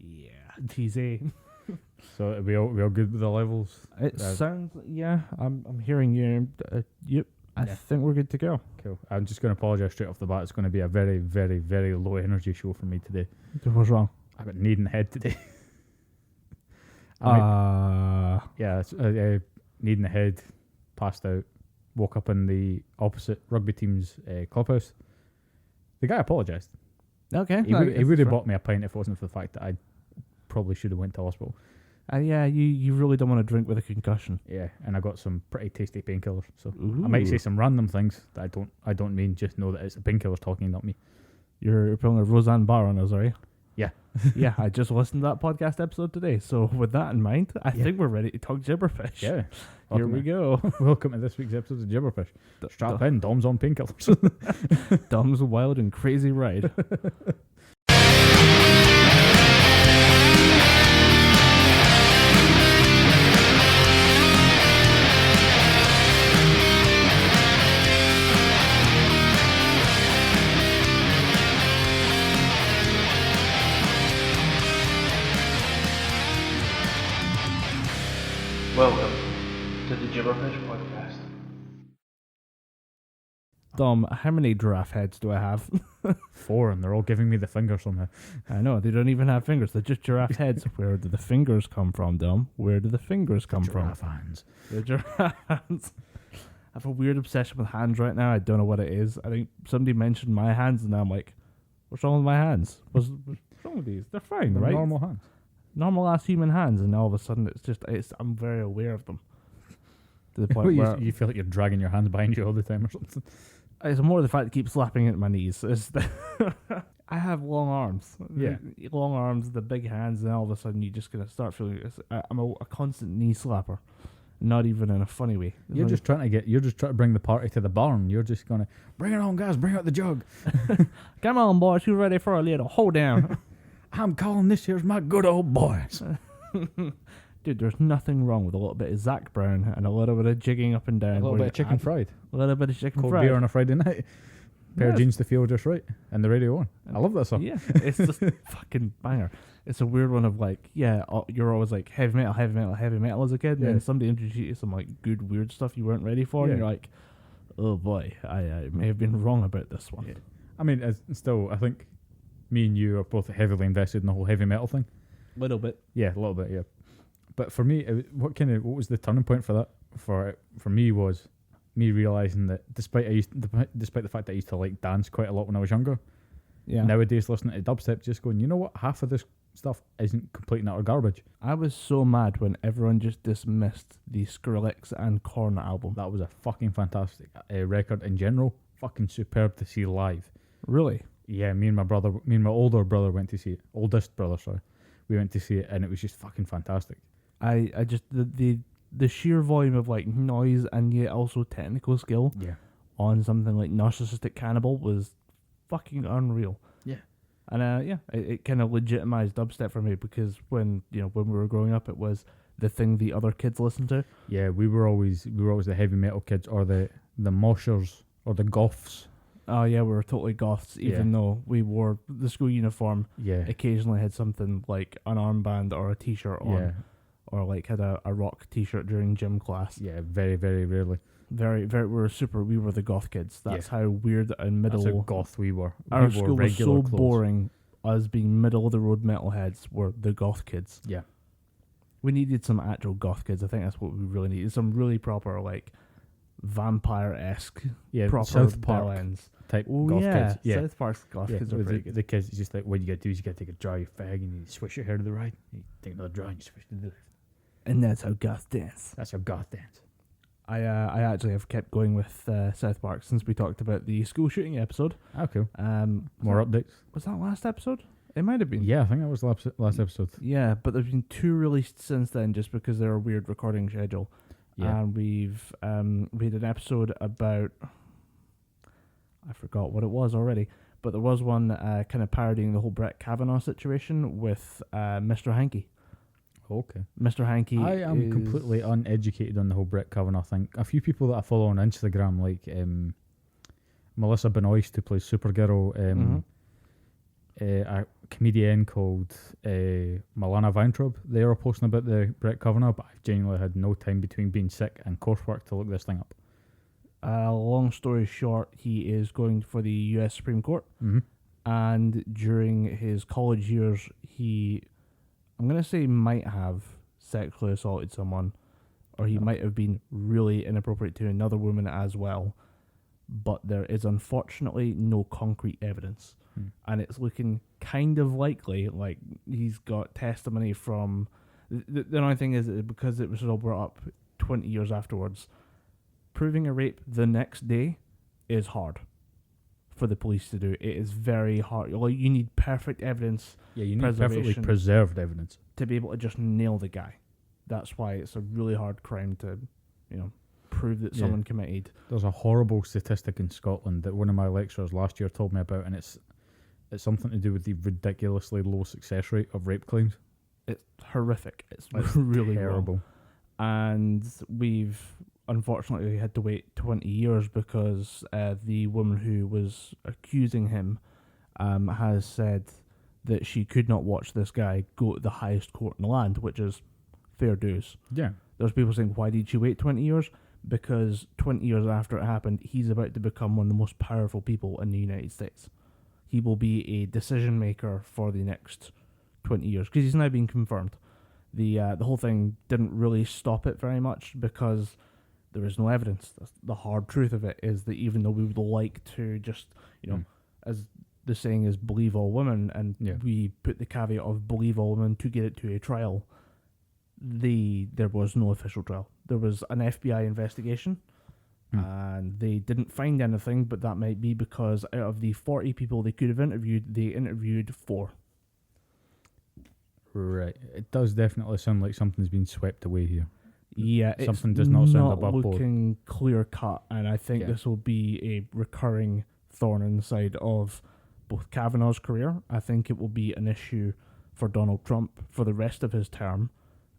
Yeah, TZ. So we all good with the levels? It sounds, yeah, I'm hearing you. Yep, I think we're good to go. Cool. I'm just going to apologise straight off the bat. It's going to be a very, very, very low energy show for me today. What's wrong? I got kneed in the head today. Kneed in the head, passed out, woke up in the opposite rugby team's clubhouse. The guy apologised. Okay. He would have bought me a pint if it wasn't for the fact that I probably should have went to hospital. Yeah, you really don't want to drink with a concussion. Yeah, and I got some pretty tasty painkillers. So Ooh. I might say some random things that I don't mean. Just know that it's the painkillers talking, not me. You're pulling a Roseanne Barr on us, are you? Yeah. Yeah, I just listened to that podcast episode today. So with that in mind, I think we're ready to talk Gibberpish. Yeah. Here we go. Welcome to this week's episode of Gibberpish. Strap in, Dom's on painkillers. Dom's wild and crazy ride. Welcome to the Gibberpish podcast. Dom, how many giraffe heads do I have? 4, and they're all giving me the finger somehow. I know, they don't even have fingers. They're just giraffe heads. Where do the fingers come from, Dom? Where do the fingers come from? Giraffe hands. The giraffe hands. I have a weird obsession with hands right now. I don't know what it is. I think somebody mentioned my hands, and I'm like, what's wrong with my hands? What's wrong with these? They're fine, They're right? normal hands. Normal ass human hands, and all of a sudden I'm very aware of them. To the point where you feel like you're dragging your hands behind you all the time or something. it's more the fact that keep slapping at my knees. I have long arms. Yeah. Long arms, the big hands, and all of a sudden you just gonna start feeling I'm a constant knee slapper. Not even in a funny way. You're just trying to bring the party to the barn. You're just gonna bring it on, guys, bring out the jug. Come on, boys, you ready for a little hold down? I'm calling this here's my good old boys. Dude, there's nothing wrong with a little bit of Zach Brown and a little bit of jigging up and down. A little bit of chicken fried. A little bit of chicken Cold fried. beer on a Friday night. Pair of jeans to feel just right. And the radio on. I love that song. Yeah, it's just fucking banger. It's a weird one of like, you're always like heavy metal as a kid, and then somebody introduces you to some like good weird stuff you weren't ready for, and you're like, oh boy, I may have been wrong about this one. Yeah. I mean, I think me and you are both heavily invested in the whole heavy metal thing. Little bit. Yeah, a little bit, yeah. But for me, what was the turning point for that? For me was me realising that despite the fact that I used to like dance quite a lot when I was younger, nowadays listening to dubstep, just going, you know what, half of this stuff isn't complete and utter garbage. I was so mad when everyone just dismissed the Skrillex and Korn album. That was a fucking fantastic record in general. Fucking superb to see live. Really? Yeah, me and my older brother went to see it. Oldest brother, sorry. We went to see it, and it was just fucking fantastic. I just the sheer volume of like noise and yet also technical skill on something like Narcissistic Cannibal was fucking unreal. Yeah. And it kind of legitimized dubstep for me, because when we were growing up, it was the thing the other kids listened to. Yeah, we were always the heavy metal kids, or the moshers, or the goths. Oh yeah, we were totally goths, even though we wore the school uniform. Yeah. Occasionally had something like an armband or a t-shirt on, or like had a rock t-shirt during gym class. Yeah, very, very rarely. Very, very. We were the goth kids. That's how weird and middle. That's how goth we were. Our school was so boring. Us being middle of the road metalheads were the goth kids. Yeah. We needed some actual goth kids. I think that's what we really needed. Some really proper, like, vampire-esque, proper South Park bellends type goth kids. Yeah, South Park's goth kids are pretty good. The kids, it's just like, what you gotta do is you gotta take a dry fag and you switch your hair to the right. You take another dry and you switch to the left. And that's how goth dance. That's how goth dance. I actually have kept going with South Park since we talked about the school shooting episode. Oh, cool. More updates. Was that last epised? It might have been. Yeah, I think that was the last episode. Yeah, but there's been 2 released since then, just because they're a weird recording schedule. Yeah. And we had an episode about, I forgot what it was already, but there was one kind of parodying the whole Brett Kavanaugh situation with Mr. Hanky. Okay. Mr. Hanky. I am completely uneducated on the whole Brett Kavanaugh thing. A few people that I follow on Instagram, like Melissa Benoist, who plays Supergirl, a comedian called Milana Weintraub. They were posting about the Brett Kavanaugh, but I've genuinely had no time between being sick and coursework to look this thing up. Long story short, he is going for the U.S. Supreme Court. Mm-hmm. And during his college years, I'm going to say might have sexually assaulted someone, or he might have been really inappropriate to another woman as well. But there is unfortunately no concrete evidence. And it's looking kind of likely, like he's got testimony from... The only thing is that because it was all brought up 20 years afterwards, proving a rape the next day is hard for the police to do. It is very hard. Like, you need perfect evidence. Yeah, you need perfectly preserved evidence to be able to just nail the guy. That's why it's a really hard crime to, prove that someone committed. There's a horrible statistic in Scotland that one of my lecturers last year told me about, and it's something to do with the ridiculously low success rate of rape claims. It's horrific. It's really terrible. And we've unfortunately had to wait 20 years because the woman who was accusing him has said that she could not watch this guy go to the highest court in the land, which is fair dues. Yeah. There's people saying, why did she wait 20 years? Because 20 years after it happened, he's about to become one of the most powerful people in the United States. He will be a decision maker for the next 20 years because he's now been confirmed. The whole thing didn't really stop it very much because there is no evidence. The hard truth of it is that even though we would like to just, as the saying is, believe all women, and we put the caveat of believe all women to get it to a trial, there was no official trial. There was an FBI investigation, and they didn't find anything, but that might be because out of the 40 people they could have interviewed, they interviewed 4. Right. It does definitely sound like something's been swept away here. Yeah, something does not sound above board. It's not looking clear cut, and I think this will be a recurring thorn in the side of both Kavanaugh's career. I think it will be an issue for Donald Trump for the rest of his term.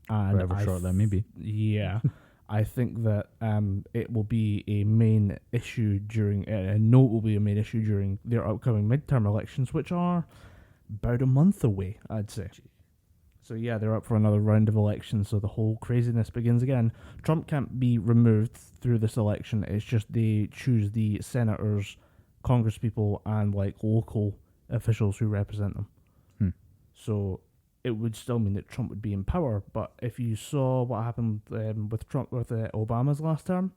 And whatever short that may be. Yeah. I think that it will be a main issue during... it will be a main issue during their upcoming midterm elections, which are about a month away, I'd say. So yeah, they're up for another round of elections, so the whole craziness begins again. Trump can't be removed through this election. It's just they choose the senators, congresspeople, and local officials who represent them. So it would still mean that Trump would be in power. But if you saw what happened with Trump with Obama's last term,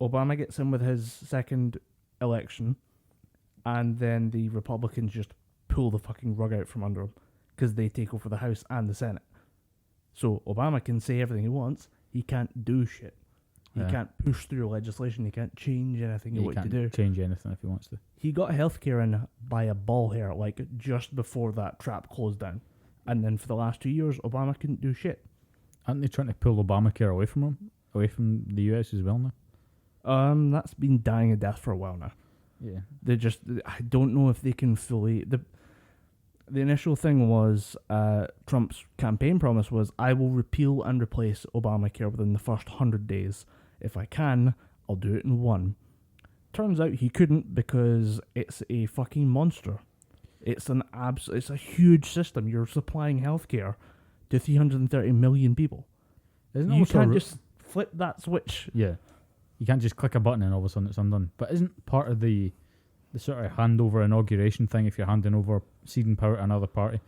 Obama gets in with his second election, and then the Republicans just pull the fucking rug out from under him because they take over the House and the Senate. So Obama can say everything he wants. He can't do shit. He can't push through legislation. He can't change anything he wants to do. He can't change anything if he wants to. He got healthcare in by a ball hair, just before that trap closed down. And then for the last 2 years, Obama couldn't do shit. Aren't they trying to pull Obamacare away from him? Away from the US as well now? That's been dying a death for a while now. Yeah. I don't know if they can fully... The initial thing was, Trump's campaign promise was, I will repeal and replace Obamacare within the first 100 days. If I can, I'll do it in 1. Turns out he couldn't because it's a fucking monster. It's a huge system. You're supplying healthcare to 330 million people. You can't just flip that switch. Yeah. You can't just click a button and all of a sudden it's undone. But isn't part of the sort of handover inauguration thing, if you're handing over seeding power to another party,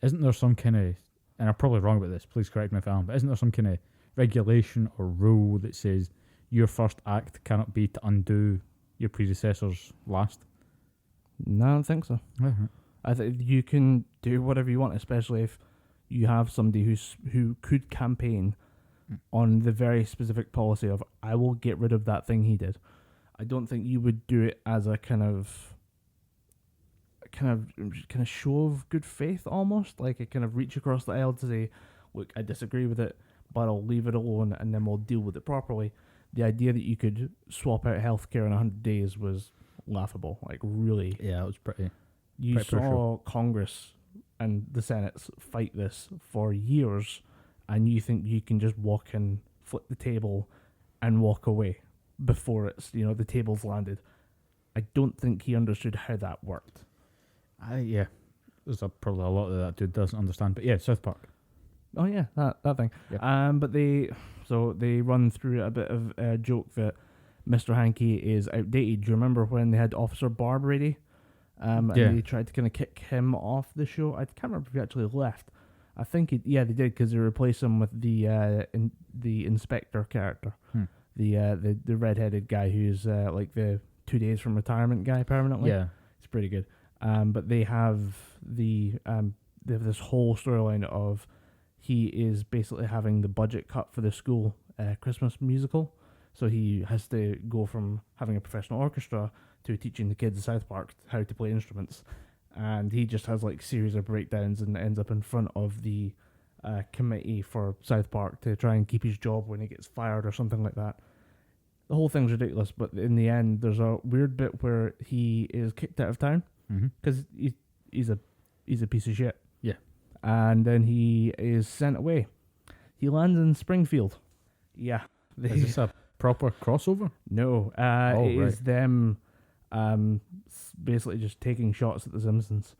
isn't there some kind of, and I'm probably wrong about this, please correct me if I am, but isn't there some kind of regulation or rule that says your first act cannot be to undo your predecessor's last? No, I don't think so. I think you can do whatever you want, especially if you have somebody who could campaign on the very specific policy of, I will get rid of that thing he did. I don't think you would do it as a kind of show of good faith, almost like a kind of reach across the aisle to say, look, I disagree with it, but I'll leave it alone and then we'll deal with it properly. The idea that you could swap out healthcare in 100 days was laughable, really. Yeah, it was pretty. You saw Congress and the Senate fight this for years, and you think you can just walk in, flip the table, and walk away before it's the table's landed. I don't think he understood how that worked. Yeah, There's probably a lot that dude doesn't understand. But yeah, South Park. Oh yeah, that thing. Yep. But they run through a bit of a joke that Mr. Hankey is outdated. Do you remember when they had Officer Barb ready? And they tried to kind of kick him off the show. I can't remember if he actually left. I think they did, because they replaced him with the inspector character, the redheaded guy who's like the 2 days from retirement guy permanently. Yeah, it's pretty good. But they have they have this whole storyline of he is basically having the budget cut for the school Christmas musical, so he has to go from having a professional orchestra to teaching the kids in South Park how to play instruments. And he just has like series of breakdowns and ends up in front of the committee for South Park to try and keep his job when he gets fired or something like that. The whole thing's ridiculous, but in the end, there's a weird bit where he is kicked out of town because he's a piece of shit. Yeah, and then he is sent away. He lands in Springfield. Yeah, is this a proper crossover? No, it is them. Basically just taking shots at the Simpsons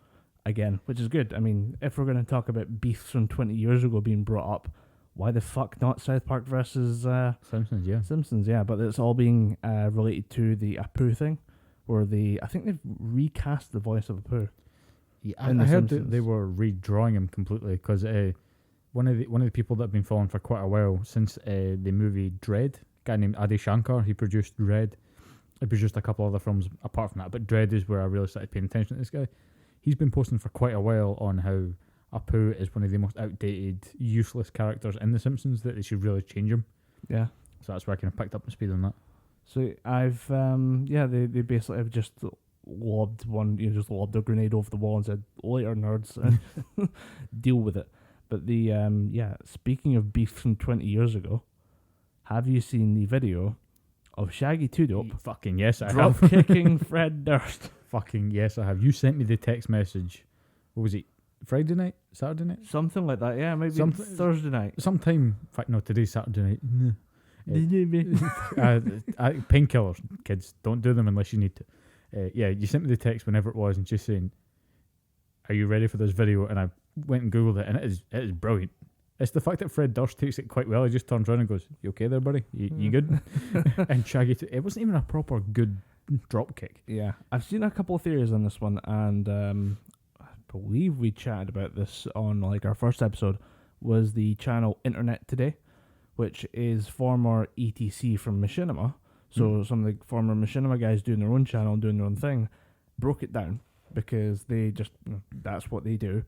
again, which is good. I mean, if we're going to talk about beefs from 20 years ago being brought up, why the fuck not South Park versus Simpsons? Yeah, Simpsons. Yeah, but it's all being related to the Apu thing, where I think they've recast the voice of Apu. Yeah, I heard that they were redrawing him completely because one of the people that have been following for quite a while since the movie Dredd, a guy named Adi Shankar, he produced Dredd. He produced a couple other films apart from that, but Dredd is where I really started paying attention to this guy. He's been posting for quite a while on how Apu is one of the most outdated, useless characters in The Simpsons, that they should really change him. Yeah. So that's where I kind of picked up the speed on that. So I've, they basically have just lobbed a grenade over the wall and said, later nerds, and deal with it. But speaking of beef from 20 years ago, have you seen the video of Shaggy Two Dope fucking yes, I drop have. kicking Fred Durst? Fucking yes, I have. You sent me the text message. What was it? Friday night? Saturday night? Something like that, yeah. Maybe Thursday night. Sometime. In fact, no, today's Saturday night. Painkillers, kids. Don't do them unless you need to. You sent me the text whenever it was and just saying, are you ready for this video? And I went and Googled it, and it is brilliant. It's the fact that Fred Durst takes it quite well. He just turns around and goes, you okay there, buddy? You good? And Shaggy, it wasn't even a proper good drop kick. Yeah. I've seen a couple of theories on this one, and I believe we chatted about this on like our first episode, was the channel Internet Today, which is former ETC from Machinima. So some of the former Machinima guys doing their own channel, doing their own thing, broke it down because they just, that's what they do.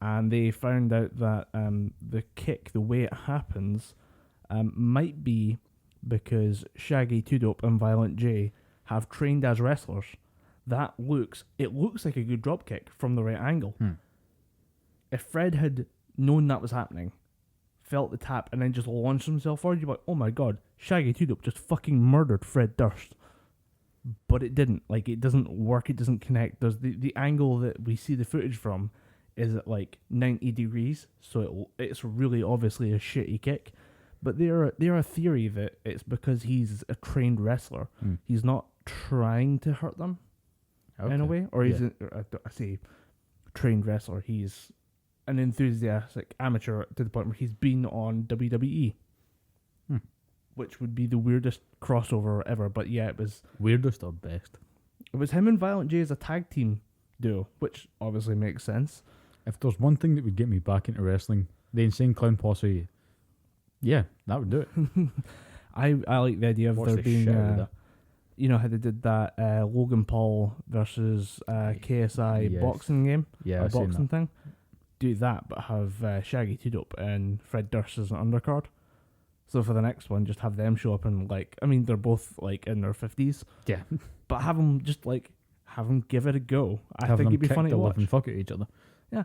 And they found out that the kick, the way it happens, might be because Shaggy, Two Dope, and Violent J have trained as wrestlers. It looks like a good drop kick from the right angle. If Fred had known that was happening, felt the tap, and then just launched himself forward, you'd be like, oh my god, Shaggy Two Dope just fucking murdered Fred Durst. But it didn't. Like, it doesn't work, it doesn't connect. There's the angle that we see the footage from is at like 90 degrees, so it's really obviously a shitty kick. But they're a theory that it's because he's a trained wrestler. He's not trying to hurt them in a way, or he's I say trained wrestler. He's an enthusiastic amateur to the point where he's been on WWE, which would be the weirdest crossover ever. But yeah, it was weirdest or best. It was him and Violent J as a tag team duo, which obviously makes sense. If there's one thing that would get me back into wrestling, the Insane Clown Posse, yeah, that would do it. I like the idea of there being, you know how they did that Logan Paul versus KSI boxing game, boxing thing. Do that, but have Shaggy Two Dope and Fred Durst as an undercard. So for the next one, just have them show up and they're both like in their 50s. Yeah, but have them give it a go. I think it'd be funny to watch. And fuck at each other. Yeah.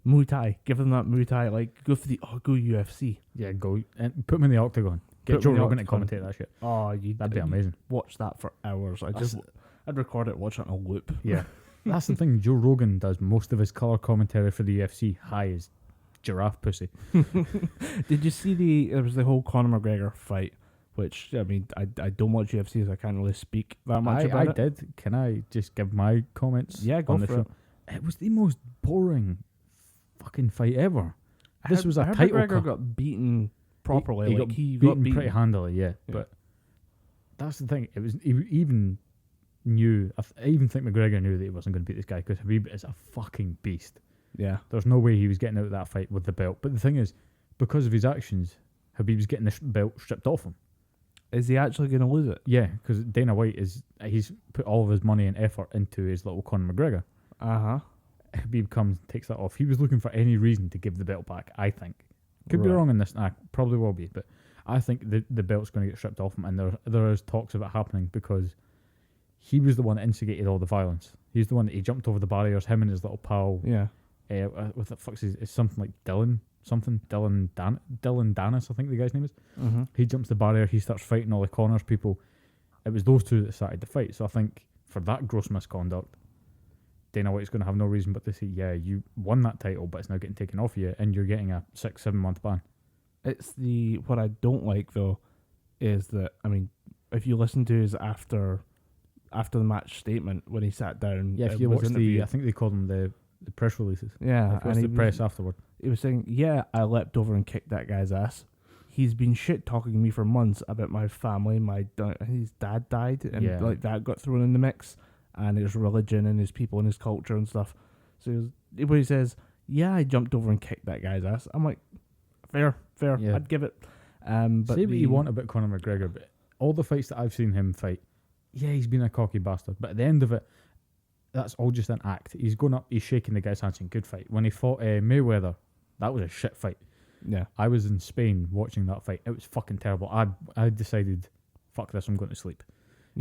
Muay Thai. Give them that Muay Thai. Like, go UFC. Yeah, go and put them in the octagon. Get Joe Rogan to commentate that shit. Oh, that'd be amazing. Watch that for hours. I'd record it, watch it on a loop. Yeah. That's the thing. Joe Rogan does most of his colour commentary for the UFC high as giraffe pussy. Did you see there was the whole Conor McGregor fight? Which, I mean, I don't watch UFC, so I can't really speak that much about it. I did. Can I just give my comments? Yeah, go for it. it was the most boring fucking fight ever. This was a heard title McGregor cut. got beaten properly. He like got he beaten got beaten pretty handily, yeah. But that's the thing. It was he even knew. I even think McGregor knew that he wasn't going to beat this guy because Habib is a fucking beast. Yeah, There's no way he was getting out of that fight with the belt. But the thing is, because of his actions, Habib's getting the belt stripped off him. is he actually going to lose it? Yeah, because Dana White he's put all of his money and effort into his little Conor McGregor. Habib comes and takes that off. He was looking for any reason to give the belt back, I think. Could be wrong in this, probably will be, but I think the belt's going to get stripped off him, and there is talks of it happening because he was the one that instigated all the violence. He's the one that he jumped over the barriers, him and his little pal. Yeah. What the fuck's his? It's something like Dylan Dennis, I think the guy's name is. Mm-hmm. He jumps the barrier, he starts fighting all the corners people. It was those two that started the fight, so I think for that gross misconduct, Dana White's going to have no reason but to say, yeah, you won that title, but it's now getting taken off you, and you're getting a 6-7 month ban. It's what I don't like though, is that, I mean, if you listen to his after the match statement when he sat down, Yeah, if you watch I think they called them the press releases. Yeah, and the press afterward. He was saying, yeah, I leapt over and kicked that guy's ass. He's been shit talking me for months about my family. His dad died, and like that got thrown in the mix, and his religion and his people and his culture and stuff. So he says, yeah, I jumped over and kicked that guy's ass. I'm like, fair. Yeah. I'd give it. But say what you want about Conor McGregor, but all the fights that I've seen him fight, yeah, he's been a cocky bastard. But at the end of it, that's all just an act. He's going up, he's shaking the guy's hand saying, good fight. When he fought Mayweather, that was a shit fight. Yeah. I was in Spain watching that fight. It was fucking terrible. I decided, fuck this, I'm going to sleep.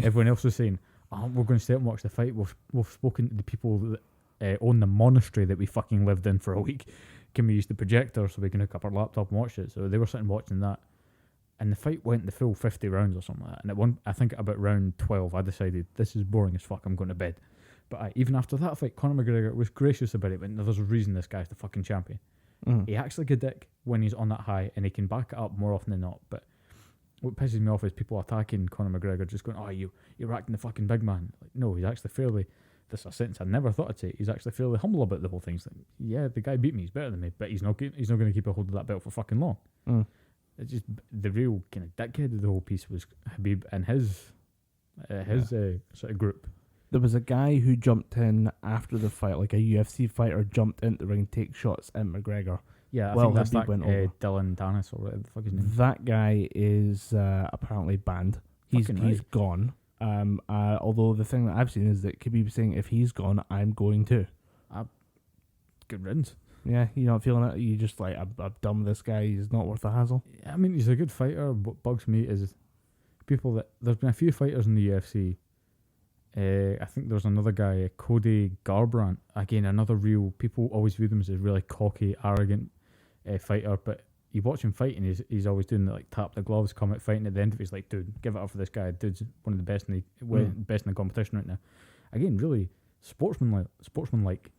Everyone else was saying, we're going to stay up and watch the fight. We've spoken to the people that own the monastery that we fucking lived in for a week. Can we use the projector so we can hook up our laptop and watch it? So they were sitting watching that. And the fight went the full 50 rounds or something like that. And at one, I think about round 12, I decided, this is boring as fuck, I'm going to bed. But even after that fight, Conor McGregor was gracious about it. But there's a reason this guy's the fucking champion. He acts like a dick when he's on that high, and he can back it up more often than not. But what pisses me off is people attacking Conor McGregor, just going, you're acting the fucking big man. Like, no, he's actually fairly, this is a sentence I never thought I'd say, he's actually fairly humble about the whole thing. He's like, yeah, the guy beat me, he's better than me, but he's not going to keep a hold of that belt for fucking long. It's just, the real kind of dickhead of the whole piece was Habib and his sort of group. There was a guy who jumped in after the fight, like a UFC fighter jumped into the ring, take shots at McGregor. Yeah, I think that's that Dylan Dennis or whatever the fuck his name. That guy is apparently banned. He's gone. Although the thing that I've seen is that Khabib's saying, if he's gone, I'm going too. Good riddance. Yeah, you're not feeling it? You just like, I'm done with this guy, he's not worth the hassle? Yeah, I mean, he's a good fighter. What bugs me is people that, there's been a few fighters in the UFC. I think there's another guy, Cody Garbrandt. Again, another real, people always view them as a really cocky, arrogant fighter, but you watch him fight and he's always doing the, like, tap the gloves, come out fighting. At the end of it, he's like, dude, give it up for this guy. Dude's one of the best in the competition right now. Again, really sportsmanlike.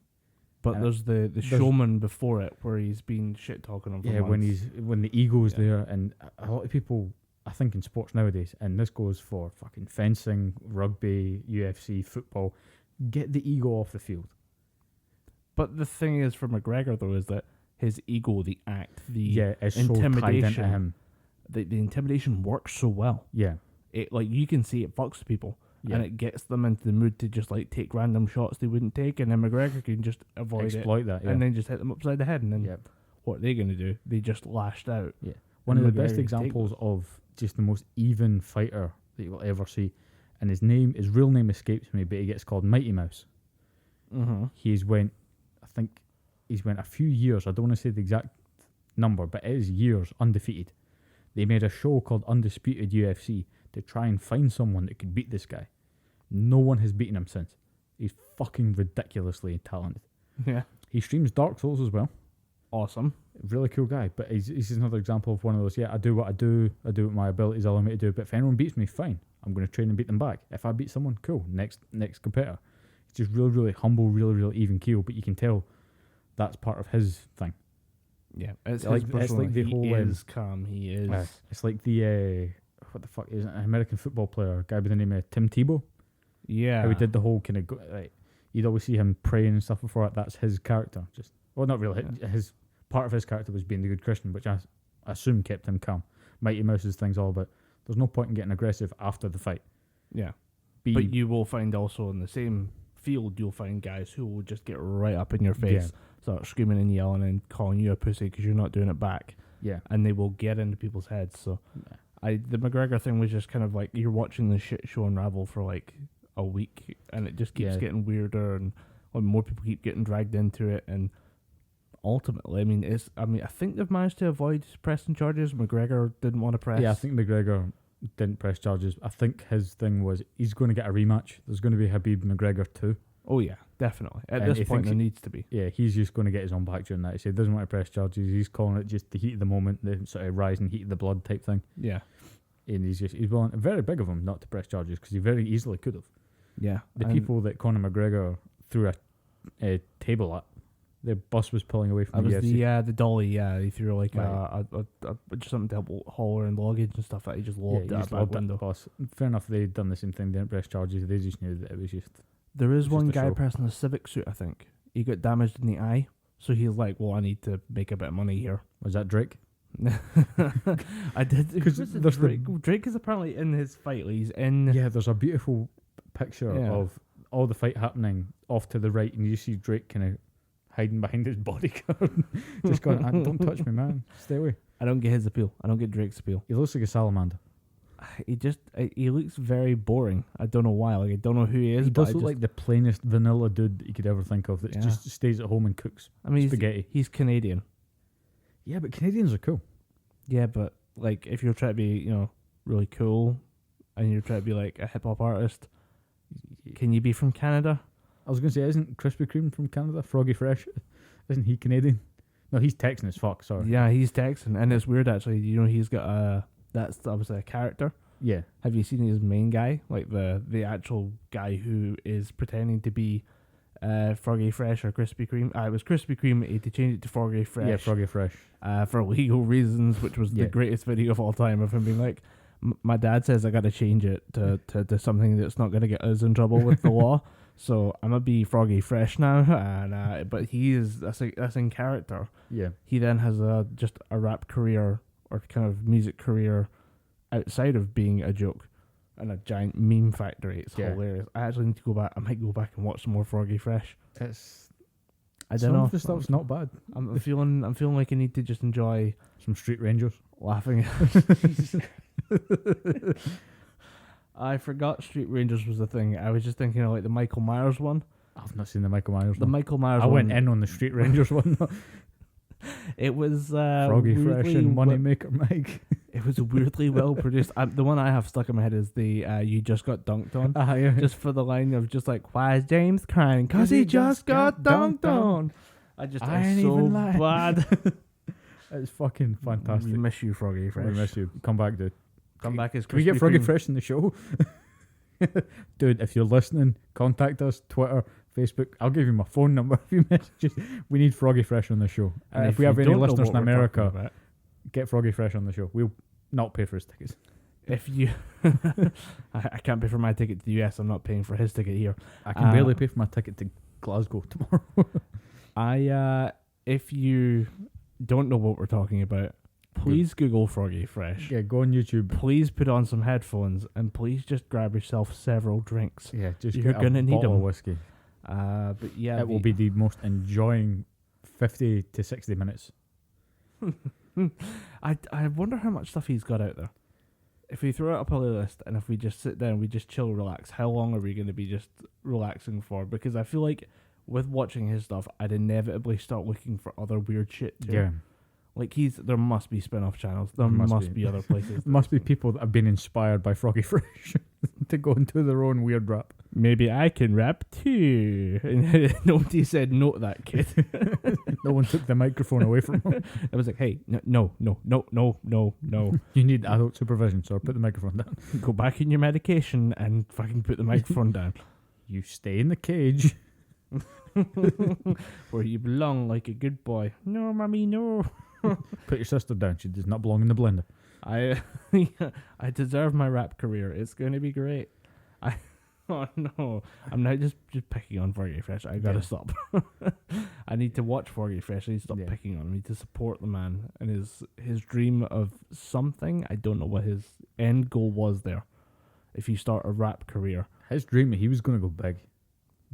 But there's the showman before it, where he's been shit talking him for months. when the ego's there, and a lot of people, I think in sports nowadays, and this goes for fucking fencing, rugby, UFC, football, get the ego off the field. But the thing is for McGregor though is that his ego, the act, the is intimidation, so tied into him. The intimidation works so well. Yeah, it, like, you can see it fucks with people, and it gets them into the mood to just like take random shots they wouldn't take, and then McGregor can just exploit that, and then just hit them upside the head, and then what are they going to do? They just lashed out. Yeah, one of the best examples of just the most even fighter that you will ever see, and his real name escapes me, but he gets called Mighty Mouse. He's went a few years, I don't want to say the exact number, but it is years undefeated. They made a show called Undisputed UFC to try and find someone that could beat this guy. No one has beaten him since. He's fucking ridiculously talented. Yeah. He streams Dark Souls as well. Awesome. Really cool guy, but he's another example of one of those, I do what I do what my abilities allow me to do, but if anyone beats me, fine. I'm going to train and beat them back. If I beat someone, cool, next competitor. He's just really, really humble, really, really even keel, but you can tell that's part of his thing. Yeah, it's like the whole... He is calm, he is... it's like the... what the fuck is it? An American football player, a guy by the name of Tim Tebow? Yeah. How he did the whole kind of... you'd always see him praying and stuff before it. That's his character. Well, not really. His part of his character was being the good Christian, which I assume kept him calm. Mighty Mouse's thing's all about there's no point in getting aggressive after the fight. Yeah. But you will find also in the same field, you'll find guys who will just get right up in your face, start screaming and yelling and calling you a pussy because you're not doing it back. Yeah. And they will get into people's heads. So the McGregor thing was just kind of like you're watching the shit show unravel for like a week, and it just keeps getting weirder, and more people keep getting dragged into it, and ultimately, I think they've managed to avoid pressing charges. McGregor didn't want to press. Yeah, I think McGregor didn't press charges. I think his thing was he's going to get a rematch. There's going to be Habib McGregor 2. Oh yeah, definitely. At this point, there needs to be. Yeah, he's just going to get his own back during that. He said he doesn't want to press charges. He's calling it just the heat of the moment, the sort of rising heat of the blood type thing. Yeah. And he's willing, very big of him not to press charges because he very easily could have. Yeah. The people that Conor McGregor threw a table at, the bus was pulling away from the UFC. The dolly. Yeah, he threw like just something to help haul her and luggage and stuff. That he just lobbed at the window. Bus. Fair enough. They'd done the same thing. They didn't press charges. They just knew that it was just. There is one guy pressing a civic suit. I think he got damaged in the eye, so he's like, "Well, I need to make a bit of money here." Was that Drake? I did because Drake is apparently in his fight. He's in. Yeah, there's a beautiful picture of all the fight happening off to the right, and you see Drake kind of hiding behind his bodyguard, just going, "Don't touch me, man. Stay away." I don't get his appeal. I don't get Drake's appeal. He looks like a salamander. He looks very boring. I don't know why. Like I don't know who he is. He does look like the plainest vanilla dude that you could ever think of. That just stays at home and cooks. Spaghetti. He's Canadian. Yeah, but Canadians are cool. Yeah, but like if you're trying to be, really cool, and you're trying to be like a hip hop artist, can you be from Canada? I was gonna say, isn't Krispy Kreme from Canada? Froggy Fresh, isn't he Canadian? No, he's Texan as fuck. Sorry. Yeah, he's Texan, and it's weird actually. He's got that's obviously a character. Yeah. Have you seen his main guy, like the actual guy who is pretending to be Froggy Fresh or Krispy Kreme? It was Krispy Kreme. He had to change it to Froggy Fresh. Yeah, Froggy Fresh. For legal reasons, which was the greatest video of all time of him being like, my dad says I got to change it to something that's not going to get us in trouble with the law. So I'm gonna be Froggy Fresh now, and but that's in character. Yeah. He then has just a rap career or kind of music career outside of being a joke and a giant meme factory. It's hilarious. I actually need to go back. I might go back and watch some more Froggy Fresh. I don't know. Some of the stuff's not bad. I'm feeling like I need to just enjoy some Street Rangers. Laughing. I forgot Street Rangers was a thing. I was just thinking of like the Michael Myers one. I've not seen the Michael Myers one. The Michael Myers I one. went in on the Street Rangers one. It was Froggy Fresh and Moneymaker Mike. It was weirdly well produced. The one I have stuck in my head is the "You just got dunked on." Yeah. Just for the line of just like, "Why is James crying? 'Cause he just got dunked on." I ain't so even bad. It's fucking fantastic. We miss you, Froggy Fresh. We miss you. Come back, dude. Come back as. Can we get Froggy Fresh in the show? Dude, if you're listening, contact us. Twitter, Facebook. I'll give you my phone number if you messages. We need Froggy Fresh on the show. And if we have any listeners in America, get Froggy Fresh on the show. We'll not pay for his tickets. If you, I can't pay for my ticket to the US. I'm not paying for his ticket here. I can barely pay for my ticket to Glasgow tomorrow. If you don't know what we're talking about, please Google Froggy Fresh. Yeah, go on YouTube. Please put on some headphones and please just grab yourself several drinks. Yeah, just you're gonna need bottle them. Of whiskey. But yeah, it will be the most enjoying 50 to 60 minutes. I wonder how much stuff he's got out there. If we throw out a playlist and if we just sit down, we just chill, relax, how long are we going to be just relaxing for? Because I feel like with watching his stuff, I'd inevitably start looking for other weird shit too. Yeah. Like there must be spin-off channels. There must be other places. Must be people that have been inspired by Froggy Fresh to go into their own weird rap. Maybe I can rap too. And nobody said no to that kid. No one took the microphone away from him. It was like, hey, no. You need adult supervision, so put the microphone down. Go back in your medication and fucking put the microphone down. You stay in the cage. Where you belong like a good boy. No, mommy, no. Put your sister down. She does not belong in the blender. I deserve my rap career. It's going to be great. Oh no, I'm now just picking on Fergie Fresh. I gotta stop. I need to watch Fergie Fresh. I need to stop picking on him. I need to support the man and his dream of something. I don't know what his end goal was there. If you start a rap career, his dream, he was gonna go big.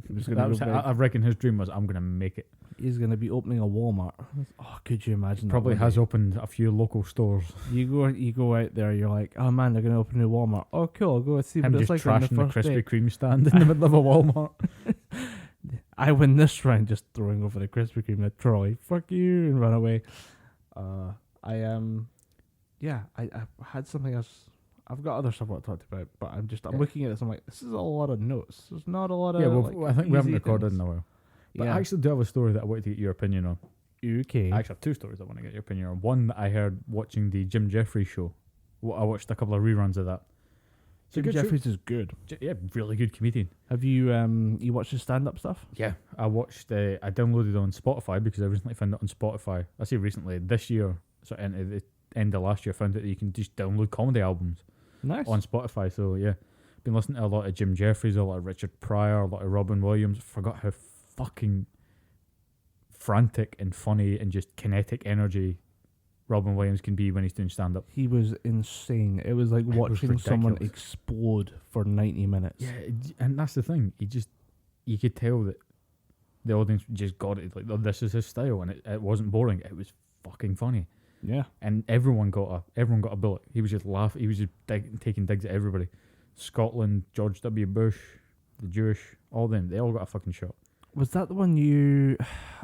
He was gonna go big. I reckon his dream was, I'm gonna make it. He's gonna be opening a Walmart. Oh, could you imagine? Probably has opened a few local stores. You go out there. You're like, oh man, they're gonna open a new Walmart. Oh cool, I'll go see him what it's like on the trashing first the Krispy day. Kreme stand in the middle of a Walmart. I win this round just throwing over the Krispy Kreme in a trolley. Fuck you, and run away. I had something else. I've got other stuff I want to talk about, but I'm looking at this. I'm like, this is a lot of notes. There's not a lot of I think we haven't recorded things. in a while. But I actually do have a story that I wanted to get your opinion on. Okay. I actually have two stories I want to get your opinion on. One that I heard watching the Jim Jeffries show. I watched a couple of reruns of that. Jim Jeffries is good. Yeah, really good comedian. Have you you watched his stand-up stuff? Yeah, I watched. I downloaded it on Spotify because I recently found it on Spotify. I say recently, this year, so at the end of last year, I found out that you can just download comedy albums. Nice. On Spotify. So yeah, been listening to a lot of Jim Jeffries, a lot of Richard Pryor, a lot of Robin Williams. Forgot how fucking frantic and funny and just kinetic energy Robin Williams can be when he's doing stand-up. He was insane. It was like watching someone explode for 90 minutes. Yeah, and that's the thing. You could tell that the audience just got it. Like, this is his style, and it wasn't boring. It was fucking funny. Yeah, and everyone got a bullet. He was just laughing. He was just taking digs at everybody. Scotland, George W. Bush, the Jewish, all them. They all got a fucking shot. Was that the one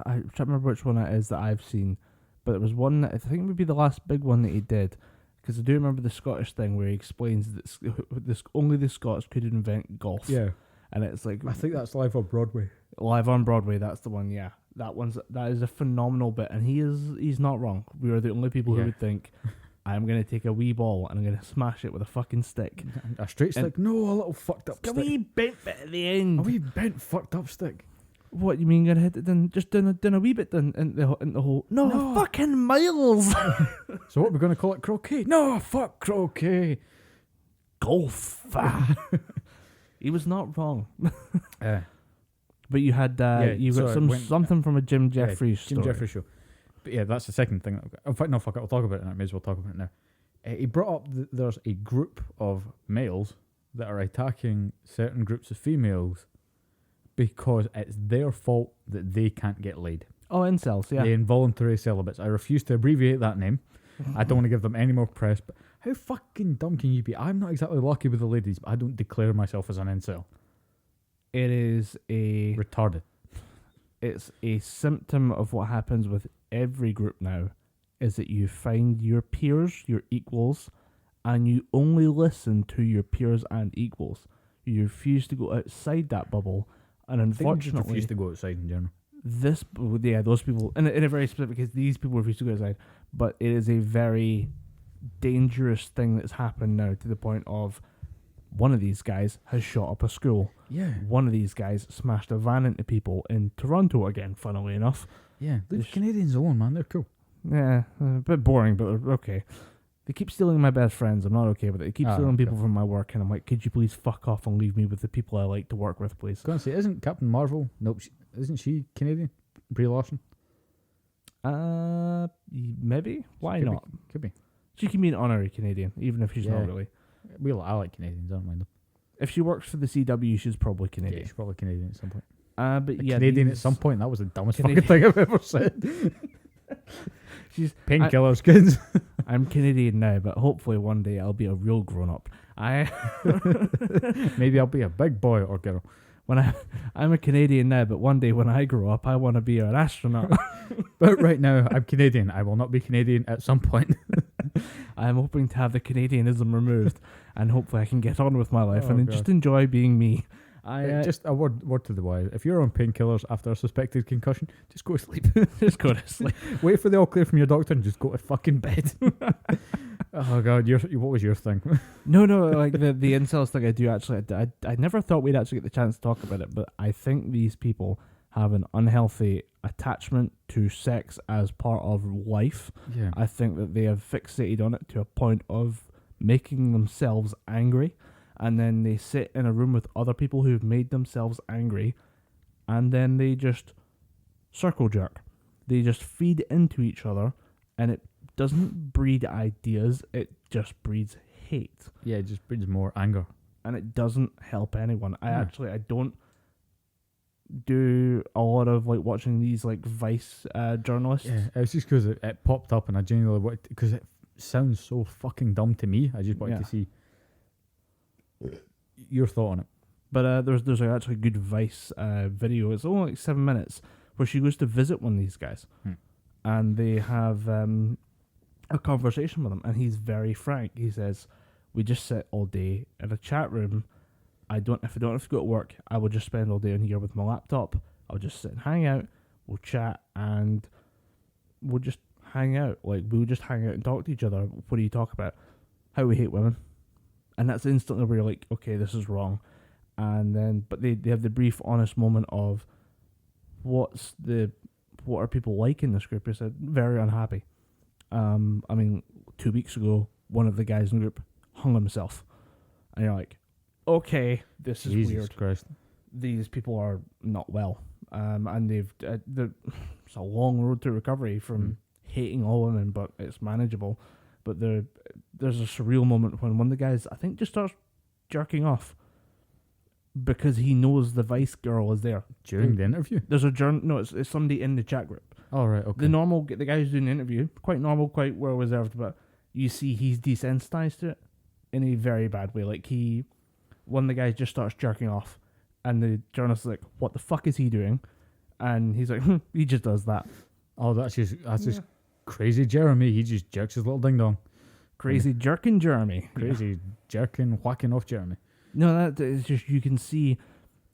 I can't remember which one it is that I've seen, but it was one that I think would be the last big one that he did, because I do remember the Scottish thing where he explains that only the Scots could invent golf. Yeah, and it's like, I think that's live on Broadway. Live on Broadway, that's the one. Yeah, that is a phenomenal bit, and he's not wrong. We are the only people who would think, I'm going to take a wee ball and I'm going to smash it with a fucking stick. A straight stick? No, a little fucked up stick. A wee bent bit at the end. A wee bent fucked up stick. What, you mean you're going to hit it then? Just done a wee bit then in the hole? No, fucking miles. So what, we're going to call it croquet? No, fuck croquet. Golf. He was not wrong. But you had you got something from a Jim Jeffries story. Jim Jeffries show. But yeah, that's the second thing. In fact, no, fuck it. I'll talk about it now. I may as well talk about it now. He brought up that there's a group of males that are attacking certain groups of females because it's their fault that they can't get laid. Oh, incels, yeah. The involuntary celibates. I refuse to abbreviate that name. I don't want to give them any more press, but how fucking dumb can you be? I'm not exactly lucky with the ladies, but I don't declare myself as an incel. It is retarded. It's a symptom of what happens with every group now, is that you find your peers, your equals, and you only listen to your peers and equals. You refuse to go outside that bubble, and unfortunately, just refuse to go outside in general. Those people, in a very specific case, these people refuse to go outside, but it is a very dangerous thing that's happened now, to the point of one of these guys has shot up a school. Yeah. One of these guys smashed a van into people in Toronto again, funnily enough. Yeah. The Canadians alone, man, they're cool. Yeah, a bit boring, but okay. They keep stealing my best friends. I'm not okay with it. They keep stealing people from my work, and I'm like, could you please fuck off and leave me with the people I like to work with, please? I was going to say, isn't Captain Marvel? Nope. Isn't she Canadian? Brie Larson? Maybe. Why not? Could be. She can be an honorary Canadian, even if she's not really. I like Canadians. I don't mind them. If she works for the CW, she's probably Canadian. Yeah, she's probably Canadian at some point. But yeah, Canadian at some point. That was the dumbest fucking thing I've ever said. She's painkillers, kids. I'm Canadian now, but hopefully one day I'll be a real grown up. Maybe I'll be a big boy or girl. I'm a Canadian now, but one day when I grow up, I want to be an astronaut. But right now, I'm Canadian. I will not be Canadian at some point. I'm hoping to have the Canadianism removed, and hopefully I can get on with my life and just enjoy being me. Just a word to the wise. If you're on painkillers after a suspected concussion, just go to sleep. Just go to sleep. Wait for the all clear from your doctor and just go to fucking bed. Oh god, what was your thing? No, like the incels thing. I do actually. I never thought we'd actually get the chance to talk about it, but I think these people have an unhealthy attachment to sex as part of life. Yeah. I think that they have fixated on it to a point of making themselves angry. and then they sit in a room with other people who've made themselves angry, and then they just circle jerk. They just feed into each other, and it doesn't breed ideas, it just breeds hate. Yeah, it just brings more anger. And it doesn't help anyone. I don't do a lot of like watching these like Vice journalists. Yeah, it was just because it popped up and I genuinely wanted, because it sounds so fucking dumb to me. I just wanted to see your thought on it. But there's actually a good Vice video. It's only like 7 minutes where she goes to visit one of these guys, and they have a conversation with him, and he's very frank. He says, "We just sit all day in a chat room. If I don't have to go to work, I will just spend all day in here with my laptop. I'll just sit and hang out. We'll chat and we'll just hang out. Like, we'll just hang out and talk to each other. What do you talk about? How we hate women." And that's instantly where you're like, okay, this is wrong. And then, but they have the brief, honest moment of what are people like in this group? He said, very unhappy. I mean, 2 weeks ago, one of the guys in the group hung himself. And you're like, okay, this is Jesus weird. Christ. These people are not well. And it's a long road to recovery from hating all women, but it's manageable. But there's a surreal moment when one of the guys, I think, just starts jerking off because he knows the Vice girl is there. During the interview? There's it's somebody in the chat group. Oh, right, okay. The guy who's doing the interview, quite normal, quite well reserved, but you see he's desensitized to it in a very bad way. Like, one of the guys just starts jerking off, and the journalist is like, what the fuck is he doing? And he's like, he just does that. Oh, that's just crazy Jeremy. He just jerks his little ding dong. Crazy jerking Jeremy. Crazy jerking, whacking off Jeremy. No, that is just, you can see,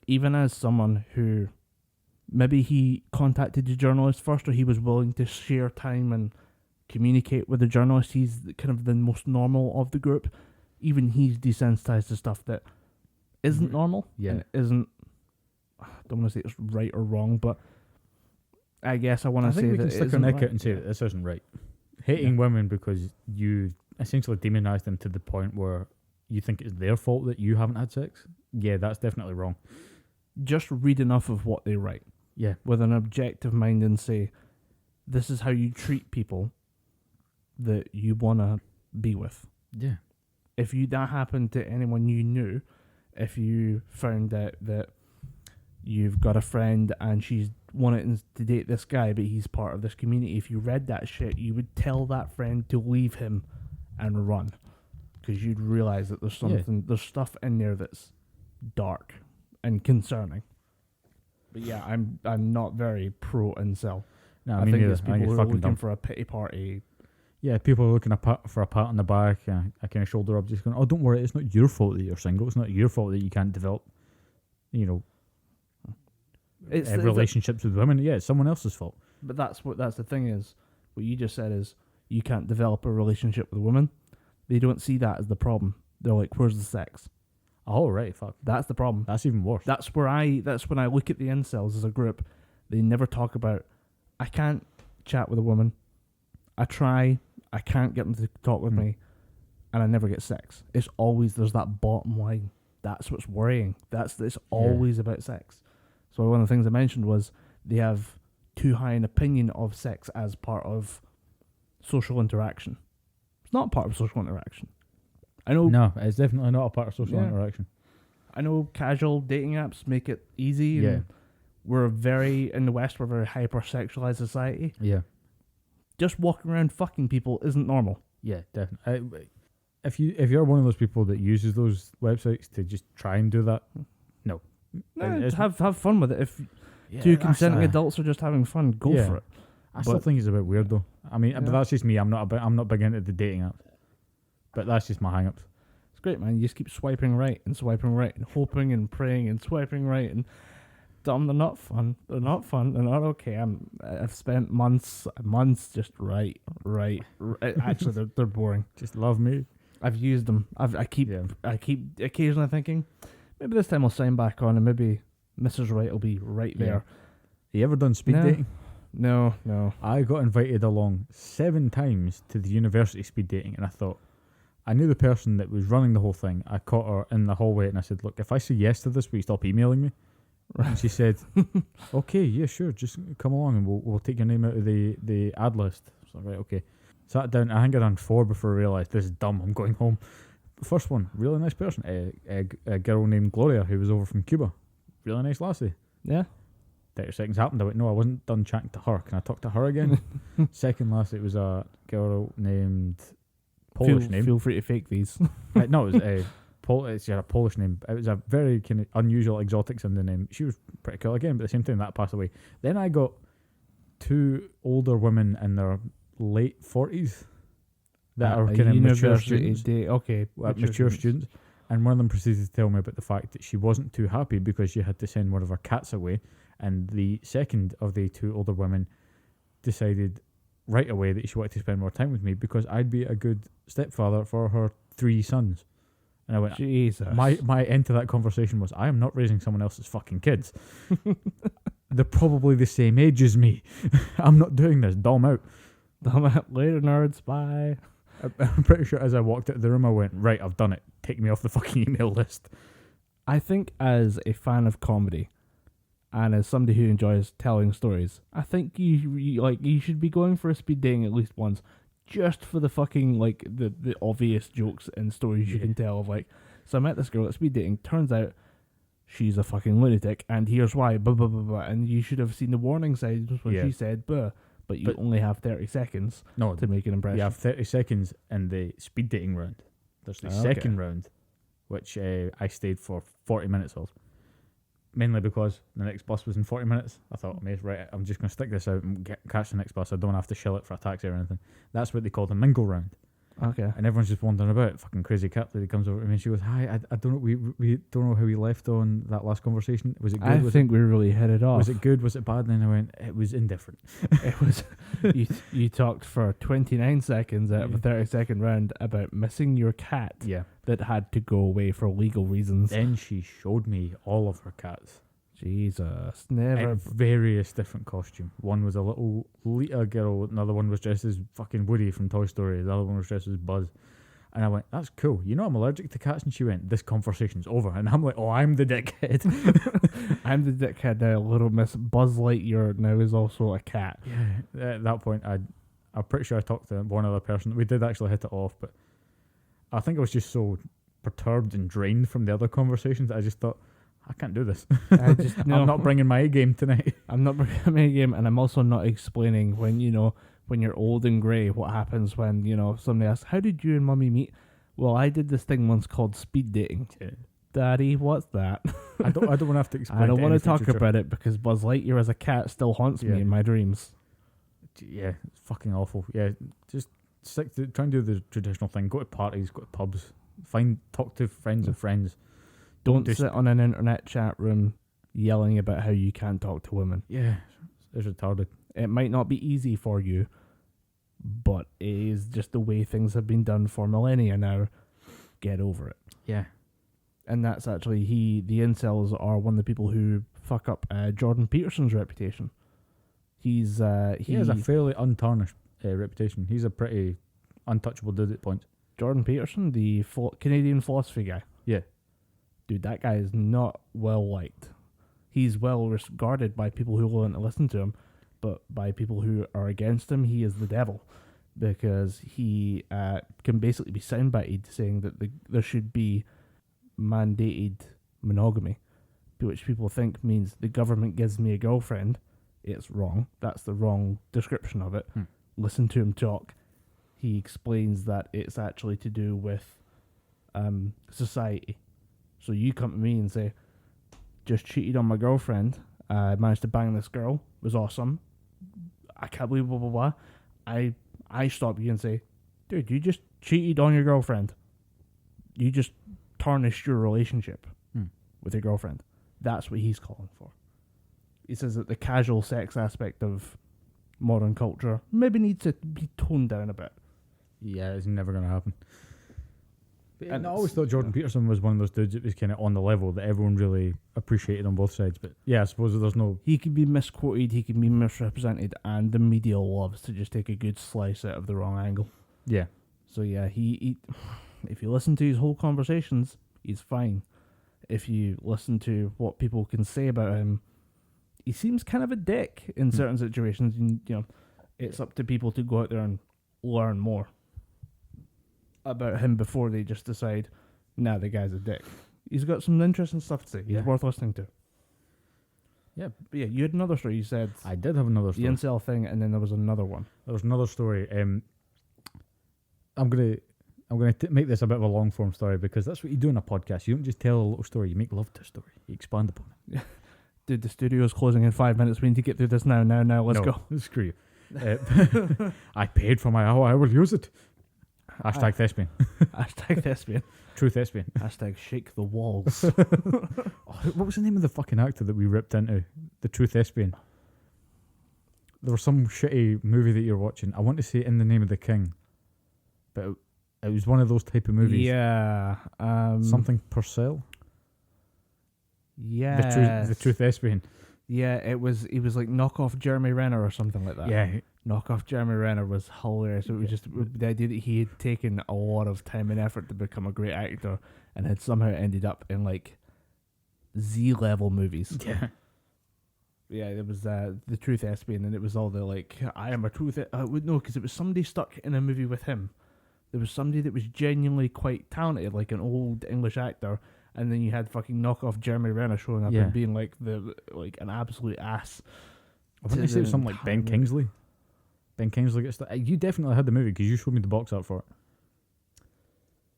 even as someone who maybe he contacted the journalist first, or he was willing to share time and communicate with the journalist, he's kind of the most normal of the group. Even he's desensitized to stuff that isn't normal. Yeah. And isn't, I don't want to say it's right or wrong, but I guess I want to say that we can it stick our isn't neck right. out and say that this isn't right. Hating women because you essentially demonize them to the point where you think it's their fault that you haven't had sex. Yeah, that's definitely wrong. Just read enough of what they write. Yeah. With an objective mind and say, this is how you treat people that you want to be with. Yeah. If that happened to anyone you knew, if you found out that you've got a friend and she's wanting to date this guy, but he's part of this community, if you read that shit, you would tell that friend to leave him and run, because you'd realize that there's stuff in there that's dark and concerning. But yeah, I'm not very pro incel. No, I mean, think neither. it's I people think it's who are fucking looking dumb. for a pity party. Yeah, people are looking for a pat on the back, a kind of shoulder up, just going, oh, don't worry, it's not your fault that you're single. It's not your fault that you can't develop, relationships with women. Yeah, it's someone else's fault. But that's the thing is, what you just said is, you can't develop a relationship with a woman. They don't see that as the problem. They're like, where's the sex? Oh, right, fuck. That's the problem. That's even worse. That's when I look at the incels as a group. They never talk about, I can't chat with a woman. I try, I can't get them to talk with me, and I never get sex. It's always, there's that bottom line. That's what's worrying. It's always about sex. So one of the things I mentioned was they have too high an opinion of sex as part of social interaction. It's not part of social interaction. I know. No, it's definitely not a part of social interaction. I know casual dating apps make it easy. And we're in the West, we're a very hyper-sexualized society. Yeah. Just walking around fucking people isn't normal. Yeah, definitely. If you're one of those people that uses those websites to just try and do that, no. Have fun with it. If two consenting adults are just having fun, go for it. I still think it's a bit weird though. I mean, but that's just me. I'm not big into the dating apps. But that's just my hang-ups. It's great, man. You just keep swiping right and hoping and praying and swiping right and dumb. They're not fun. They're not fun. They're not okay. I've spent months just right. Actually, they're boring. Just love me. I've used them. I keep occasionally thinking, maybe this time I'll sign back on and maybe Mrs. Right will be right there. You ever done speed dating? No. I got invited along 7 times to the university speed dating, and I thought, I knew the person that was running the whole thing. I caught her in the hallway and I said, look, if I say yes to this, will you stop emailing me? And she said, okay, yeah, sure, just come along and we'll take your name out of the ad list. So, right, okay. Sat down, I think I done 4 before I realised this is dumb, I'm going home. First one, really nice person. A girl named Gloria who was over from Cuba. Really nice lassie. Yeah. 30 seconds happened. I went, no, I wasn't done chatting to her. Can I talk to her again? Second last, it was a girl named Polish name. Feel free to fake these. No, it was she had a Polish name. It was a very kind of unusual, exotic sounding name. She was pretty cool again, but at the same time that passed away. Then I got 2 older women in their late 40s that are kind of mature students. Mature students. And one of them proceeded to tell me about the fact that she wasn't too happy because she had to send one of her cats away. And the second of the 2 older women decided right away that she wanted to spend more time with me because I'd be a good stepfather for her 3 sons. And I went, Jesus. My end to that conversation was, I am not raising someone else's fucking kids. They're probably the same age as me. I'm not doing this. Dom out. Dom out. Later, nerds. Bye. I'm pretty sure as I walked out of the room, I went, right, I've done it. Take me off the fucking email list. I think as a fan of comedy, and as somebody who enjoys telling stories, I think you should be going for a speed dating at least once, just for the fucking the obvious jokes and stories you can tell of so I met this girl at speed dating. Turns out she's a fucking lunatic, and here's why. Blah blah blah blah. And you should have seen the warning signs when she said "buh," but you only have 30 seconds to make an impression. You have 30 seconds in the speed dating round. There's the second round, which I stayed for 40 minutes of. Mainly because the next bus was in 40 minutes. I thought, mate, right, I'm just going to stick this out and catch the next bus. I don't have to shell it for a taxi or anything. That's what they call the mingle round. Okay. And everyone's just wandering about. Fucking crazy cat lady comes over to me and she goes, hi, I don't know, we don't know how we left on that last conversation. Was it good? I think we really hit it off. Was it good? Was it bad? And then I went, it was indifferent. It was, you talked for 29 seconds out of a 30-second round about missing your cat that had to go away for legal reasons. Then she showed me all of her cats. Jesus, never. In various different costume. One was a little Lita girl, another one was dressed as fucking Woody from Toy Story, the other one was dressed as Buzz. And I went, that's cool. You know I'm allergic to cats? And she went, this conversation's over. And I'm like, oh, I'm the dickhead. I'm the dickhead now. Little Miss Buzz Lightyear now is also a cat. Yeah, at that point, I'm pretty sure I talked to one other person. We did actually hit it off, but I think I was just so perturbed and drained from the other conversations that I just thought, I can't do this. I'm not bringing my A game tonight. I'm not bringing my A game, and I'm also not explaining when you're old and grey what happens when somebody asks, how did you and mummy meet? Well, I did this thing once called speed dating. Yeah. Daddy, what's that? I don't want to have to explain. I don't want to talk about it because Buzz Lightyear as a cat still haunts me in my dreams. Yeah, it's fucking awful. Yeah, just try and do the traditional thing. Go to parties, go to pubs, talk to friends of friends. Don't sit on an internet chat room yelling about how you can't talk to women. Yeah, it's retarded. It might not be easy for you, but it is just the way things have been done for millennia now. Get over it. Yeah. And that's actually, the incels are one of the people who fuck up Jordan Peterson's reputation. He has a fairly untarnished reputation. He's a pretty untouchable dude at points. Jordan Peterson, the Canadian philosophy guy. Yeah. Dude, that guy is not well liked. He's well regarded by people who want to listen to him, but by people who are against him, he is the devil. Because he can basically be soundbited saying that there should be mandated monogamy, which people think means the government gives me a girlfriend. It's wrong. That's the wrong description of it. Listen to him talk. He explains that it's actually to do with society. So you come to me and say, just cheated on my girlfriend, I managed to bang this girl, it was awesome, I can't believe blah blah blah. I stop you and say, dude, you just cheated on your girlfriend. You just tarnished your relationship with your girlfriend. That's what he's calling for. He says that the casual sex aspect of modern culture maybe needs to be toned down a bit. Yeah, it's never going to happen. And I always thought Jordan Peterson was one of those dudes that was kind of on the level that everyone really appreciated on both sides. But yeah, I suppose there's no... He can be misquoted, he can be misrepresented, and the media loves to just take a good slice out of the wrong angle. Yeah. So yeah, he if you listen to his whole conversations, he's fine. If you listen to what people can say about him, he seems kind of a dick in certain situations. And, it's up to people to go out there and learn more about him before they just decide, nah, the guy's a dick. He's got some interesting stuff to say. He's worth listening to. Yeah. But yeah, you had another story. You said I did have another story. The incel thing, and then there was another one. There was another story. I'm gonna make this a bit of a long form story because that's what you do in a podcast. You don't just tell a little story. You make love to a story. You expand upon it. Dude, the studio's closing in 5 minutes. We need to get through this now. Let's go. Screw you. I paid for my hour. I will use it. Hashtag thespian. Hashtag thespian. True thespian. Hashtag shake the walls. What was the name of the fucking actor that we ripped into? The true thespian. There was some shitty movie that you're watching. I want to say In the Name of the King. But it was one of those type of movies. Yeah. Something Purcell? Yeah. The true thespian. Yeah, he was like knockoff Jeremy Renner or something like that. Yeah. Knockoff Jeremy Renner was hilarious. It was just the idea that he had taken a lot of time and effort to become a great actor and had somehow ended up in like Z-level movies. Yeah. Yeah, it was the true thespian, and it was all the like, I am a true no, because it was somebody stuck in a movie with him. There was somebody that was genuinely quite talented, like an old English actor, and then you had fucking knockoff Jeremy Renner showing up and being like an absolute ass. I want to say it was something like Ben Kingsley. Ben Kingsley gets you definitely had the movie because you showed me the box art for it.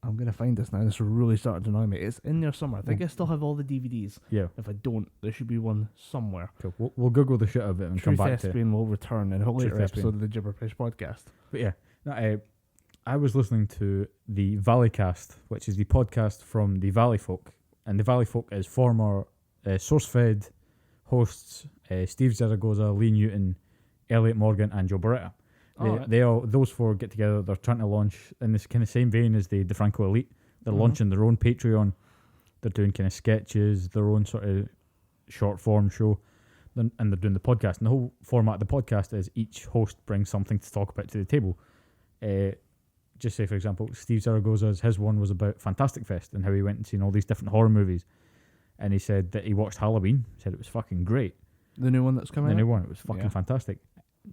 I'm going to find this now. This is really starting to annoy me. It's in there somewhere. I think I still have all the DVDs. Yeah. If I don't, there should be one somewhere. Cool. We'll Google the shit out of it and True come back to it. Thespian will return in a later Thespian. episode of the Gibberpish podcast. But yeah, I was listening to the Valleycast, which is the podcast from the Valley Folk. And the Valley Folk is former SourceFed hosts Steve Zaragoza, Lee Newton, Elliot Morgan, and Joe Beretta. They all, those four get together. They're trying to launch in this kind of same vein as the DeFranco Elite. They're launching their own Patreon. They're doing kind of sketches, their own sort of short form show, and they're doing the podcast. And the whole format of the podcast is each host brings something to talk about to the table. Just say, for example, Steve Zaragoza's, his one was about Fantastic Fest and how he went and seen all these different horror movies. And he said that he watched Halloween, said it was fucking great. The new one that's coming out? The new one, it was fucking fantastic.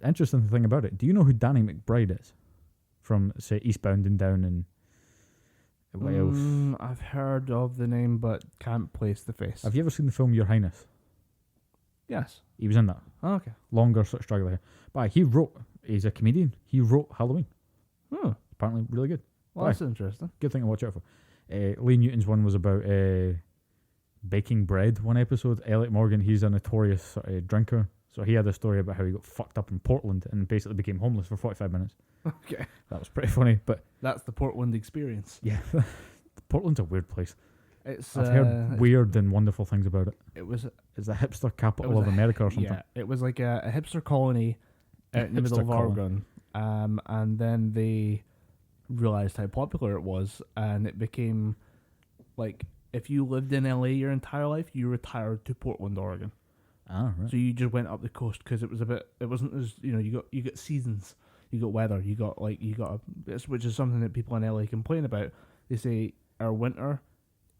Interesting thing about it, do you know who Danny McBride is? From, say, Eastbound and Down in Wales. I've heard of the name, but can't place the face. Have you ever seen the film Your Highness? Yes. He was in that. Oh, okay. Longer sort of struggle here. But he's a comedian. He wrote Halloween. Oh. Apparently really good. Well, that's interesting. Good thing to watch out for. Lee Newton's one was about baking bread, one episode. Elliot Morgan, he's a notorious sort of drinker. So he had a story about how he got fucked up in Portland and basically became homeless for 45 minutes. Okay. That was pretty funny, but... That's the Portland experience. Yeah. Portland's a weird place. I've heard weird and wonderful things about it. It's the hipster capital of America or something. Yeah, it was like a hipster colony out in the middle of Oregon. And then they realized how popular it was, and it became like, if you lived in LA your entire life, you retired to Portland, Oregon. Ah, right. So you just went up the coast because it wasn't as, you got seasons, you got weather, which is something that people in LA complain about. They say our winter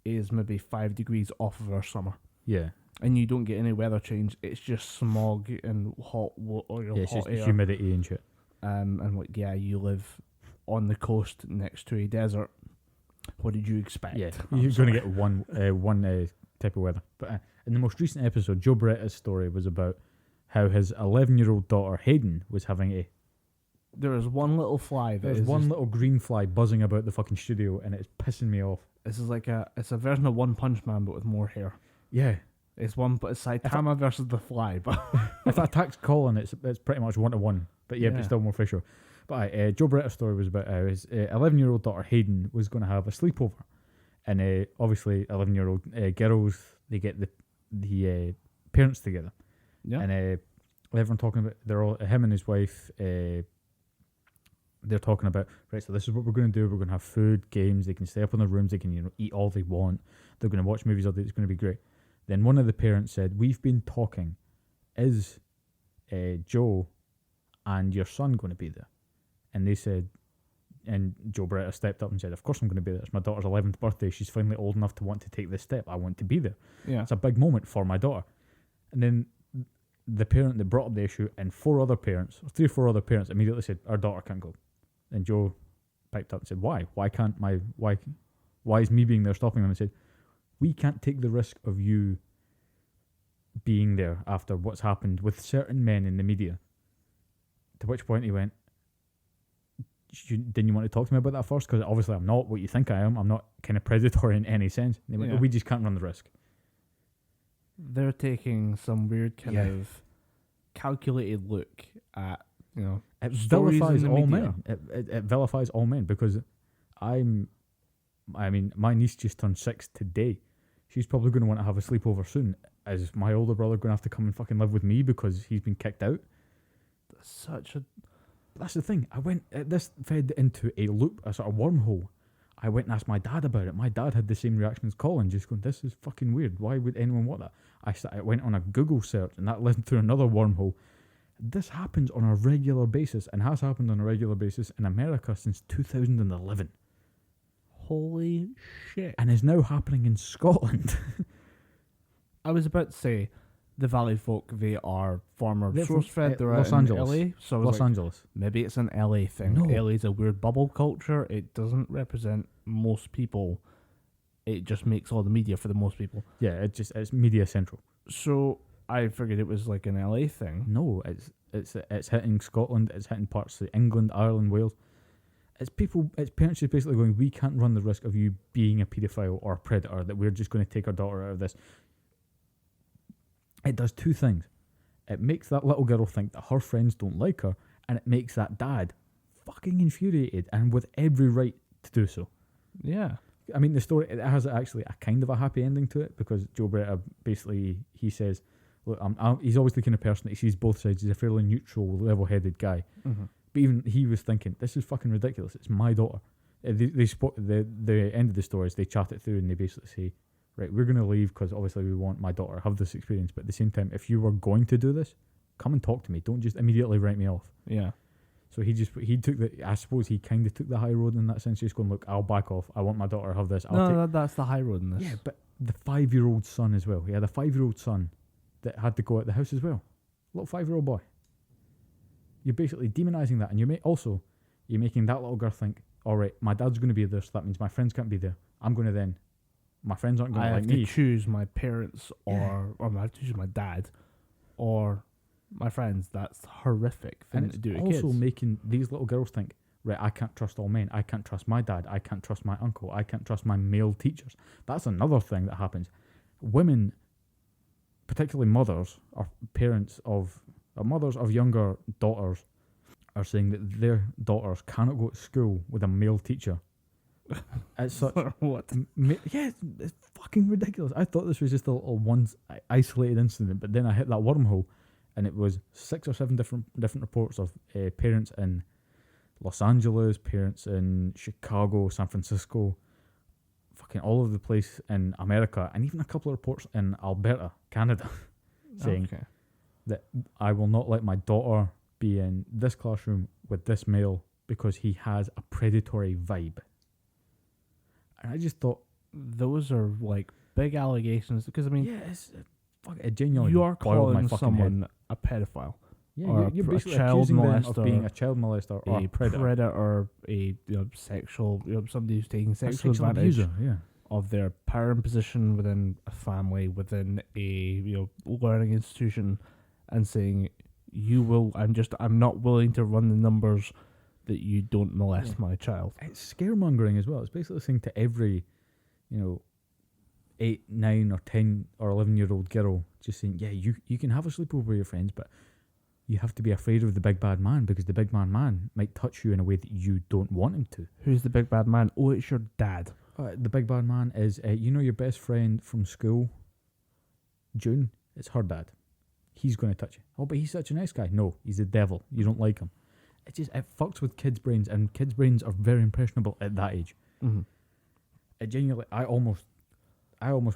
is maybe 5 degrees off of our summer. Yeah. And you don't get any weather change. It's just smog and hot it's hot just air. humidity and shit. And you live on the coast next to a desert. What did you expect? Yeah, you're going to get one type of weather. But in the most recent episode, Joe Beretta's story was about how his 11-year-old daughter Hayden was having There was one little fly. There's one little green fly buzzing about the fucking studio, and it's pissing me off. This is like it's a version of One Punch Man, but with more hair. Yeah. It's Saitama versus the fly, but if it attacks Colin, it's pretty much 1-to-1. But yeah, but still more fisher. But Joe Beretta's story was about how his 11-year-old daughter Hayden was going to have a sleepover, and obviously 11-year-old girls, they get the parents together. Yeah. And everyone talking about, they're all, him and his wife, they're talking about, right, so this is what we're going to do. We're going to have food, games. They can stay up in their rooms. They can eat all they want. They're going to watch movies all day. It's going to be great. Then one of the parents said, we've been talking. Is Joe and your son going to be there? And they said, Joe Bretta stepped up and said, of course I'm going to be there. It's my daughter's 11th birthday. She's finally old enough to want to take this step. I want to be there. Yeah. It's a big moment for my daughter. And then the parent that brought up the issue and 3 or 4 other parents immediately said, our daughter can't go. And Joe piped up and said, why? Why is me being there stopping them? And said, we can't take the risk of you being there after what's happened with certain men in the media. To which point he went, didn't you want to talk to me about that first? Because obviously I'm not what you think I am. I'm not kind of predatory in any sense. And they went, we just can't run the risk. They're taking some weird kind of calculated look at, it vilifies all men. It vilifies all men because my niece just turned 6 today. She's probably going to want to have a sleepover soon. Is my older brother going to have to come and fucking live with me because he's been kicked out? That's the thing. This fed into a loop, a sort of wormhole. I went and asked my dad about it. My dad had the same reaction as Colin, just going, this is fucking weird. Why would anyone want that? I went on a Google search and that led through another wormhole. This happens on a regular basis and has happened on a regular basis in America since 2011. Holy shit. And is now happening in Scotland. I was about to say, the Valley folk, they are former source-fed. They're Los out Angeles. in LA. So Los Angeles. Maybe it's an LA thing. No. LA's a weird bubble culture. It doesn't represent most people. It just makes all the media for the most people. Yeah, it's media central. So I figured it was like an LA thing. No, it's hitting Scotland. It's hitting parts of England, Ireland, Wales. It's parents just basically going, we can't run the risk of you being a paedophile or a predator, that we're just going to take our daughter out of this. It does 2 things. It makes that little girl think that her friends don't like her, and it makes that dad fucking infuriated, and with every right to do so. Yeah. I mean, the story, it has actually a kind of a happy ending to it, because Joe Bretta basically, he says, look, he's always the kind of person that sees both sides. He's a fairly neutral, level-headed guy. Mm-hmm. But even he was thinking, this is fucking ridiculous. It's my daughter. They spoke, the end of the story is they chat it through and they basically say, right, we're going to leave because obviously we want my daughter to have this experience. But at the same time, if you were going to do this, come and talk to me. Don't just immediately write me off. Yeah. So he took I suppose he kind of took the high road in that sense. He's going, look, I'll back off. I want my daughter to have this. That's the high road in this. Yeah, but the 5-year-old son as well. He had a 5-year-old son that had to go out the house as well. Little 5-year-old boy. You're basically demonising that, and you're making that little girl think, all right, my dad's going to be there, so that means my friends can't be there. I'm going to then, my friends aren't going to like me. I have to choose my parents or I have to choose my dad or my friends. That's horrific thing to do to kids. Also making these little girls think, right, I can't trust all men. I can't trust my dad. I can't trust my uncle. I can't trust my male teachers. That's another thing that happens. Women, particularly mothers or parents of younger daughters, are saying that their daughters cannot go to school with a male teacher. It's such what? It's fucking ridiculous. I thought this was just a little one isolated incident, but then I hit that wormhole, and it was 6 or 7 different reports of parents in Los Angeles, parents in Chicago, San Francisco, fucking all over the place in America, and even a couple of reports in Alberta, Canada, saying that I will not let my daughter be in this classroom with this male because he has a predatory vibe. And I just thought, those are like big allegations, because I mean, it genuinely you are calling someone head a pedophile. Yeah, you're basically accusing them of being a child molester or a predator or a sexual, somebody who's taking sexual advantage of their power and position within a family, within a learning institution, and saying, I'm not willing to run the numbers that you don't molest my child. It's scaremongering as well. It's basically saying to every 8, 9 or 10 or 11-year-old girl, just saying, yeah, you can have a sleepover with your friends, but you have to be afraid of the big bad man, because the big bad man might touch you in a way that you don't want him to. Who's the big bad man? Oh, it's your dad. The big bad man is, your best friend from school, June. It's her dad. He's going to touch you. Oh, but he's such a nice guy. No, he's the devil. You don't like him. It fucks with kids' brains, and kids' brains are very impressionable at that age. Mm-hmm. It genuinely, I almost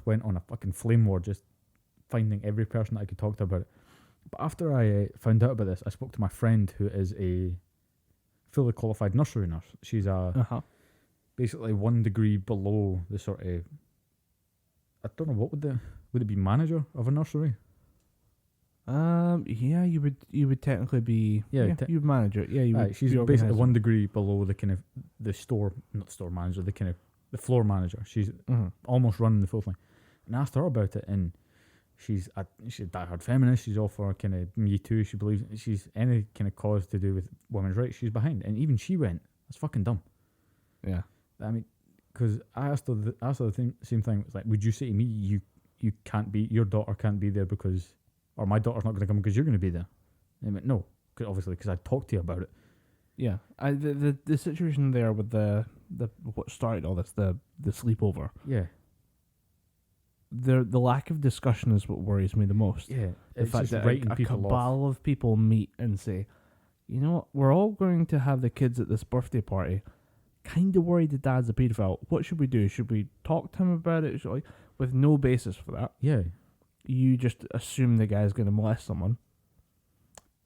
went on a fucking flame war just finding every person that I could talk to about it. But after I found out about this, I spoke to my friend who is a fully qualified nursery nurse. She's basically 1 degree below the sort of, I don't know, what would it be, manager of a nursery? Yeah, you would technically be. Yeah, you'd manage it. Yeah, you would. She's basically 1 degree below the kind of the store, not store manager, the kind of the floor manager. She's almost running the full thing. And I asked her about it, and she's a diehard feminist. She's all for kind of Me Too. She believes she's any kind of cause to do with women's rights, she's behind. And even she went, "That's fucking dumb." Yeah, I mean, because I asked her the same thing. It's like, would you say to me, you can't be, your daughter can't be there because, or my daughter's not going to come because you're going to be there? And I went, no, because I talked to you about it. Yeah, the situation there with the what started all this, the sleepover. Yeah. The lack of discussion is what worries me the most. Yeah, the fact that a cabal of people meet and say, you know what, we're all going to have the kids at this birthday party. Kind of worried the dad's a paedophile. What should we do? Should we talk to him about it? With no basis for that. Yeah. You just assume the guy's going to molest someone.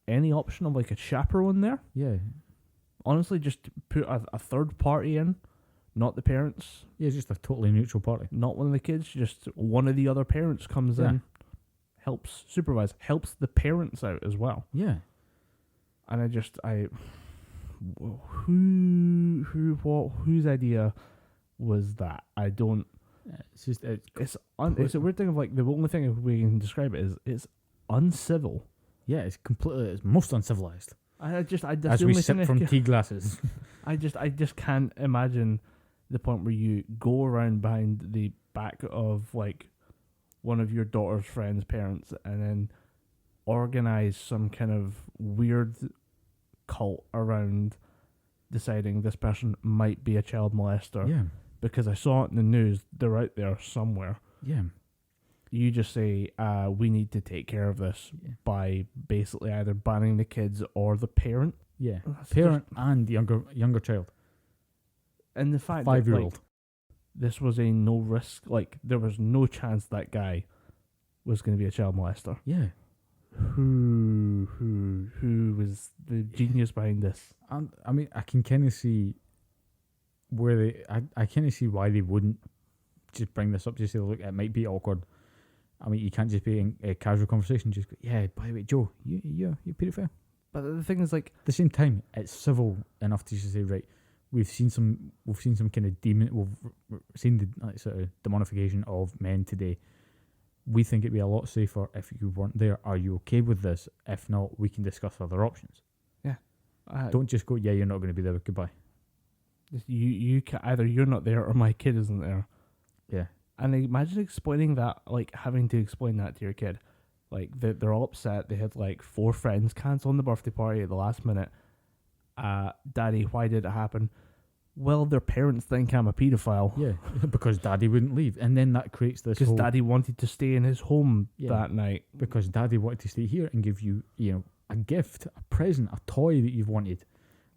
Any option of like a chaperone there? Yeah. Honestly, just put a third party in. Not the parents. Yeah, just a totally neutral party. Not one of the kids. Just one of the other parents comes in, helps supervise, helps the parents out as well. Yeah. And whose idea was that? I don't. It's just it's a weird thing of like the only thing we can describe it is it's uncivil. Yeah, it's most uncivilized. I just as we sip from tea glasses. I just can't imagine the point where you go around behind the back of like one of your daughter's friends' parents and then organize some kind of weird cult around deciding this person might be a child molester. Yeah. Because I saw it in the news, they're out there somewhere. Yeah. You just say, we need to take care of this by basically either banning the kids or the parent. Yeah. Parent and the younger child. And the fact 5-year-old. that this was a no risk, like there was no chance that guy was going to be a child molester. Yeah. Who was the genius behind this? And I mean, I can kind of see where I kind of see why they wouldn't just bring this up. Just say, look, it might be awkward. I mean, you can't just be in a casual conversation. Just go, yeah. By the way, Joe, you're paedophile. But the thing is, like, at the same time, it's civil enough to just say, right, we've seen some kind of we've seen the sort of demonification of men today. We think it'd be a lot safer if you weren't there. Are you okay with this? If not, we can discuss other options. Yeah. Don't just go, yeah, you're not going to be there. Goodbye. You can, either you're not there or my kid isn't there. Yeah. And imagine explaining that, like having to explain that to your kid. Like they're all upset. They had like 4 friends canceling the birthday party at the last minute. Daddy, why did it happen? Well, their parents think I'm a paedophile. Yeah, because Daddy wouldn't leave. And then that creates this because Daddy wanted to stay in his home that night. Because Daddy wanted to stay here and give you, a gift, a present, a toy that you've wanted.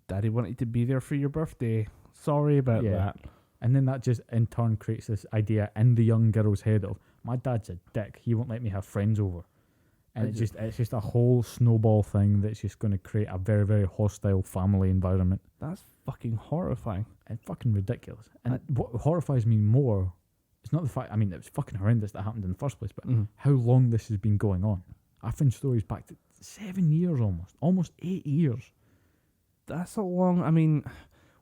Daddy wanted to be there for your birthday. Sorry about that. And then that just in turn creates this idea in the young girl's head of, my dad's a dick. He won't let me have friends over. And it's just a whole snowball thing that's just going to create a very, very hostile family environment. That's fucking horrifying. And fucking ridiculous. And what horrifies me more, it's not the fact, I mean, it was fucking horrendous that happened in the first place, but how long this has been going on. I found stories back to 7 years almost 8 years. That's a long, I mean,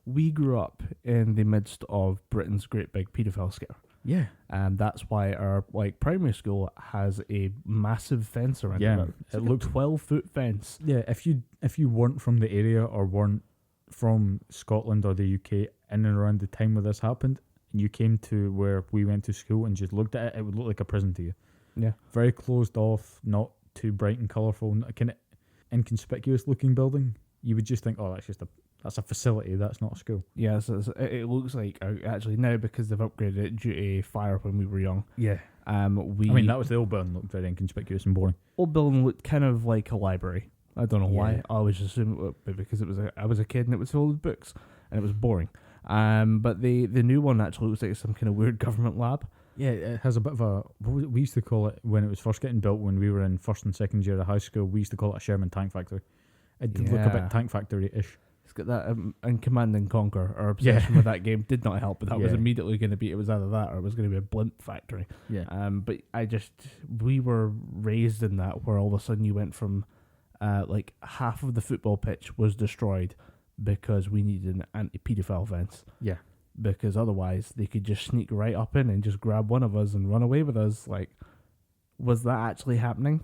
we grew up in the midst of Britain's great big paedophile scare. Yeah. And that's why our primary school has a massive fence around it. Yeah, it looked 12-foot fence. Yeah, if you weren't from the area or weren't from Scotland or the UK in and around the time where this happened, and you came to where we went to school and just looked at it, it would look like a prison to you. Yeah. Very closed off, not too bright and colourful, kind of inconspicuous looking building. You would just think, oh, that's a facility, that's not a school. Yeah, it looks like, actually now, because they've upgraded it due to a fire when we were young. Yeah. I mean, that was the old building, looked very inconspicuous and boring. Old building looked kind of like a library. I don't know why. I always assumed it would be because I was a kid and it was full of books and it was boring. But the new one actually looks like some kind of weird government lab. Yeah, it has a bit of a, we used to call it when it was first getting built when we were in first and second year of high school, we used to call it a Sherman tank factory. It did look a bit tank factory-ish. It's got that and Command and Conquer. Our obsession with that game did not help, but that was immediately going to be. It was either that or it was going to be a blimp factory. Yeah. But we were raised in that where all of a sudden you went from, like half of the football pitch was destroyed because we needed an anti-pedophile fence. Yeah. Because otherwise they could just sneak right up in and just grab one of us and run away with us. Like, was that actually happening?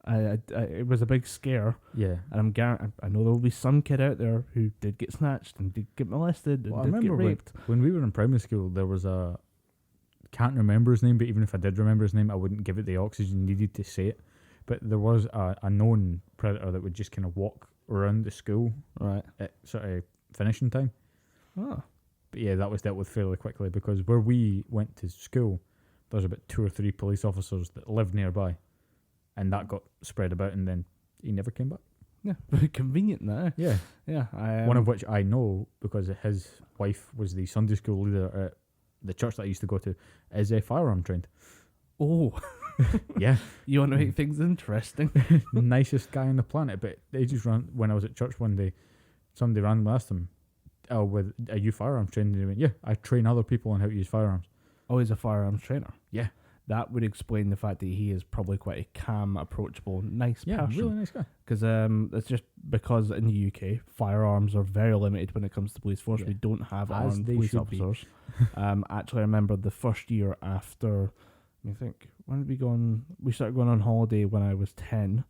It was a big scare. Yeah. And I know there will be some kid out there who did get snatched and did get molested and did get raped. When we were in primary school, there was can't remember his name, but even if I did remember his name, I wouldn't give it the oxygen needed to say it. But there was a known predator that would just kind of walk around the school right at sort of finishing time. Oh. But yeah, that was dealt with fairly quickly because where we went to school, there's about 2 or 3 police officers that lived nearby, and that got spread about, and then he never came back. Yeah, very convenient now. Yeah. Yeah. One of which I know because his wife was the Sunday school leader at the church that I used to go to, is a firearm trained. Oh. Yeah. You want to make things interesting? Nicest guy on the planet, but they just ran, when I was at church one day, somebody randomly asked him, are you firearms trained? And he went, yeah, I train other people on how to use firearms. Oh, he's a firearms trainer. Yeah. That would explain the fact that he is probably quite a calm, approachable, nice person. Yeah, really nice guy. Because it's just because in the UK, firearms are very limited when it comes to the police force. Yeah. We don't have armed police officers. Actually, I remember the first year after, I think, when did we go on? We started going on holiday when I was 10,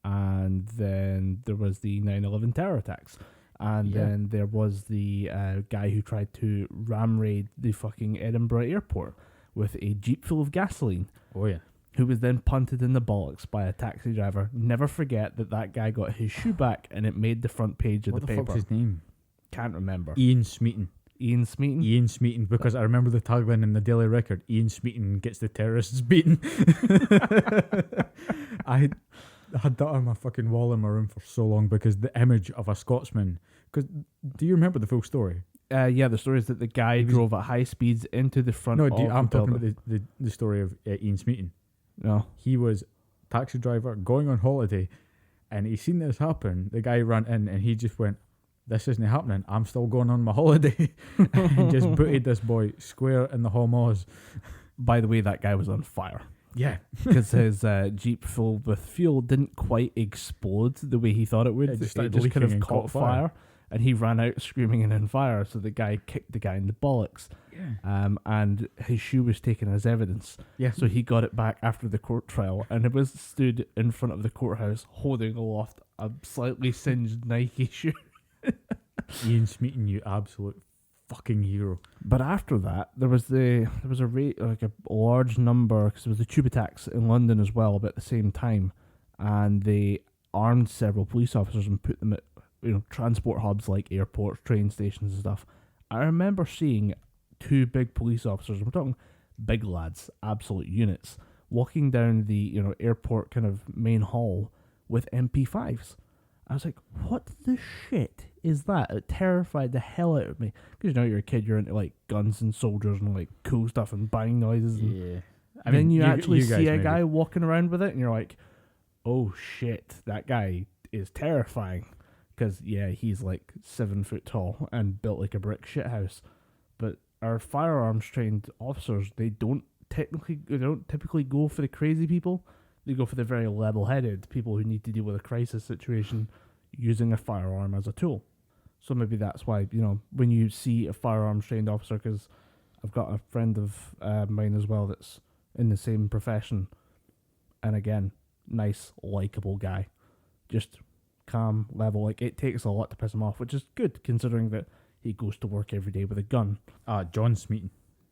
and then there was the 9/11 terror attacks. And then there was the guy who tried to ram raid the fucking Edinburgh airport with a jeep full of gasoline. Oh, yeah. Who was then punted in the bollocks by a taxi driver. Never forget that guy got his shoe back and it made the front page of the paper. What the fuck's his name? Can't remember. Ian Smeaton. Ian Smeaton? Ian Smeaton, because I remember the tagline in the Daily Record, Ian Smeaton gets the terrorists beaten. I had that on my fucking wall in my room for so long because the image of a Scotsman. Because do you remember the full story? Yeah, the story is that the guy drove at high speeds into the front of the building. I'm talking about the story of Ian Smeaton. No. He was taxi driver going on holiday and he seen this happen. The guy ran in and he just went, this isn't happening. I'm still going on my holiday. And just booted this boy square in the Haw-Maws. By the way, that guy was on fire. Yeah. Because his Jeep filled with fuel didn't quite explode the way he thought it would. It just kind of caught fire. And he ran out screaming and in fire. So the guy kicked the guy in the bollocks. Yeah. And his shoe was taken as evidence. Yeah. So he got it back after the court trial. And it was stood in front of the courthouse holding aloft a slightly singed Nike shoe. Ian Smeaton, you absolute fucking hero. But after that, there was a large number, because there was the tube attacks in London as well about the same time. And they armed several police officers and put them at transport hubs like airports, train stations and stuff. I remember seeing 2 big police officers, I'm talking big lads, absolute units, walking down the airport kind of main hall with MP5s. I was like, what the shit is that? It terrified the hell out of me. Because you're a kid, you're into like guns and soldiers and like cool stuff and bang noises. Yeah. And then you actually see a guy walking around with it and you're like, oh shit, that guy is terrifying. Because, he's like 7 foot tall and built like a brick shithouse. But our firearms trained officers, they don't typically go for the crazy people. They go for the very level-headed people who need to deal with a crisis situation using a firearm as a tool. So maybe that's why, when you see a firearms trained officer, because I've got a friend of mine as well that's in the same profession. And again, nice, likable guy. Just calm, level. Like, it takes a lot to piss him off, which is good considering that he goes to work every day with a gun. John Smeaton.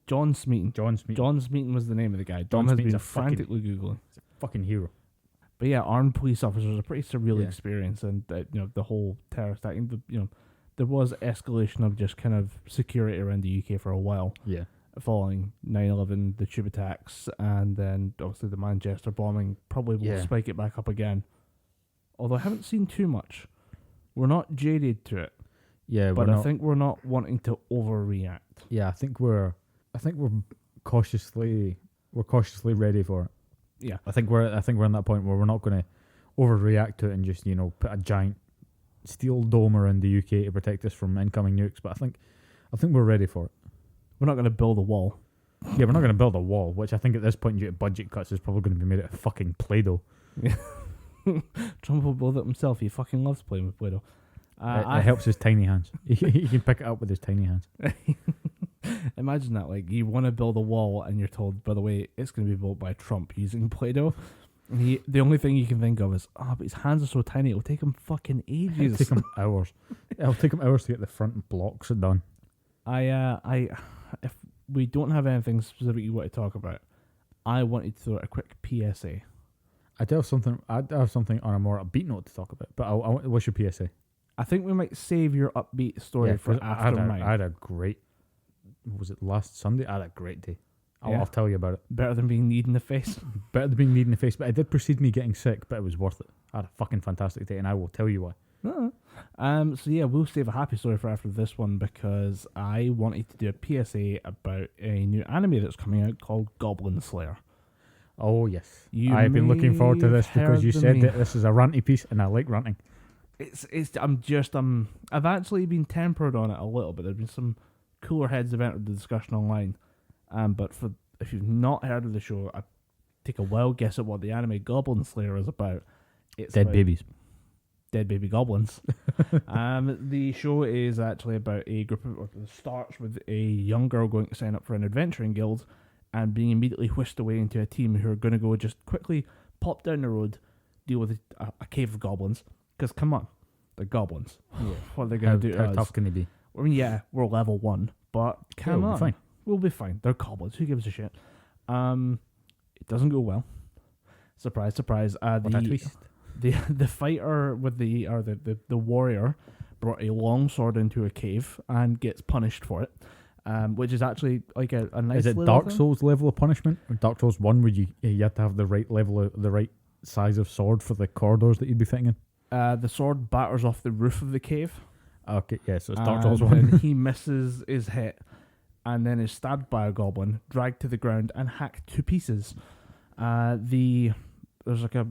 John Smeaton. John Smeaton. John Smeaton was the name of the guy. Dom has been frantically Googling. He's a fucking hero. But yeah, armed police officers are a pretty surreal experience, and the whole terror attack. There was escalation of just kind of security around the UK for a while. Yeah. Following 9/11, the tube attacks, and then obviously the Manchester bombing probably will spike it back up again. Although I haven't seen too much. We're not jaded to it. Yeah, but I think we're not wanting to overreact. Yeah, I think we're cautiously ready for it. Yeah. I think we're in that point where we're not going to overreact to it and just, put a giant steel dome around the UK to protect us from incoming nukes, but I think we're ready for it. We're not going to build a wall. Yeah, we're not going to build a wall, which I think at this point, due to budget cuts, is probably going to be made out of fucking Play-Doh. Yeah. Trump will build it himself. He fucking loves playing with Play-Doh. It helps his tiny hands. He can pick it up with his tiny hands. Imagine that, like, you want to build a wall and you're told, by the way, it's going to be built by Trump using Play-Doh. And the only thing you can think of is, but his hands are so tiny, it'll take him fucking ages. It'll take him hours. It'll take him hours to get the front blocks done. If we don't have anything specific you want to talk about, I wanted to throw out a quick PSA. I do have something on a more upbeat note to talk about, but what's your PSA? I think we might save your upbeat story for after mine. I had a great, was it last Sunday? I had a great day. I'll tell you about it. Better than being kneed in the face. Better than being kneed in the face, but it did precede me getting sick, but it was worth it. I had a fucking fantastic day, and I will tell you why. So yeah, we'll save a happy story for after this one, because I wanted to do a PSA about a new anime that's coming out called Goblin Slayer. Oh yes, I've been looking forward to this because you said that this is a ranty piece, and I like ranting. I've actually been tempered on it a little bit. There's been some cooler heads have entered the discussion online, but if you've not heard of the show, I take a wild guess at what the anime Goblin Slayer is about. It's dead about babies. Dead baby goblins. The show is actually about a group of, it starts with a young girl going to sign up for an adventuring guild and being immediately whisked away into a team who are going to go just quickly pop down the road, deal with a cave of goblins. Because come on, they're goblins. Yeah. What are they going to do to us? How tough can they be? I mean, yeah, we're level 1, but come on. Fine. We'll be fine. They're goblins. Who gives a shit? It doesn't go well. Surprise, surprise. What a twist. The fighter with the warrior brought a long sword into a cave and gets punished for it, which is actually like a nice. Is it Dark Souls level of punishment, or Dark Souls 1, where you have to have the right level of the right size of sword for the corridors that you'd be fitting in? The sword batters off the roof of the cave. Okay, yeah, so it's Dark Souls 1. And he misses his hit, and then is stabbed by a goblin, dragged to the ground, and hacked to pieces. There's like a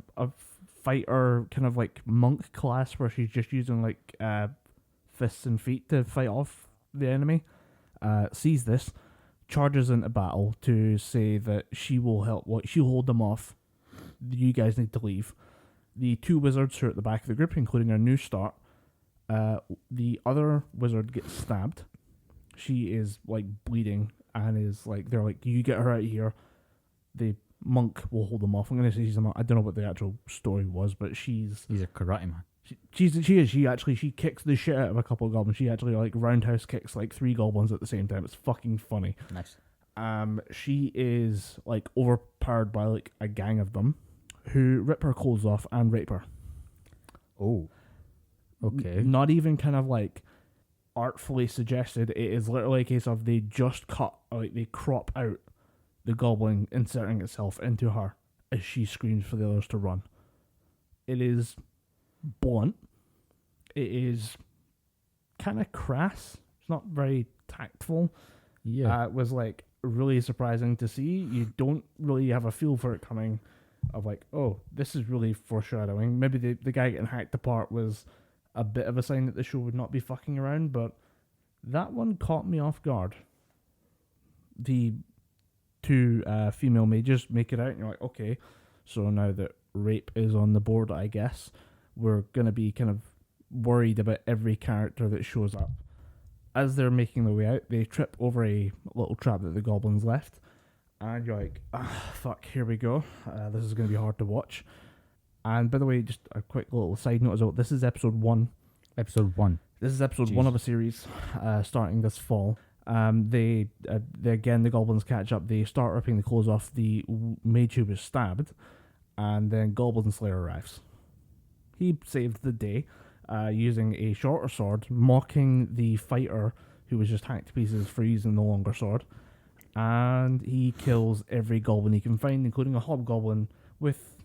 fighter kind of like monk class where she's just using like fists and feet to fight off the enemy. Sees this, charges into battle to say that she will help. She'll hold them off. You guys need to leave. The two wizards who are at the back of the group, including our new start, the other wizard gets stabbed. She is like bleeding and is like, they're like, you get her out of here. The monk will hold them off. I'm going to say she's a monk. I don't know what the actual story was, but he's a karate man. She kicks the shit out of a couple of goblins. She actually like roundhouse kicks like 3 goblins at the same time. It's fucking funny. Nice. She is like overpowered by like a gang of them who rip her clothes off and rape her. Oh. Okay. Not even kind of like artfully suggested. It is literally a case of they just they crop out the goblin inserting itself into her as she screams for the others to run. It is blunt. It is kind of crass. It's not very tactful. Yeah. It was like really surprising to see. You don't really have a feel for it coming of like, oh, this is really foreshadowing. Maybe the guy getting hacked apart was a bit of a sign that the show would not be fucking around, but that one caught me off guard. The 2 female mages make it out, and you're like, okay, so now that rape is on the board, I guess we're going to be kind of worried about every character that shows up. As they're making their way out, they trip over a little trap that the goblins left, and you're like, fuck, here we go. This is going to be hard to watch. And by the way, just a quick little side note as well, this is episode 1. Episode 1. This is episode 1 of a series starting this fall. They again, the goblins catch up. They start ripping the clothes off the mage who was stabbed, and then Goblin Slayer arrives. He saved the day using a shorter sword, mocking the fighter who was just hacked to pieces for using the longer sword, and he kills every goblin he can find, including a hobgoblin with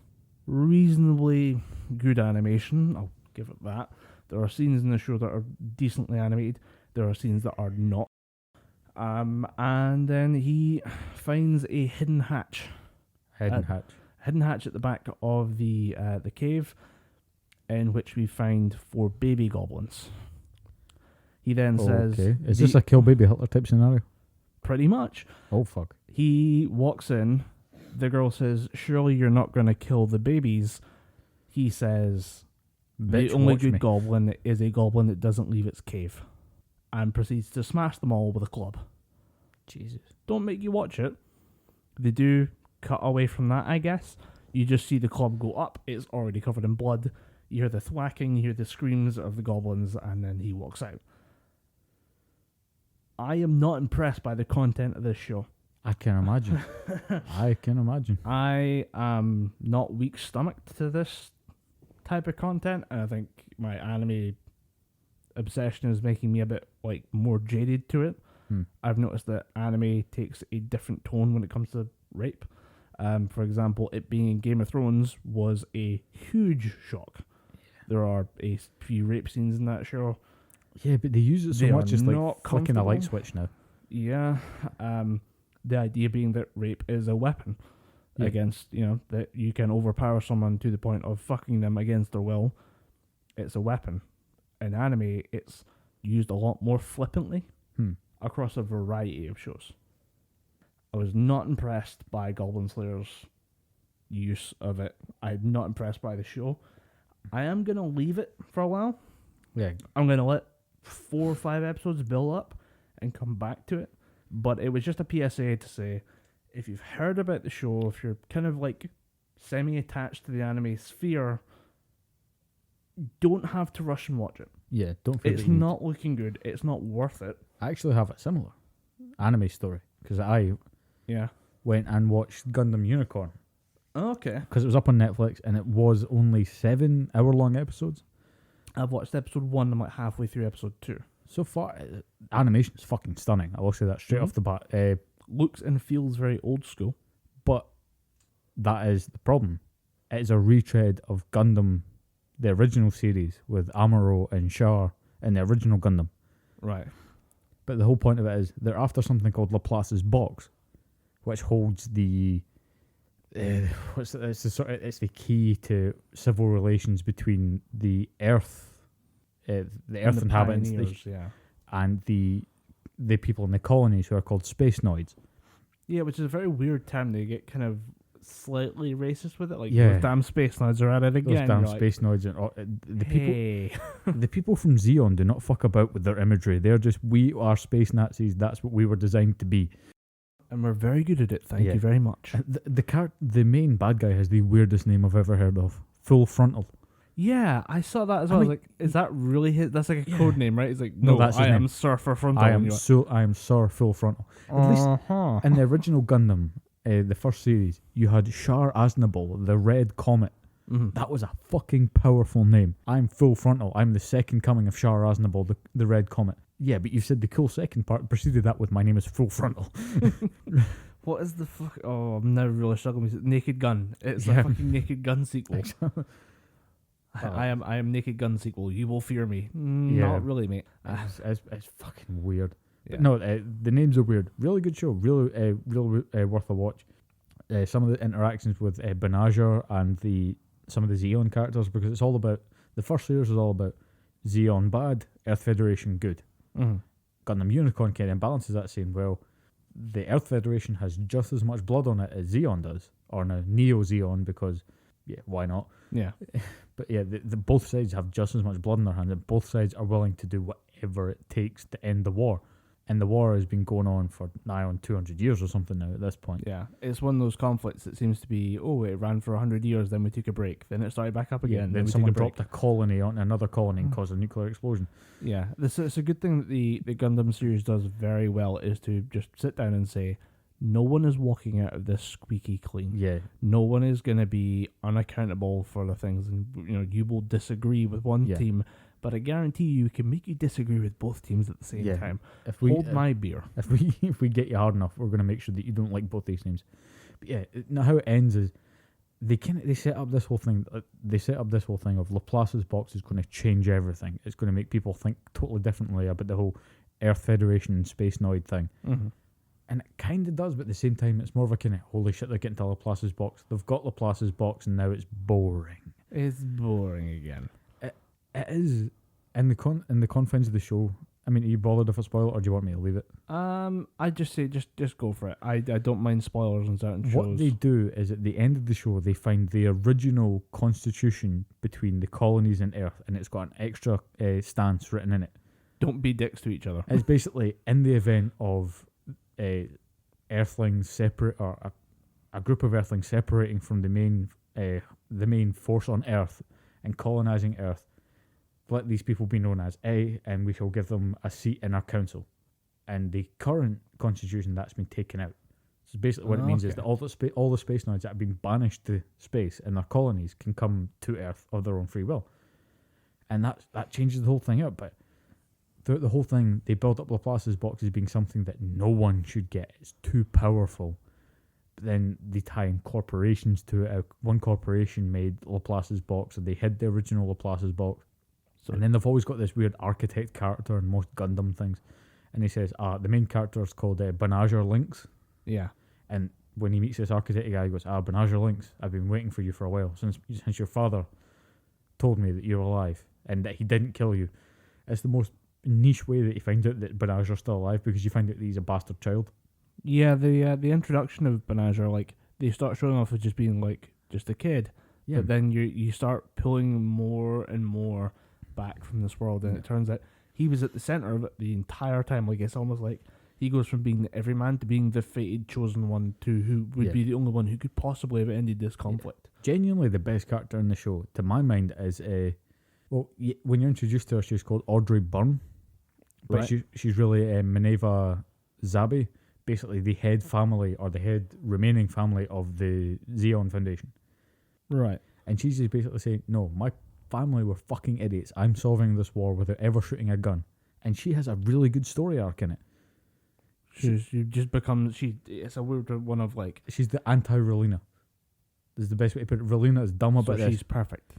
reasonably good animation. I'll give it that. There are scenes in the show that are decently animated. There are scenes that are not. And then he finds a hidden hatch. Hidden hatch at the back of the cave. in which we find 4 baby goblins. He then says... Okay. Is this a kill baby Hitler type scenario? Pretty much. Oh, fuck. He walks in. The girl says, surely you're not going to kill the babies. He says, Bitch, the only watch good me. goblin is a goblin that doesn't leave its cave. And proceeds to smash them all with a club. Jesus. Don't make you watch it. They do cut away from that, I guess. You just see the club go up. It's already covered in blood. You hear the thwacking, you hear the screams of the goblins, and then he walks out. I am not impressed by the content of this show. I can imagine. I can imagine. I am not weak-stomached to this type of content, and I think my anime obsession is making me a bit more jaded to it. I've noticed that anime takes a different tone when it comes to rape. For example, it being in Game of Thrones was a huge shock. There are a few rape scenes in that show. Yeah, but they use it so They much are as not flicking a light comfortable. switch now. Yeah. The idea being that rape is a weapon against, that you can overpower someone to the point of fucking them against their will. It's a weapon. In anime, it's used a lot more flippantly across a variety of shows. I was not impressed by Goblin Slayer's use of it. I'm not impressed by the show. I am going to leave it for a while. Yeah. I'm going to let 4 or 5 episodes build up and come back to it. But it was just a PSA to say, if you've heard about the show, if you're kind of semi-attached to the anime sphere, don't have to rush and watch it. Yeah, don't feel It's not looking good. It's not worth it. I actually have a similar anime story because I Yeah. went and watched Gundam Unicorn Okay. because it was up on Netflix and it was only 7-hour-long episodes. I've watched episode 1. I'm halfway through episode 2. So far, animation is fucking stunning. I will say that straight off the bat. Looks and feels very old school. But that is the problem. It is a retread of Gundam, the original series with Amuro and Char and the original Gundam. Right. But the whole point of it is they're after something called Laplace's box, which holds the it's the key to civil relations between the Earth, the Earth inhabitants, and the people in the colonies who are called space noids. Yeah, which is a very weird term. They get kind of slightly racist with it. Yeah. Those damn space noids are at it again. Those damn You're space noids and the people. hey. The people from Zeon do not fuck about with their imagery. They're just, we are space Nazis. That's what we were designed to be. And we're very good at it. Thank you very much. The main bad guy has the weirdest name I've ever heard of. Full Frontal. Yeah, I saw that as well. I was like, is that really his? That's like a code name, right? He's like, No, no, that's his I am name. Surfer Frontal. I am Sir Full Frontal. At least in the original Gundam, the first series, you had Char Aznable, the Red Comet. That was a fucking powerful name. I'm Full Frontal. I'm the second coming of Char Aznable, the Red Comet. Yeah, but you said the cool second part, preceded that with my name is Full Frontal. What is the fuck? Oh, I'm now really struggling with it. Naked Gun. It's a fucking Naked Gun sequel. I am Naked Gun sequel. You will fear me. Not really, mate. It's fucking weird. Yeah. But no, the names are weird. Really good show. Really worth a watch. Some of the interactions with Benager and some of the Zeon characters, because it's all about, the first series is all about Zeon bad, Earth Federation good. Gundam Unicorn kind of balances that, saying, well, the Earth Federation has just as much blood on it as Zeon does, or now Neo Zeon, because why not? Yeah. But the both sides have just as much blood in their hands, and both sides are willing to do whatever it takes to end the war. And the war has been going on for nigh on 200 years or something now at this point. Yeah, it's one of those conflicts that seems to be, it ran for 100 years, then we took a break, then it started back up again. Then we someone took a break. dropped a colony on another colony and caused a nuclear explosion. Yeah, it's a good thing that the Gundam series does very well, is to just sit down and say, no one is walking out of this squeaky clean. Yeah. No one is going to be unaccountable for the things, and you will disagree with one team, but I guarantee you can make you disagree with both teams at the same time. Hold my beer. If we get you hard enough, we're going to make sure that you don't like both these teams. But now how it ends is they set up this whole thing. They set up this whole thing of Laplace's box is going to change everything. It's going to make people think totally differently about the whole Earth Federation and Space Noid thing. And it kind of does, but at the same time, it's more of a kind of, holy shit, they're getting to Laplace's box. They've got Laplace's box, and now it's boring. It's boring again. It is in the confines of the show. I mean, are you bothered if I spoil it, or do you want me to leave it? I just say just go for it. I don't mind spoilers on certain shows. What they do is at the end of the show, they find the original constitution between the colonies and Earth, and it's got an extra stance written in it. Don't be dicks to each other. It's basically in the event of Earthlings separate, or a group of Earthlings separating from the main force on Earth and colonizing Earth. Let these people be known as A, and we shall give them a seat in our council. And the current constitution, that's been taken out. So basically what it means is that all the space noids that have been banished to space in their colonies can come to Earth of their own free will. And that changes the whole thing up. But throughout the whole thing, they build up Laplace's box as being something that no one should get. It's too powerful. But then they tie in corporations to it. One corporation made Laplace's box, and they hid the original Laplace's box. And then they've always got this weird architect character in most Gundam things. And he says, the main character is called Banager Lynx. Yeah. And when he meets this architect guy, he goes, Banager Lynx, I've been waiting for you for a while. Since your father told me that you're alive and that he didn't kill you. It's the most niche way that you find out that Banager's still alive, because you find out that he's a bastard child. Yeah, the introduction of Banager, like, they start showing off as just being, like, just a kid. Yeah. But then you start pulling more and more back from this world, and it turns out he was at the center of it the entire time. Like, it's almost like he goes from being the everyman to being the fated chosen one, to who would be the only one who could possibly have ended this conflict. Genuinely the best character in the show, to my mind, is when you're introduced to her, she's called Audrey Byrne, but she's really Minerva Zabi, basically the head family, or the head remaining family of the Zeon Foundation. Right. And she's just basically saying, no, my family were fucking idiots. I'm solving this war without ever shooting a gun. And she has a really good story arc in it. She just becomes... It's a weird one of, like... She's the anti-Relina. This is the best way to put it. Relina is dumb about this. She's perfect.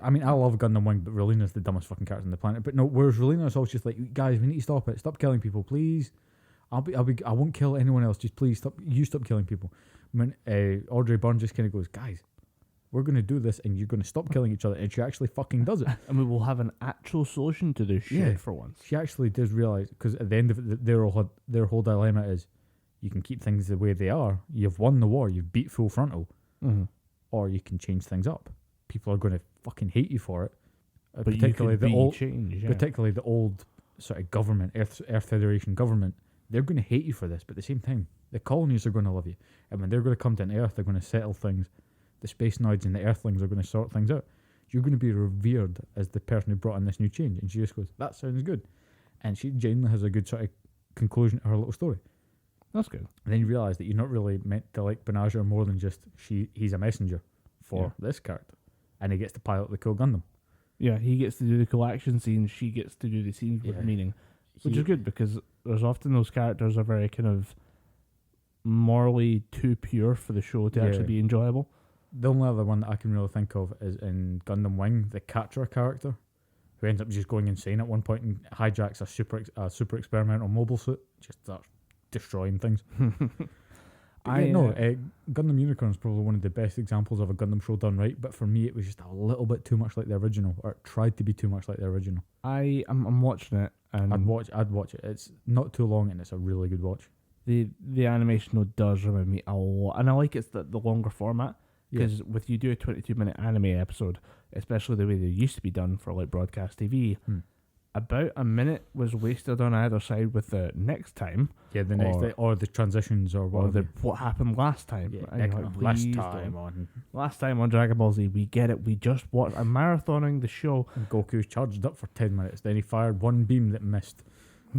I mean, I love Gundam Wing, but Relina's the dumbest fucking character on the planet. But no, whereas Relina is always just like, guys, we need to stop it. Stop killing people, please. I won't kill anyone else. Just please stop. You stop killing people. When Audrey Byrne just kind of goes, guys, we're going to do this, and you're going to stop killing each other, and she actually fucking does it. And we will have an actual solution to this shit for once. She actually does realise, because at the end of it, their whole dilemma is, you can keep things the way they are, you've won the war, you've beat Full Frontal, or you can change things up. People are going to fucking hate you for it. But particularly particularly the old sort of government, Earth Federation government, they're going to hate you for this, but at the same time, the colonies are going to love you. And when they're going to come to an Earth, they're going to settle things. The Space Noids and the Earthlings are going to sort things out. You're going to be revered as the person who brought in this new change. And she just goes, that sounds good. And she genuinely has a good sort of conclusion to her little story. That's good. And then you realise that you're not really meant to like Banager more than just he's a messenger for this character. And he gets to pilot the cool Gundam. Yeah, he gets to do the cool action scenes, she gets to do the scenes with meaning. Which is good, because there's often those characters are very kind of morally too pure for the show to actually be enjoyable. The only other one that I can really think of is in Gundam Wing, the Catcher character, who ends up just going insane at one point and hijacks a super experimental mobile suit, just starts destroying things. Gundam Unicorn is probably one of the best examples of a Gundam show done right, but for me it was just a little bit too much like the original, or it tried to be too much like the original. I'm watching it, and I'd watch it. It's not too long, and it's a really good watch. The animation though does remind me a lot, and I like it's the longer format. Because with you do a 22-minute anime episode, especially the way they used to be done for like broadcast TV, about a minute was wasted on either side with the next time. Yeah, the next day, or the transitions, or what happened last time. Yeah, last time on Dragon Ball Z, we get it. We just watched a marathoning the show. And Goku's charged up for 10 minutes. Then he fired one beam that missed.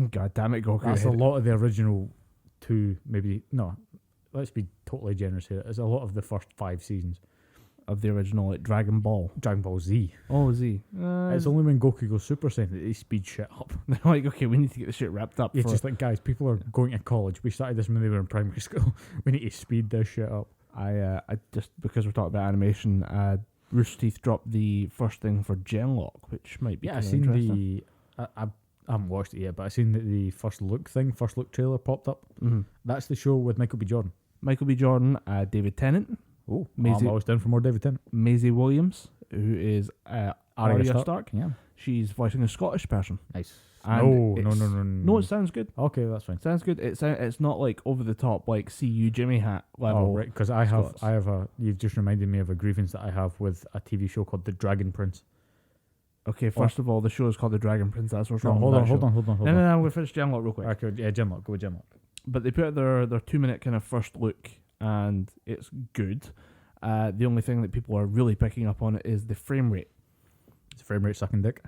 God damn it, Goku! That's a lot of the original 2, maybe no. Let's be totally generous here. It's a lot of the first 5 seasons of the original, like Dragon Ball Z. Oh, Z. It's only when Goku goes Super Saiyan that they speed shit up. They're like, okay, we need to get the shit wrapped up. It's just like, guys, people are going to college. We started this when they were in primary school. We need to speed this shit up. I just, because we're talking about animation, Rooster Teeth dropped the first thing for Genlock, which might be I've seen I haven't watched it yet, but I've seen that the first look trailer popped up. Mm-hmm. That's the show with Michael B. Jordan. David Tennant. Oh, I'm always down for more David Tennant. Maisie Williams, who is Arya Arya Stark. Stark. Yeah. She's voicing a Scottish person. Nice. And No. No, it sounds good. Okay, that's fine. Sounds good. It's not like over the top like Zee Youz Ze Jimmiez level. Oh, right, because you've just reminded me of a grievance that I have with a TV show called The Dragon Prince. Okay, first of all, the show is called The Dragon Prince. That's what's No, wrong. hold with that on. show. No, I'm going to finish Genlock real quick. Okay, yeah, Genlock. Go with Genlock. But they put out their 2-minute kind of first look, and it's good. The only thing that people are really picking up on is the frame rate. Is the frame rate sucking dick?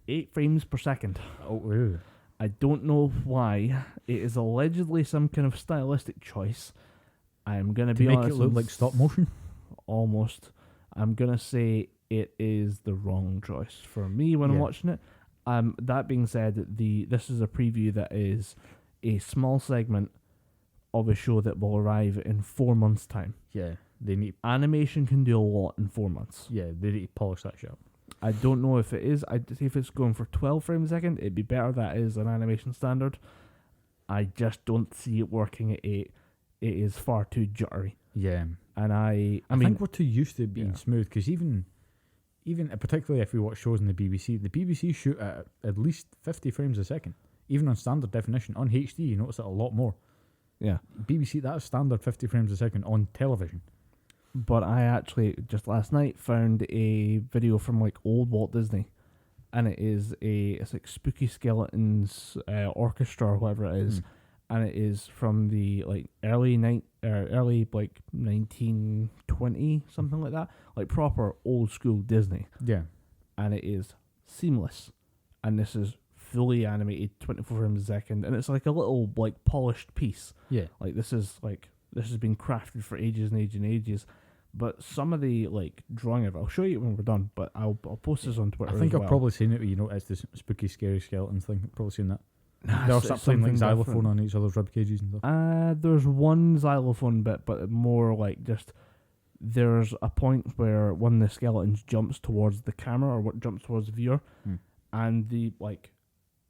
8 frames per second. Oh, ew. I don't know why. It is allegedly some kind of stylistic choice. I'm going to be honest. To make it look like stop motion? Almost. I'm going to say it is the wrong choice for me when I'm watching it. That being said, this is a preview that is a small segment of a show that will arrive in 4 months' time. Yeah, they need Animation can do a lot in 4 months. Yeah, they need to polish that shit up. I don't know if it is. If it's going for 12 frames a second, it'd be better. That is an animation standard. I just don't see it working at 8. It is far too jittery. Yeah, and I mean, think we're too used to it being smooth, because even particularly if we watch shows in the BBC shoot at least 50 frames a second, even on standard definition. On HD, you notice it a lot more. Yeah, BBC, that's standard 50 frames a second on television. But I actually just last night found a video from like old Walt Disney, and it's like Spooky Skeletons Orchestra or whatever it is, and it is from the like early like 1920 something like that, like proper old school Disney. Yeah, and it is seamless, and this is fully animated 24 frames a second, and it's like a little like polished piece. Yeah, like this has been crafted for ages and ages and ages. But some of the like drawing of it, I'll show you when we're done, but I'll post this on Twitter. I think as I've probably seen it. It's the spooky scary skeletons thing. I've probably seen that. They'll start playing like xylophone different on each other's rib cages and stuff. There's one xylophone bit, but more like just there's a point where one of the skeletons jumps towards the camera or what jumps towards the viewer, and the like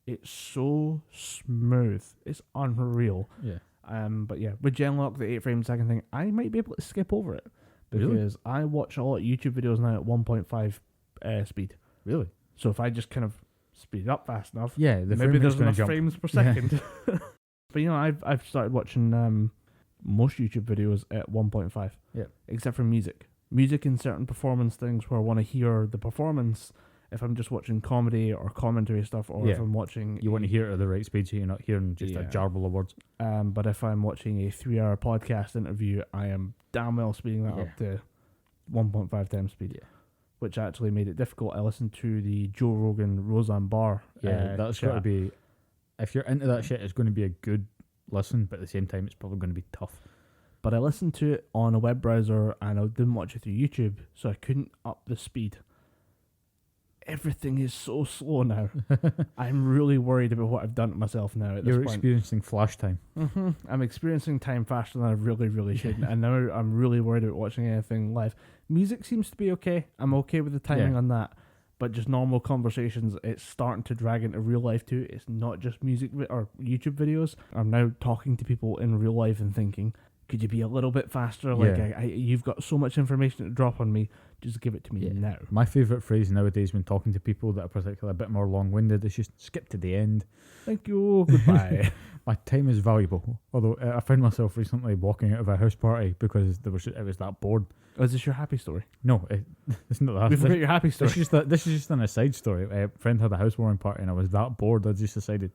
it's so smooth, it's unreal. Yeah. But yeah, with Genlock, the 8 frames a second thing, I might be able to skip over it because I watch a lot of YouTube videos now at 1.5 speed. Really? So if I just kind of speed it up fast enough, maybe there's enough frames per second. But you know, I've started watching most YouTube videos at 1.5. Yeah. Except for music. Music in certain performance things where I want to hear the performance. If I'm just watching comedy or commentary stuff, or if I'm watching... You want to hear it at the right speed so you're not hearing just a jarble of words. But if I'm watching a 3-hour podcast interview, I am damn well speeding that up to 1.5 times speed. Yeah. Which actually made it difficult. I listened to the Joe Rogan Roseanne Barr. Yeah, that's got to be... If you're into that shit, it's going to be a good listen, but at the same time, it's probably going to be tough. But I listened to it on a web browser, and I didn't watch it through YouTube, so I couldn't up the speed. Everything is so slow now. I'm really worried about what I've done to myself now at this point. You're experiencing flash time. Mm-hmm. I'm experiencing time faster than I really shouldn't. And now I'm really worried about watching anything live. Music seems to be okay. I'm okay with the timing on that. But just normal conversations, it's starting to drag into real life too. It's not just music or YouTube videos. I'm now talking to people in real life and thinking, could you be a little bit faster? Like you've got so much information to drop on me. Just give it to me now. My favourite phrase nowadays when talking to people that are particularly a bit more long-winded is just skip to the end. Thank you. Goodbye. My time is valuable. Although I found myself recently walking out of a house party because it was that bored. Oh, is this your happy story? No, it's not that. We forgot your happy story. This is just an aside story. A friend had a housewarming party and I was that bored I just decided,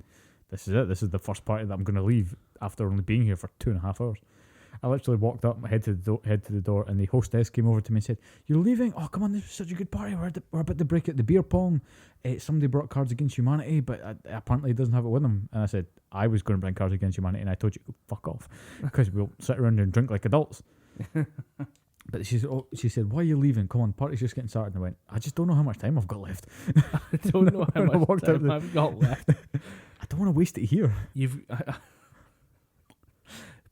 this is it. This is the first party that I'm going to leave after only being here for 2.5 hours. I literally walked up, head to the door, and the hostess came over to me and said, "You're leaving? Oh, come on, this was such a good party. We're about to break out the beer pong. Somebody brought Cards Against Humanity, but apparently he doesn't have it with him." And I said, "I was going to bring Cards Against Humanity, and I told you to fuck off, because we'll sit around and drink like adults." But she said, "Why are you leaving? Come on, party's just getting started." And I went, "I just don't know how much time I've got left." I don't know how much time I've got left. I don't want to waste it here.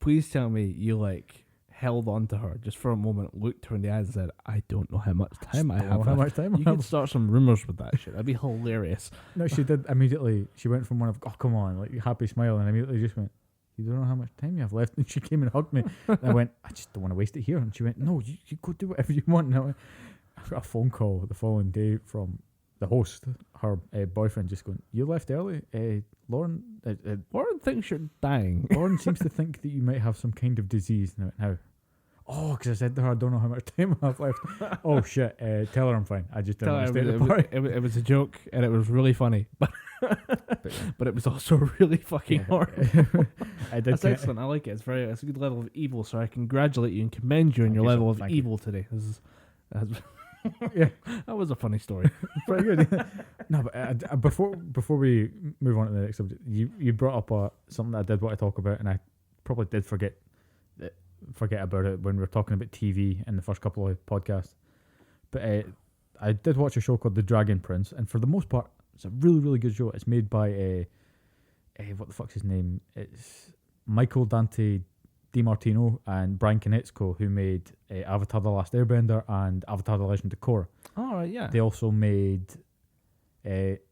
Please tell me you held on to her just for a moment, looked her in the eyes and said, "I don't know how much time I have. How much time? You could start some rumors with that shit. That'd be hilarious." No, she did immediately. She went from one of, "Oh, come on," like happy smile, and immediately just went, "You don't know how much time you have left." And she came and hugged me. And I went, "I just don't want to waste it here." And she went, "No, you go do whatever you want." And I went, I got a phone call the following day from the host, her boyfriend, just going, "You left early, Lauren. Lauren thinks you're dying. Lauren seems to think that you might have some kind of disease." And I went, "How?" "Oh, because I said to her, I don't know how much time I have left." "Oh shit, tell her I'm fine. I just didn't want to stay at the party." It was a joke, and it was really funny, but it was also really fucking horrible. That's excellent. I like it. It's a good level of evil. So I congratulate you and commend you on your level of evil today. Yeah, that was a funny story. Pretty good. No, but before we move on to the next subject, you brought up something that I did want to talk about, and I probably did forget about it when we were talking about TV in the first couple of podcasts. But I did watch a show called The Dragon Prince, and for the most part, it's a really, really good show. It's made by what the fuck's his name? It's Michael Dante DiMartino and Brian Konietzko, who made Avatar: The Last Airbender and Avatar: The Legend of Korra. Oh, right, yeah. They also made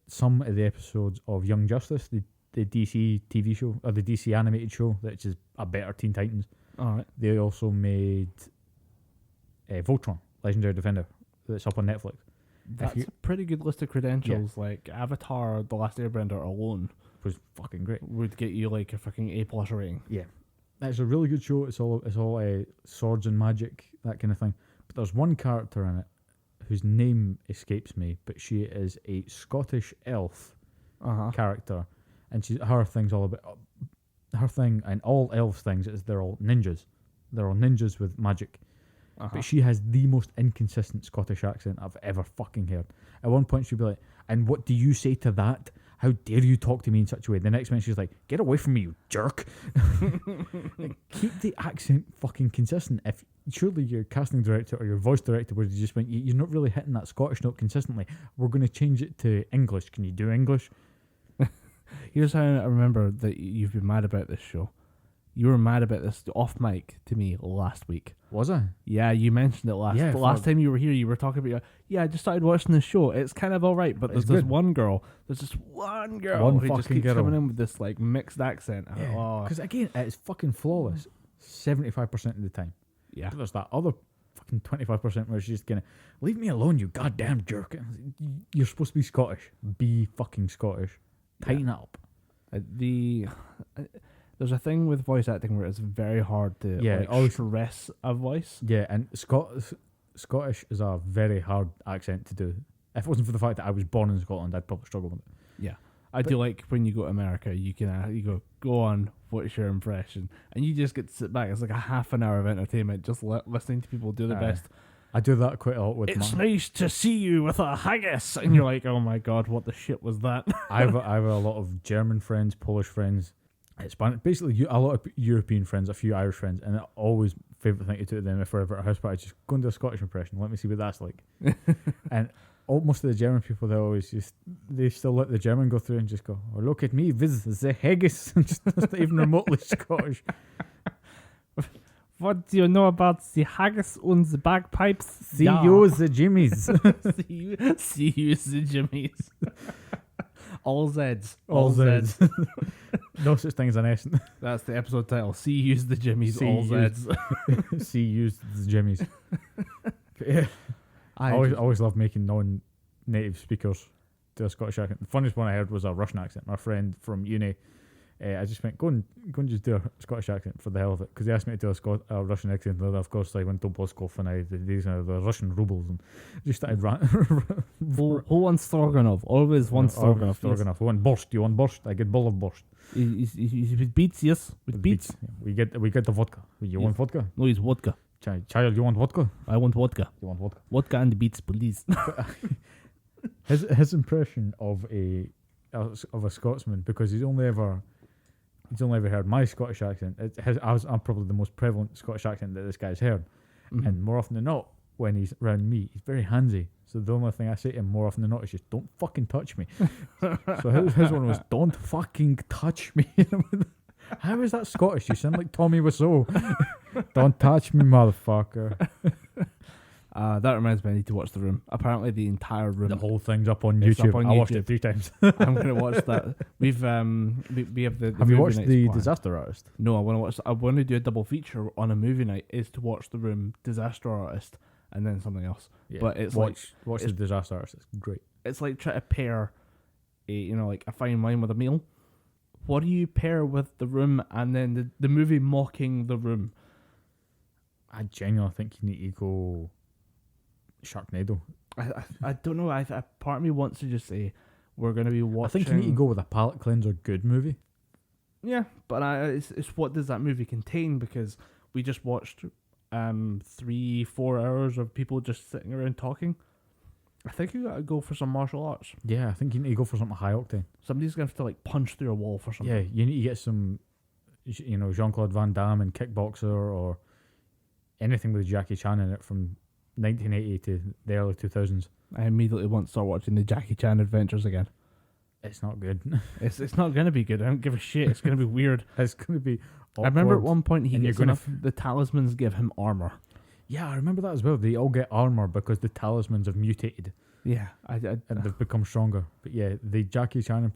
some of the episodes of Young Justice, the DC TV show, or the DC animated show, which is a better Teen Titans. All right. They also made Voltron, Legendary Defender, that's up on Netflix. That's a pretty good list of credentials. Yeah. Like Avatar: The Last Airbender alone was fucking great. Would get you like a fucking A+ rating. Yeah. It's a really good show. It's all swords and magic, that kind of thing. But there's one character in it whose name escapes me, but she is a Scottish elf character, and her thing's all about her thing, and all elves things is they're all ninjas. They're all ninjas with magic. But she has the most inconsistent Scottish accent I've ever fucking heard. At one point she'd be like, "And what do you say to that? How dare you talk to me in such a way?" The next minute she's like, "Get away from me, you jerk." Like, keep the accent fucking consistent. If surely your casting director or your voice director would have just went, "You're not really hitting that Scottish note consistently. We're going to change it to English. Can you do English?" Here's how I remember that you've been mad about this show. You were mad about this off mic to me last week. Was I? Yeah, you mentioned it last time you were here. You were talking about, I just started watching this show. It's kind of all right, but there's this one girl. There's this one girl who just keeps coming in with this like mixed accent. Because again, it's fucking flawless 75% of the time. Yeah. But there's that other fucking 25% where she's just gonna leave me alone, you goddamn jerk. You're supposed to be Scottish. Be fucking Scottish. Tighten up. There's a thing with voice acting where it's very hard to stress a voice. Yeah, and Scottish is a very hard accent to do. If it wasn't for the fact that I was born in Scotland, I'd probably struggle with it. Yeah. I do like when you go to America, you go on, what's your impression? And you just get to sit back. It's like a half an hour of entertainment just listening to people do the best. I do that quite a lot with It's nice to see you with a haggis. And you're like, oh my God, what the shit was that? I have a lot of German friends, Polish friends, Spanish, basically a lot of European friends, a few Irish friends, and always favourite thing to do to them if we're ever at a house party, just go and do a Scottish impression. Let me see what that's like. And most of the German people, they still let the German go through and just go, "Oh, look at me with the haggis," just not even remotely Scottish. What do you know about the haggis and the bagpipes? Zee Youz Ze Jimmiez. Zee Youz Ze Jimmiez. All Zeds. All Zeds. No such thing as an S. That's the episode title. Zee Youz Ze Jimmiez. All Zeds. Zee Youz Ze Jimmiez. Yeah. I always love making non-native speakers do a Scottish accent. The funniest one I heard was a Russian accent. My friend from uni, I just went, go and just do a Scottish accent for the hell of it, because he asked me to do a Russian accent, and of course I went to Boskov and these are the Russian rubles, and just started who wants Stroganoff? Always wants Stroganoff. Stroganoff. Who want borscht? You want borscht? I get bowl of borscht. With beets, yes. With beets. Yeah. We get the vodka. You want vodka? No, it's vodka. Child, you want vodka? I want vodka. You want vodka? Vodka and beets, please. His impression of a Scotsman, because he's only ever heard my Scottish accent. I'm probably the most prevalent Scottish accent that this guy's heard. Mm-hmm. And more often than not, when he's around me, he's very handsy. So the only thing I say to him more often than not is just, "Don't fucking touch me." So his one was, "Don't fucking touch me." How is that Scottish? You sound like Tommy Wiseau. "Don't touch me, motherfucker." That reminds me, I need to watch The Room. Apparently, the entire Room. The whole thing's up on YouTube. I watched it 3 times. I'm going to watch that. We have the. Have you watched The Disaster Artist? No, I want to do a double feature on a movie night. Is to watch The Room, Disaster Artist, and then something else. Yeah. But it's watch the Disaster Artist. It's great. It's like trying to pair a fine wine with a meal. What do you pair with The Room and then the movie mocking The Room? I genuinely think you need to go Sharknado. I don't know. Part of me wants to just say we're going to be watching. I think you need to go with a palate cleanser good movie. Yeah, but it's what does that movie contain? Because we just watched 3-4 hours of people just sitting around talking. I think you gotta go for some martial arts. Yeah, I think you need to go for something high octane. Somebody's gonna have to like punch through a wall for something. Yeah, you need to get some, Jean-Claude Van Damme and Kickboxer or anything with Jackie Chan in it from 1980 to the early 2000s. I immediately want to start watching the Jackie Chan adventures again. It's not good. It's not gonna be good. I don't give a shit. It's gonna be weird. It's gonna be awkward. I remember at one point the talismans give him armor. Yeah, I remember that as well. They all get armor because the talismans have mutated. Yeah, and they've become stronger. But yeah, the Jackie Chan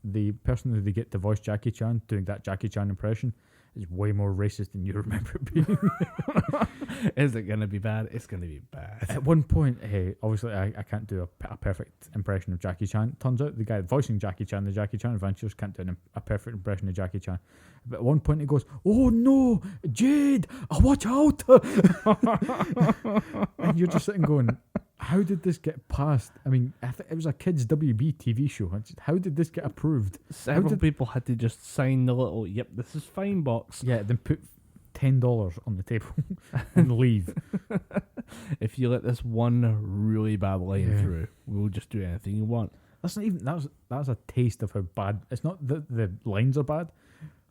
the person who they get to voice Jackie Chan doing that Jackie Chan impression is way more racist than you remember it being. Is it gonna be bad? It's gonna be bad. At one point, hey, obviously I can't do a perfect impression of Jackie Chan. Turns out the guy voicing Jackie Chan, the Jackie Chan Adventures, can't do a perfect impression of Jackie Chan. But at one point he goes, "Oh no, Jade, watch out!" And you're just sitting going, how did this get passed? I mean, it was a kids' WB TV show. How did this get approved? Several people had to just sign the little, "Yep, this is fine" box. Yeah, then put $10 on the table and leave. If you let this one really bad line through, we'll just do anything you want. That's not even that's a taste of how bad. It's not that the lines are bad.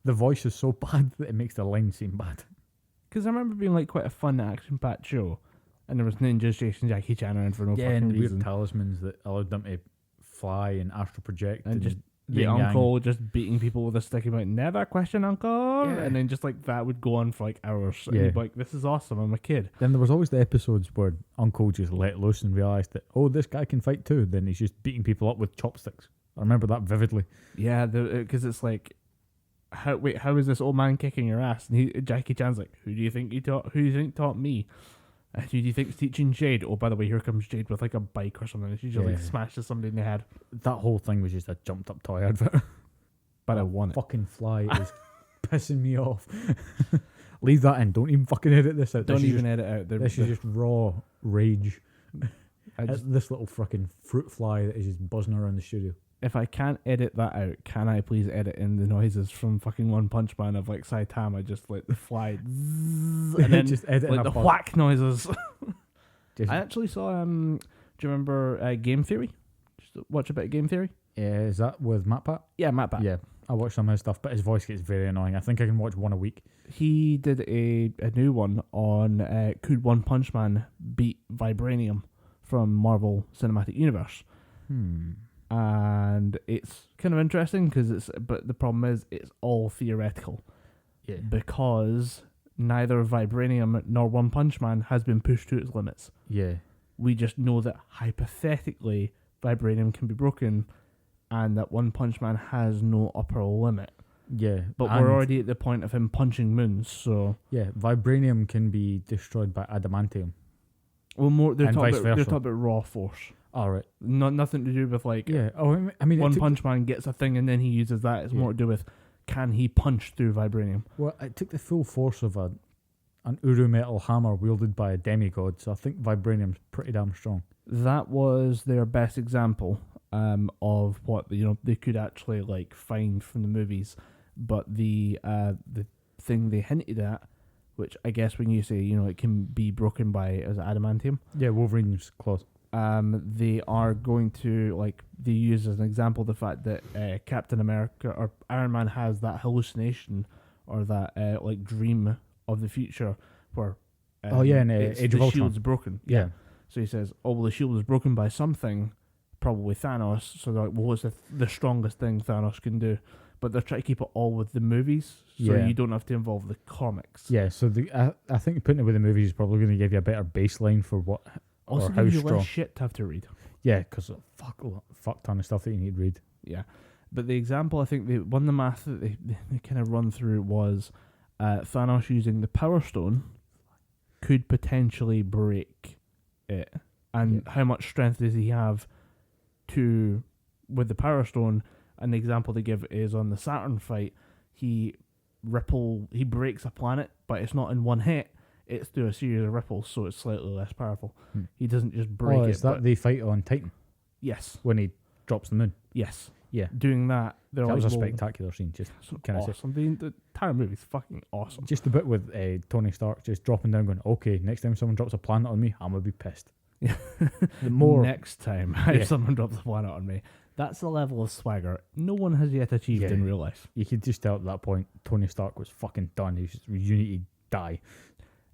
The voice is so bad that it makes the line seem bad. Because I remember being like quite a fun action-packed show, and there was ninjas chasing Jackie Chan around for no fucking and reason. weird talismans that allowed them to fly and astral project, and just the uncle just beating people with a stick about never question uncle, and then just like that would go on for like hours. And you'd be like, this is awesome, I'm a kid. Then there was always the episodes where uncle just let loose and realised that, oh, this guy can fight too. Then he's just beating people up with chopsticks. I remember that vividly. Yeah, because it's like, how is this old man kicking your ass? And Jackie Chan's like, who do you think taught me? Who do you think's teaching Jade? Oh, by the way, here comes Jade with like a bike or something. And she just like smashes somebody in the head. That whole thing was just a jumped up toy advert. But I want it. Fucking fly is pissing me off. Leave that in. Don't even fucking edit this out. Don't even edit out. This is just raw rage. This little fucking fruit fly that is just buzzing around the studio. If I can't edit that out, can I please edit in the noises from fucking One Punch Man of like Saitama just like the fly zzz, and then just edit like the whack noises. I actually saw do you remember Game Theory? Just watch a bit of Game Theory? Yeah, is that with MatPat? Yeah, MatPat. Yeah, I watched some of his stuff, but his voice gets very annoying. I think I can watch one a week. He did a new one on could One Punch Man beat Vibranium from Marvel Cinematic Universe? And it's kind of interesting but the problem is it's all theoretical. Yeah. Because neither Vibranium nor One Punch Man has been pushed to its limits. Yeah. We just know that hypothetically Vibranium can be broken and that One Punch Man has no upper limit. Yeah. But we're already at the point of him punching moons, so... Yeah, Vibranium can be destroyed by adamantium. Well, they're talking about raw force. All right. Nothing to do with like... Yeah. Oh, I mean... One Punch Man gets a thing and then he uses that. It's more to do with, can he punch through Vibranium? Well, it took the full force of an Uru metal hammer wielded by a demigod, so I think Vibranium's pretty damn strong. That was their best example of what they could actually like find from the movies. But the thing they hinted at, which I guess when you say it can be broken by adamantium. Yeah, Wolverine's claws. They are going to they use as an example the fact that Captain America or Iron Man has that hallucination or that dream of the future where Age of Ultron, shield's broken. Yeah. So he says, oh well, the shield was broken by something, probably Thanos. So they're like, well, what's the strongest thing Thanos can do? But they're trying to keep it all with the movies, so you don't have to involve the comics. Yeah, so I think putting it with the movies is probably going to give you a better baseline for what. Also, or how gives you strong. less shit to have to read. Yeah, because fuck ton of stuff that you need to read. Yeah, but the example I think one of the math that they kind of run through was Thanos using the Power Stone could potentially break it, and how much strength does he have with the Power Stone. And the example they give is on the Saturn fight, he breaks a planet, but it's not in one hit. It's through a series of ripples, so it's slightly less powerful. He doesn't just break it. Is that the fight on Titan? Yes. When he drops the moon? Yes. Yeah. Doing that, that was a spectacular scene. Just can awesome. The entire movie's fucking awesome. Just the bit with Tony Stark just dropping down, going, "Okay, next time someone drops a planet on me, I'm gonna be pissed." Yeah. Next time if someone drops a planet on me, that's the level of swagger no one has yet achieved in real life. You could just tell at that point Tony Stark was fucking done. He's just Unity die.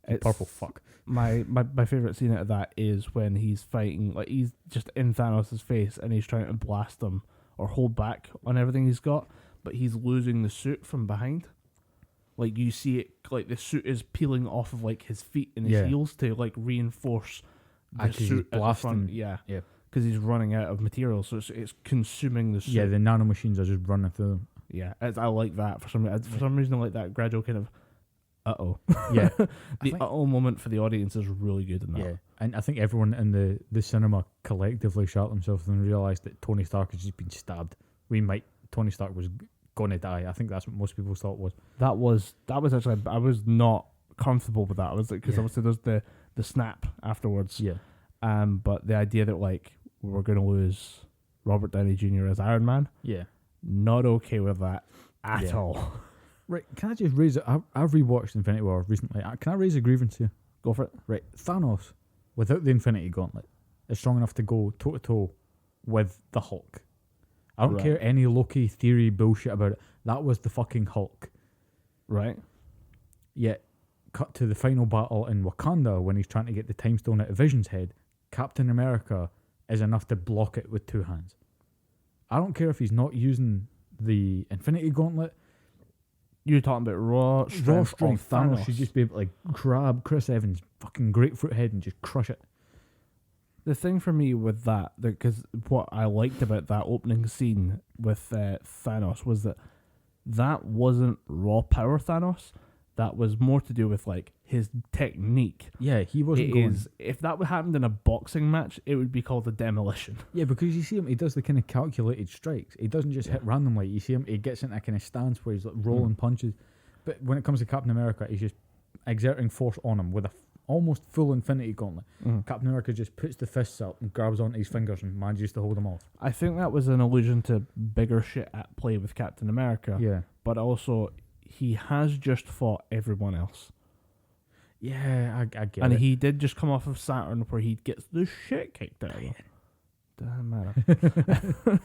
It's purple fuck. My favourite scene out of that is when he's fighting, like he's just in Thanos' face and he's trying to blast him or hold back on everything he's got, but he's losing the suit from behind. Like you see it, like the suit is peeling off of like his feet and his heels to like reinforce the suit at the front. Yeah. Because he's running out of material, so it's consuming the suit. Yeah, the nanomachines are just running through them. Yeah, I like that for some reason. I like that gradual kind of Yeah, the moment for the audience is really good in that. Yeah, and I think everyone in the cinema collectively shot themselves and realised that Tony Stark has just been stabbed. Tony Stark was gonna die. I think that's what most people thought was. That was actually, I was not comfortable with that. I was like, because obviously there's the snap afterwards. Yeah. But the idea that like we're gonna lose Robert Downey Jr. as Iron Man. Yeah. Not okay with that at all. Right, can I just raise it? I've rewatched Infinity War recently. Can I raise a grievance here? Go for it. Right, Thanos, without the Infinity Gauntlet, is strong enough to go toe-to-toe with the Hulk. I don't care any Loki theory bullshit about it. That was the fucking Hulk. Right. Yet, cut to the final battle in Wakanda when he's trying to get the Time Stone out of Vision's head, Captain America is enough to block it with two hands. I don't care if he's not using the Infinity Gauntlet. You're talking about raw strength. Thanos should just be able to like, grab Chris Evans' fucking grapefruit head and just crush it. The thing for me with that, because what I liked about that opening scene with Thanos was that wasn't raw power Thanos. That was more to do with like his technique. Yeah, he wasn't going. If that happened in a boxing match, it would be called a demolition. Yeah, because you see him, he does the kind of calculated strikes. He doesn't just hit randomly. You see him, he gets into a kind of stance where he's like rolling punches. But when it comes to Captain America, he's just exerting force on him with a almost full Infinity Gauntlet. Captain America just puts the fists out and grabs onto his fingers and manages to hold him off. I think that was an allusion to bigger shit at play with Captain America. Yeah. But also, he has just fought everyone else. Yeah, I get it. And he did just come off of Saturn where he gets the shit kicked out of him. Doesn't matter.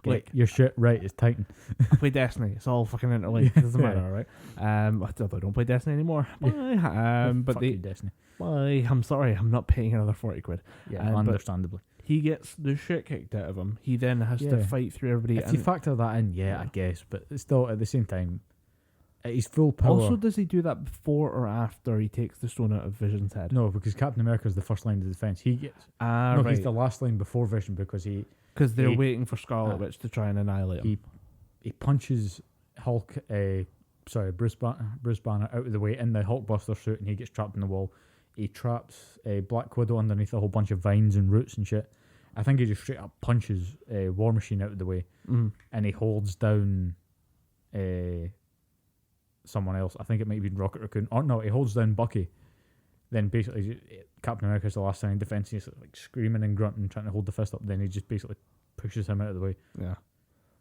Like, your shit right is Titan. I play Destiny. It's all fucking interlinked. It doesn't matter, right? I don't play Destiny anymore. Bye. But Fuck you, Destiny. Bye. I'm sorry. I'm not paying another 40 quid. Yeah, understandably. He gets the shit kicked out of him. He then has to fight through everybody. If you factor that in, I guess. But it's still, at the same time, he's full power. Also, does he do that before or after he takes the stone out of Vision's head? No, because Captain America is the first line of defense. He gets he's the last line before Vision because they're waiting for Scarlet Witch to try and annihilate him. He punches Hulk, Bruce Banner out of the way in the Hulkbuster suit, and he gets trapped in the wall. He traps Black Widow underneath a whole bunch of vines and roots and shit. I think he just straight up punches War Machine out of the way, and he holds down someone else. I think it might be Rocket Raccoon. Or no, he holds down Bucky. Then basically Captain America's the last line of defense. He's like screaming and grunting, trying to hold the fist up. Then he just basically pushes him out of the way. Yeah,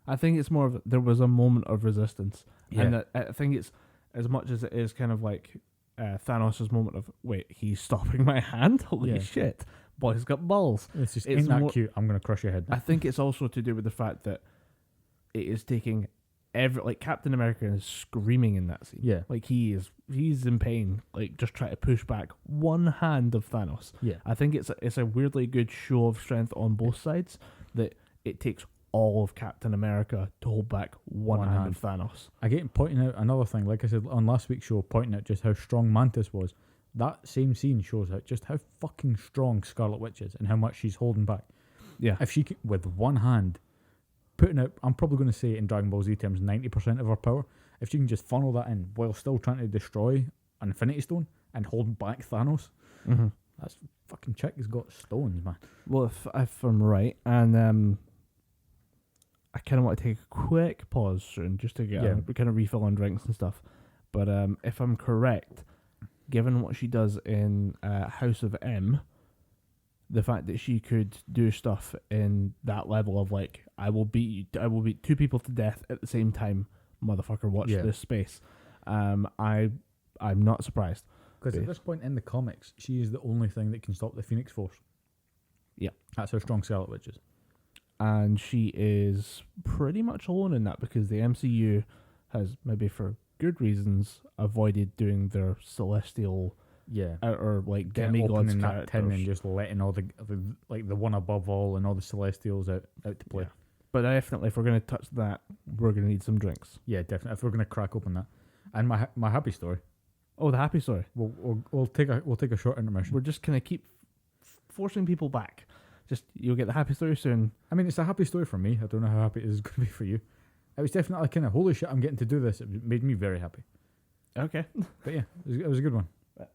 I think it's more of there was a moment of resistance, and I think it's as much as it is kind of like Thanos' moment of wait, he's stopping my hand. Holy shit, boy's got balls. It's just ain't that cute. I'm gonna crush your head. I think it's also to do with the fact that it is taking Captain America is screaming in that scene. Yeah. Like he's in pain, like just trying to push back one hand of Thanos. Yeah. I think it's a weirdly good show of strength on both sides that it takes all of Captain America to hold back one hand of Thanos. Again, pointing out another thing, like I said on last week's show, pointing out just how strong Mantis was. That same scene shows out just how fucking strong Scarlet Witch is and how much she's holding back. Yeah. If she can, with one hand, putting out, I'm probably going to say in Dragon Ball Z terms, 90% of her power. If she can just funnel that in while still trying to destroy an Infinity Stone and hold back Thanos, That fucking chick has got stones, man. Well, if I'm right, and I kind of want to take a quick pause soon just to get a kind of refill on drinks and stuff. But if I'm correct, given what she does in House of M, the fact that she could do stuff in that level of like, I will beat two people to death at the same time, motherfucker, watch this space. I'm not surprised. Because at this point in the comics, she is the only thing that can stop the Phoenix Force. Yeah. That's how strong Scarlet Witch is. And she is pretty much alone in that because the MCU has, maybe for good reasons, avoided doing their celestial or like demigods opening characters. That tin and just letting all the like the one above all and all the celestials out to play. Yeah. But definitely, if we're going to touch that, we're going to need some drinks. Yeah, definitely. If we're going to crack open that. And my happy story. Oh, the happy story. We'll take a short intermission. We're just going to keep forcing people back. Just, you'll get the happy story soon. I mean, it's a happy story for me. I don't know how happy it is going to be for you. It was definitely kind of, holy shit, I'm getting to do this. It made me very happy. Okay. But yeah, it was a good one.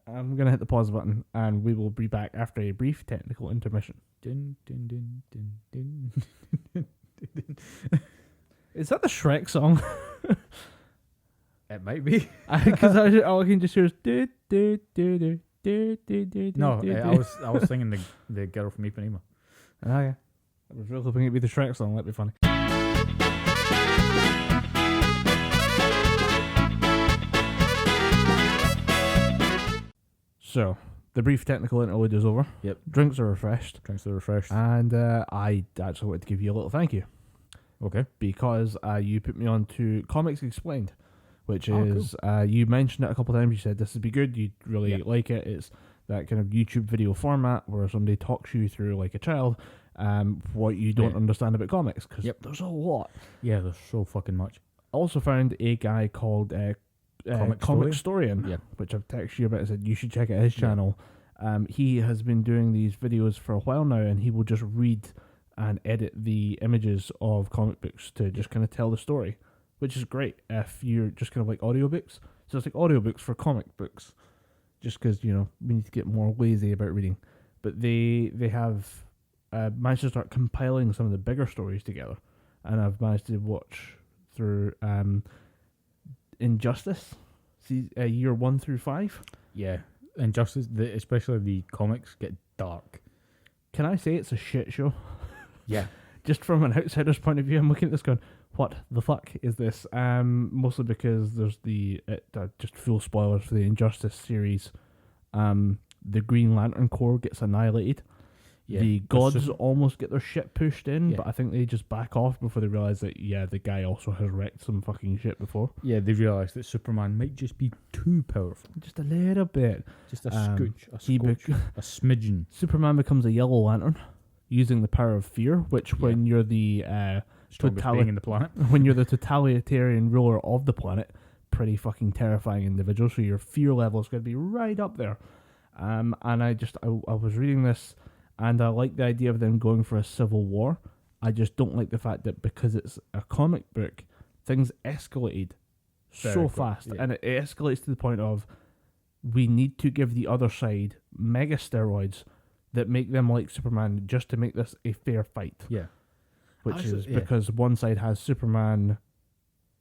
I'm going to hit the pause button, and we will be back after a brief technical intermission. Dun, dun, dun, dun, dun, dun, dun. Is that the Shrek song? It might be. Because all I can just hear is do do do do do do do. No, do, I was singing the girl from Ipanema. Oh yeah, I was really hoping it'd be the Shrek song. That'd be funny. So the brief technical interlude is over. Yep. Drinks are refreshed. And I actually wanted to give you a little thank you. Okay. Because you put me on to Comics Explained, which is, cool. You mentioned it a couple of times. You said this would be good. You'd really like it. It's that kind of YouTube video format where somebody talks you through, like a child, what you don't understand about comics. Because there's a lot. Yeah, there's so fucking much. I also found a guy called Comicstorian, which I've texted you about and said you should check out his channel. He has been doing these videos for a while now, and he will just read and edit the images of comic books to just kind of tell the story, which is great if you're just kind of like audiobooks. So it's like audiobooks for comic books, just because, you know, we need to get more lazy about reading. But they have managed to start compiling some of the bigger stories together, and I've managed to watch through Injustice, year 1 through 5. Yeah, Injustice, especially the comics get dark. Can I say it's a shit show? Yeah. Just from an outsider's point of view, I'm looking at this going, what the fuck is this? Mostly because there's just full spoilers for the Injustice series. The Green Lantern Corps gets annihilated. Yeah, the gods almost get their shit pushed in, but I think they just back off before they realise that, the guy also has wrecked some fucking shit before. Yeah, they realise that Superman might just be too powerful. Just a little bit. Just a smidgen. Superman becomes a Yellow Lantern, using the power of fear, which when you're the strongest being in the planet, when you're the totalitarian ruler of the planet, pretty fucking terrifying individual. So your fear level is going to be right up there. And I was reading this, and I like the idea of them going for a civil war. I just don't like the fact that because it's a comic book, things escalated so fast, and it escalates to the point of we need to give the other side mega steroids that make them like Superman just to make this a fair fight. Yeah. Which is because one side has Superman,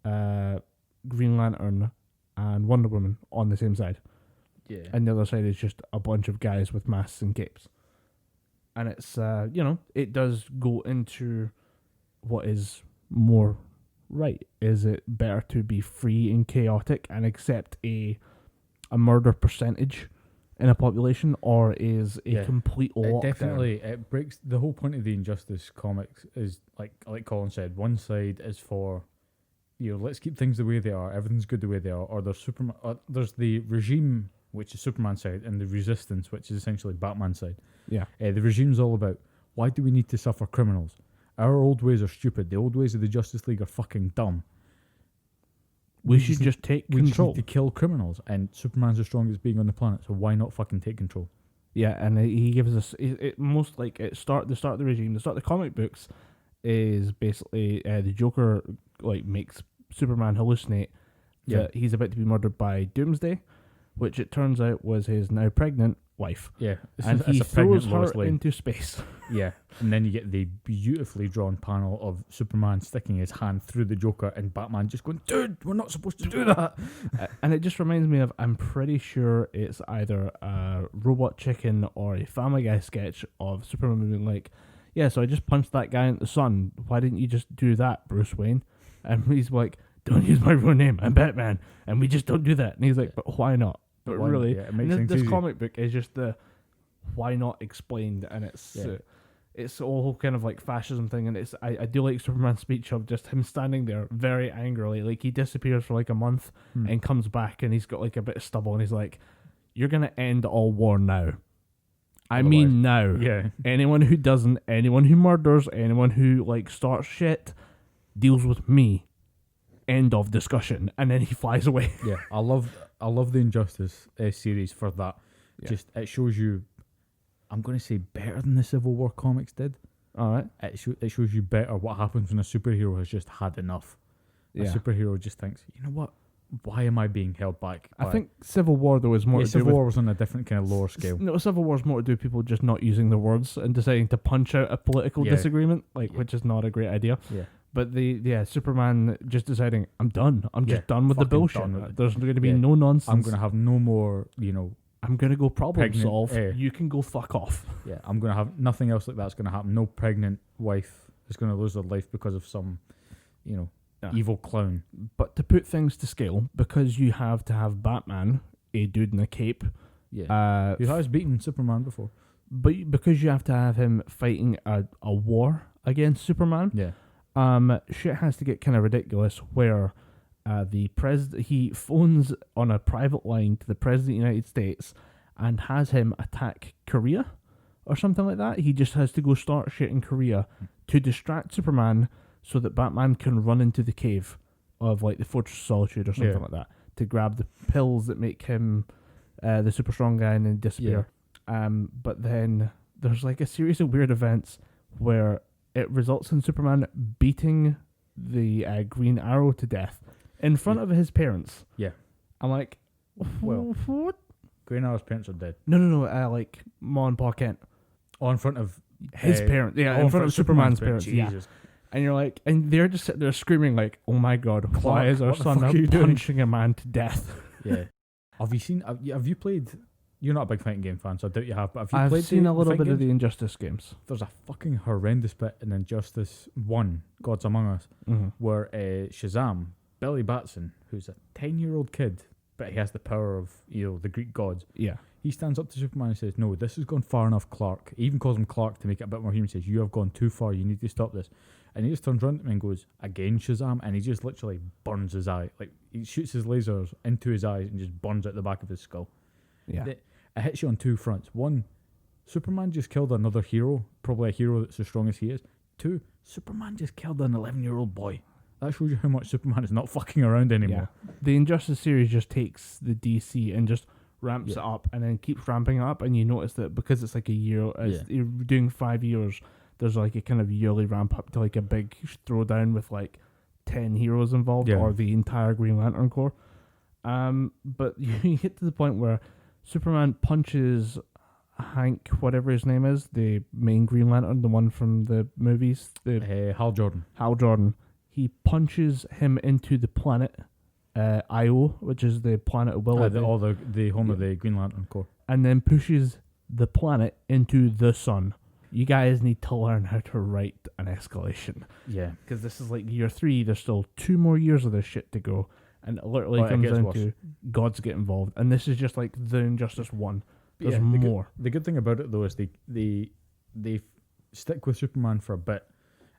Green Lantern, and Wonder Woman on the same side. Yeah. And the other side is just a bunch of guys with masks and capes. And it's, it does go into what is more right. Is it better to be free and chaotic and accept a murder percentage in a population, or is a complete lockdown? Definitely, it breaks the whole point of the Injustice comics. Is like Colin said, one side is for, let's keep things the way they are, everything's good the way they are, or there's Superman, there's the regime, which is Superman's side, and the resistance, which is essentially Batman's side. Yeah. The regime's all about, why do we need to suffer criminals? Our old ways are stupid. The old ways of the Justice League are fucking dumb. We should just take control. We need to kill criminals, and Superman's the strongest being on the planet, so why not fucking take control? Yeah, and he gives us most like the start of the regime, the start of the comic books is basically the Joker makes Superman hallucinate that he's about to be murdered by Doomsday, which it turns out was his now pregnant wife. Yeah, And he throws her into space. Yeah, and then you get the beautifully drawn panel of Superman sticking his hand through the Joker and Batman just going, "Dude, we're not supposed to do that." And it just reminds me of, I'm pretty sure it's either a Robot Chicken or a Family Guy sketch of Superman being like, "Yeah, so I just punched that guy in the sun. Why didn't you just do that, Bruce Wayne?" And he's like, "Don't use my real name. I'm Batman, and we just don't do that." And he's like, "But why not?" But why, really, it makes and this easy. comic book is just the why not explained, and it's all kind of like fascism thing, and I do like Superman's speech of just him standing there very angrily, like he disappears for like a month and comes back, and he's got like a bit of stubble, and he's like, "You're gonna end all war now. I mean now. Yeah. Anyone who doesn't, anyone who murders, anyone who like starts shit, deals with me. End of discussion." And then he flies away. Yeah, I love the Injustice series for that. Yeah. Just it shows you, I'm going to say better than the Civil War comics did. All right. It shows you better what happens when a superhero has just had enough. Yeah. A superhero just thinks, you know what? Why am I being held back? I think Civil War though is more to do Civil with, War was on a different kind of lower scale. No, Civil War's more to do with people just not using their words and deciding to punch out a political disagreement, which is not a great idea. Yeah. But Superman just deciding, I'm done. I'm just done with the bullshit. There's going to be no nonsense. I'm going to have no more, I'm going to go problem pregnant, solve. You can go fuck off. Yeah, I'm going to have nothing else like that's going to happen. No pregnant wife is going to lose their life because of some, evil clown. But to put things to scale, because you have to have Batman, a dude in a cape. Yeah. Who has beaten Superman before. But because you have to have him fighting a war against Superman. Yeah. Shit has to get kind of ridiculous where the president, he phones on a private line to the president of the United States and has him attack Korea or something like that. He just has to go start shit in Korea to distract Superman so that Batman can run into the cave of like the Fortress of Solitude or something like that to grab the pills that make him the super strong guy and then disappear. But then there's like a series of weird events where it results in Superman beating the Green Arrow to death in front of his parents. Yeah. I'm like, well, what? Green Arrow's parents are dead. No, like Ma and Pa Kent. Oh, in front of his parents. Yeah, in front of Superman's parents. Jesus. Yeah. And you're like, and they're just sitting there screaming like, "Oh my God, Clark, why is our son punching a man to death?" Yeah. Have you played? You're not a big fighting game fan, so I doubt you have. But have you I've played seen a little bit games? of the Injustice games. There's a fucking horrendous bit in Injustice 1, Gods Among Us, where Shazam, Billy Batson, who's a 10-year-old kid, but he has the power of the Greek gods. Yeah. He stands up to Superman and says, "No, this has gone far enough, Clark." He even calls him Clark to make it a bit more human. He says, "You have gone too far. You need to stop this." And he just turns around to me and goes, "Again, Shazam," and he just literally burns his eye. Like he shoots his lasers into his eyes and just burns out the back of his skull. Yeah. It hits you on two fronts. One, Superman just killed another hero, probably a hero that's as strong as he is. Two, Superman just killed an 11-year-old boy. That shows you how much Superman is not fucking around anymore. Yeah. The Injustice series just takes the DC and just ramps it up and then keeps ramping it up, and you notice that because it's like a year, you're doing 5 years, there's like a kind of yearly ramp up to like a big throwdown with like 10 heroes involved or the entire Green Lantern Corps. But you get to the point where Superman punches Hank, whatever his name is, the main Green Lantern, the one from the movies, Hal Jordan. Hal Jordan. He punches him into the planet Io, which is the planet of Willow, the home of the Green Lantern Corps, and then pushes the planet into the sun. You guys need to learn how to write an escalation. Yeah, because this is like year 3. There's still 2 more years of this shit to go, and it literally comes down to gods get involved, and this is just like the Injustice 1. There's more. The good thing about it though is they stick with Superman for a bit,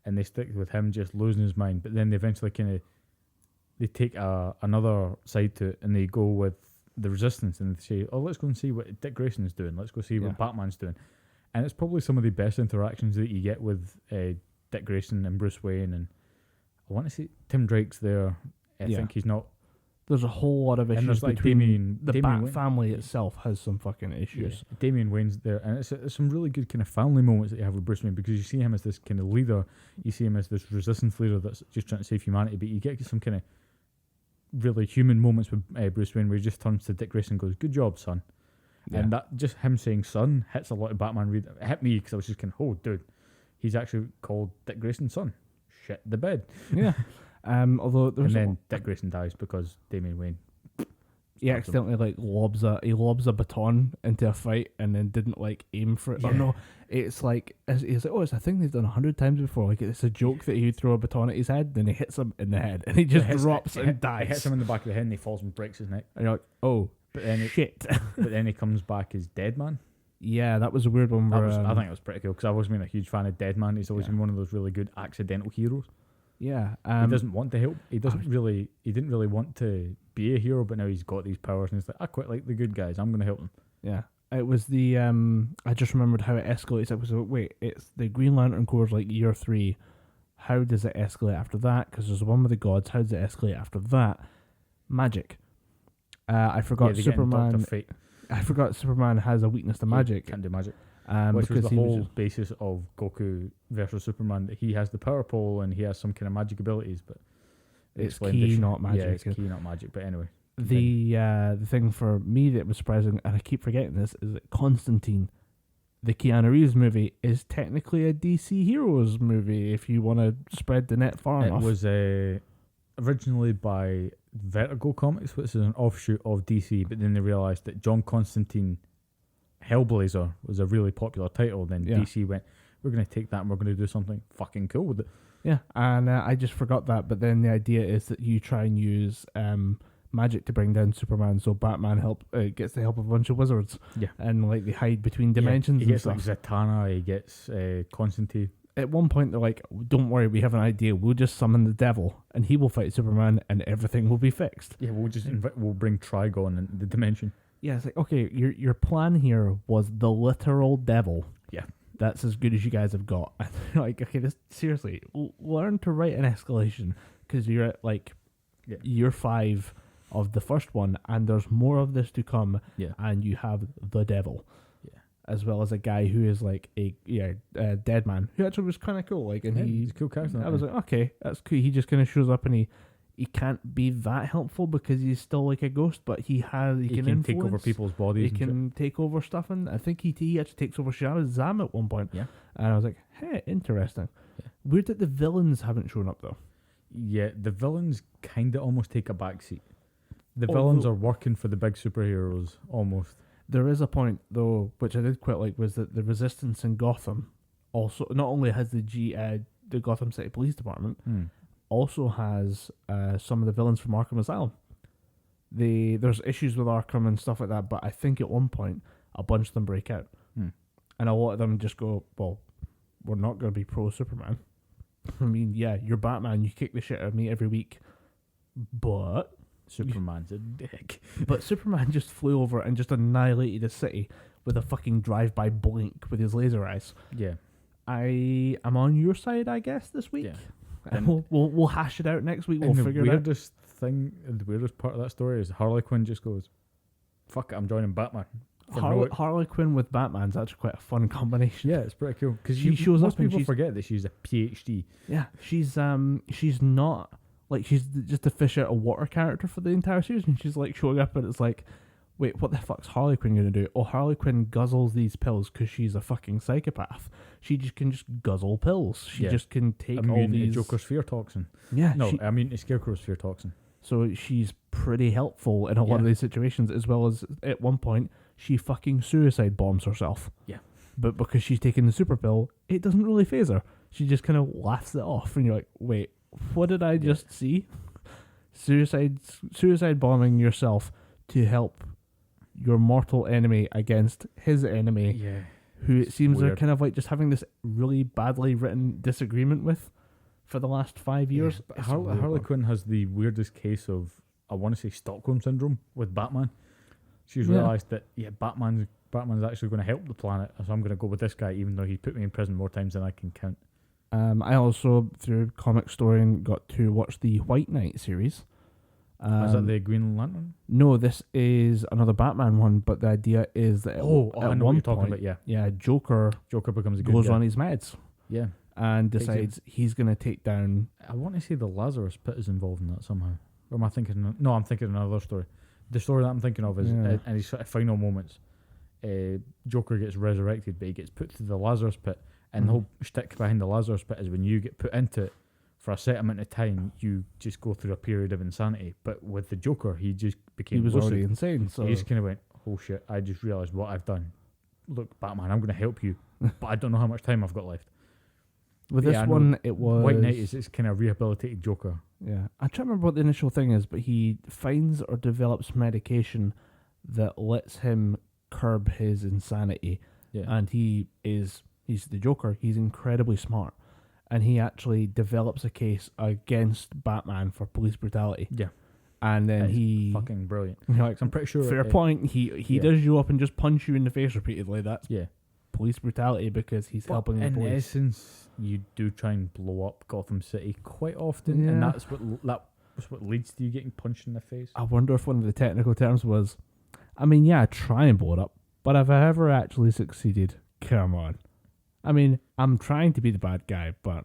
and they stick with him just losing his mind, but then they eventually they take another side to it, and they go with the Resistance, and they say, "Oh, let's go and see what Dick Grayson is doing. Let's go see what Batman's doing." And it's probably some of the best interactions that you get with Dick Grayson and Bruce Wayne, and I want to say Tim Drake's there. I think he's not. There's a whole lot of issues. And there's like between the Bat Wayne. family itself has some fucking issues. Yeah. Damian Wayne's there, and it's some really good kind of family moments that you have with Bruce Wayne, because you see him as this kind of leader, you see him as this resistance leader that's just trying to save humanity, but you get some kind of really human moments with Bruce Wayne where he just turns to Dick Grayson and goes, "Good job, son." Yeah. And that just him saying "son" hits a lot of Batman read. It hit me because I was just kind of, oh, dude, he's actually called Dick Grayson's son. Shit the bed. Yeah. Although and then Dick Grayson dies because Damian Wayne. He accidentally like lobs a baton into a fight and then didn't like aim for it. Yeah. Or no, it's like it's like, oh, it's a thing they've done 100 times before. Like it's a joke that he would throw a baton at his head, then he hits him in the head and he just drops and dies. It hits him in the back of the head and he falls and breaks his neck. And you're like, oh, but then shit. But then he comes back as Dead Man. Yeah, that was a weird one. I think it was pretty cool because I've always been a huge fan of Dead Man. He's always been one of those really good accidental heroes. Yeah, he doesn't want to help. He didn't really want to be a hero, but now he's got these powers and he's like, I quite like the good guys. I'm going to help them. Yeah, it was the I just remembered how it escalates. It was wait, it's the Green Lantern Corps like year 3. How does it escalate after that? Because there's one with the gods. How does it escalate after that? Magic. I forgot Superman. I forgot Superman has a weakness to magic. Can't do magic. Which was the whole basis of Goku versus Superman, that he has the power pole and he has some kind of magic abilities, but it's key, not magic. Yeah, it's key, not magic. But anyway, the thing for me that was surprising, and I keep forgetting this, is that Constantine, the Keanu Reeves movie, is technically a DC Heroes movie. If you want to spread the net far enough, it was originally by Vertigo Comics, which is an offshoot of DC, but then they realised that John Constantine Hellblazer was a really popular title. Then DC went, we're going to take that and we're going to do something fucking cool with it. Yeah, and I just forgot that, but then the idea is that you try and use magic to bring down Superman, so Batman gets the help of a bunch of wizards. Yeah, and like they hide between dimensions. He gets like Zatanna, he gets Constantine. At one point they're like, don't worry, we have an idea, we'll just summon the devil and he will fight Superman and everything will be fixed. Yeah, we'll just we'll bring Trigon in the dimension. Yeah, it's like, okay, your plan here was the literal devil. Yeah. That's as good as you guys have got. And like, okay, seriously, learn to write an escalation, because you're at like year 5 of the first one and there's more of this to come. Yeah. And you have the devil. Yeah. As well as a guy who is like a dead man, who actually was kind of cool. Like, and he's a cool character. I was like, okay, that's cool. He just kind of shows up and he can't be that helpful because he's still like a ghost, but he can take over people's bodies. He can take over stuff, and I think he actually takes over Shazam at one point. Yeah, and I was like, hey, interesting. Yeah. Weird that the villains haven't shown up though. Yeah, the villains kind of almost take a backseat. The villains are working for the big superheroes almost. There is a point though, which I did quite like, was that the Resistance in Gotham also not only has the Gotham City Police Department. Also has some of the villains from Arkham Asylum. There's issues with Arkham and stuff like that, but I think at one point a bunch of them break out, and a lot of them just go, well, we're not going to be pro Superman. I mean, yeah, you're Batman, you kick the shit out of me every week, but Superman's a dick. But Superman just flew over and just annihilated a city with a fucking drive-by blink with his laser eyes. Yeah, I am on your side, I guess, this week. Yeah. And we'll hash it out next week. We'll figure it out. The weirdest part of that story is Harley Quinn just goes, fuck it, I'm joining Batman. Harley Quinn with Batman's actually quite a fun combination. Yeah, it's pretty cool. Because most people forget that she's a PhD. Yeah, she's not, like, she's just a fish out of water character for the entire series, and she's like showing up and it's like, wait, what the fuck's Harley Quinn going to do? Oh, Harley Quinn guzzles these pills because she's a fucking psychopath. She just can guzzle pills. She just can take all these... Joker's fear toxin. Yeah. No, Scarecrow's fear toxin. So she's pretty helpful in a lot of these situations, as well as at one point, she fucking suicide bombs herself. Yeah. But because she's taking the super pill, it doesn't really faze her. She just kind of laughs it off, and you're like, wait, what did I just see? Suicide bombing yourself to help your mortal enemy against his enemy, who it seems they're kind of like just having this really badly written disagreement with for the last 5 years. Yeah, Harley Quinn has the weirdest case of, I want to say, Stockholm Syndrome with Batman. She's realised that, Batman's actually going to help the planet, so I'm going to go with this guy, even though he put me in prison more times than I can count. I also, through Comicstorian, got to watch the White Knight series. Is that the Green Lantern? No, this is another Batman one, but the idea is that I know what you're talking about, Joker becomes a good goes guy. on his meds. Yeah. And decides he's going to take down... I want to say the Lazarus Pit is involved in that somehow. Or am I thinking? No, I'm thinking of another story. The story that I'm thinking of is in his sort of final moments. Joker gets resurrected, but he gets put through the Lazarus pit, and the whole shtick behind the Lazarus pit is when you get put into it for a set amount of time, you just go through a period of insanity. But with the Joker, he just became was lucid. already insane. So he just kind of went, "Oh shit! I just realised what I've done. Look, Batman, I'm going to help you, but I don't know how much time I've got left." With this one, it was White Knight is this kind of rehabilitated Joker. Yeah, I can't remember what the initial thing is, but he finds or develops medication that lets him curb his insanity. Yeah, and he's the Joker. He's incredibly smart, and he actually develops a case against Batman for police brutality. Yeah, and then he fucking brilliant. Like, I'm pretty sure. Fair point. He does you up and just punch you in the face repeatedly. That's police brutality because he's helping the police. In essence, you do try and blow up Gotham City quite often, and that's what leads to you getting punched in the face. I wonder if one of the technical terms was, I mean, yeah, try and blow it up, but have I ever actually succeeded? Come on. I mean, I'm trying to be the bad guy, but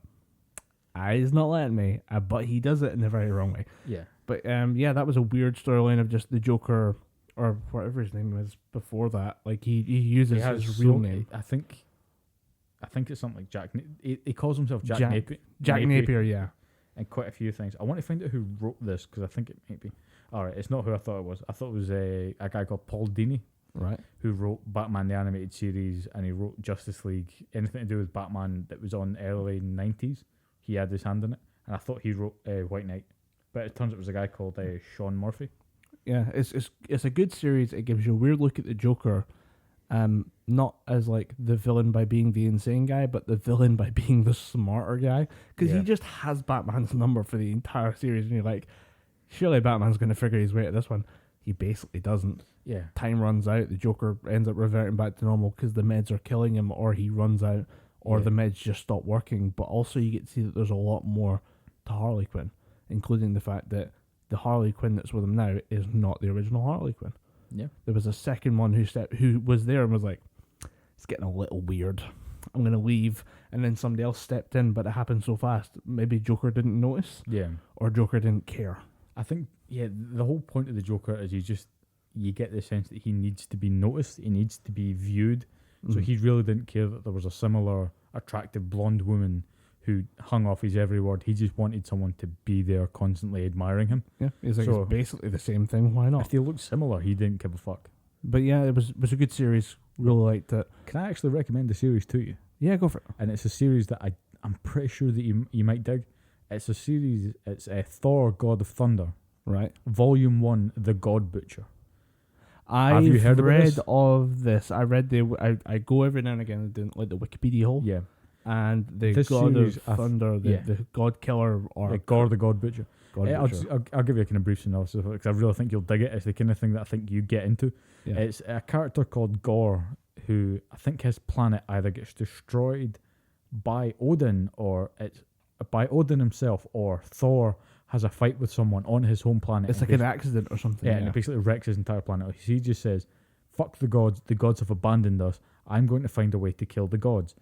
he's not letting me. But he does it in a very wrong way. Yeah. But that was a weird storyline of just the Joker, or whatever his name was before that. Like he uses his real name. I think it's something like Jack. He calls himself Jack Napier. Jack Napier, yeah. And quite a few things. I want to find out who wrote this because I think it might be. All right, it's not who I thought it was. I thought it was a guy called Paul Dini. Right. Who wrote Batman the Animated Series, and he wrote Justice League. Anything to do with Batman that was on early 90s, he had his hand in it. And I thought he wrote White Knight. But it turns out it was a guy called Sean Murphy. Yeah, it's a good series. It gives you a weird look at the Joker, not as like the villain by being the insane guy, but the villain by being the smarter guy. Because he just has Batman's number for the entire series, and you're like, surely Batman's going to figure his way at this one. He basically doesn't. Yeah. Time runs out. The Joker ends up reverting back to normal because the meds are killing him, or he runs out, or the meds just stop working. But also you get to see that there's a lot more to Harley Quinn, including the fact that the Harley Quinn that's with him now is not the original Harley Quinn. Yeah. There was a second one who was there and was like, it's getting a little weird. I'm going to leave. And then somebody else stepped in, but it happened so fast. Maybe Joker didn't notice. Yeah. Or Joker didn't care. I think, the whole point of the Joker is you get the sense that he needs to be noticed. He needs to be viewed. So he really didn't care that there was a similar attractive blonde woman who hung off his every word. He just wanted someone to be there constantly admiring him. Yeah, it's basically the same thing. Why not? If they looked similar, he didn't give a fuck. But yeah, it was a good series. Really liked it. Can I actually recommend the series to you? Yeah, go for it. And it's a series that I'm pretty sure that you might dig. It's a series, it's Thor, God of Thunder. Right. Volume 1, The God Butcher. Have you heard of this? I read I go every now and again and didn't like the Wikipedia hole. Yeah. And the God of Thunder, the God Killer, or Gore the God Butcher. I'll give you a kind of brief synopsis because I really think you'll dig it. It's the kind of thing that I think you get into. Yeah. It's a character called Gore who I think his planet either gets destroyed by Odin, or it's by Odin himself, or Thor has a fight with someone on his home planet. It's like an accident or something. Yeah, and it basically wrecks his entire planet. He just says, fuck the gods have abandoned us, I'm going to find a way to kill the gods.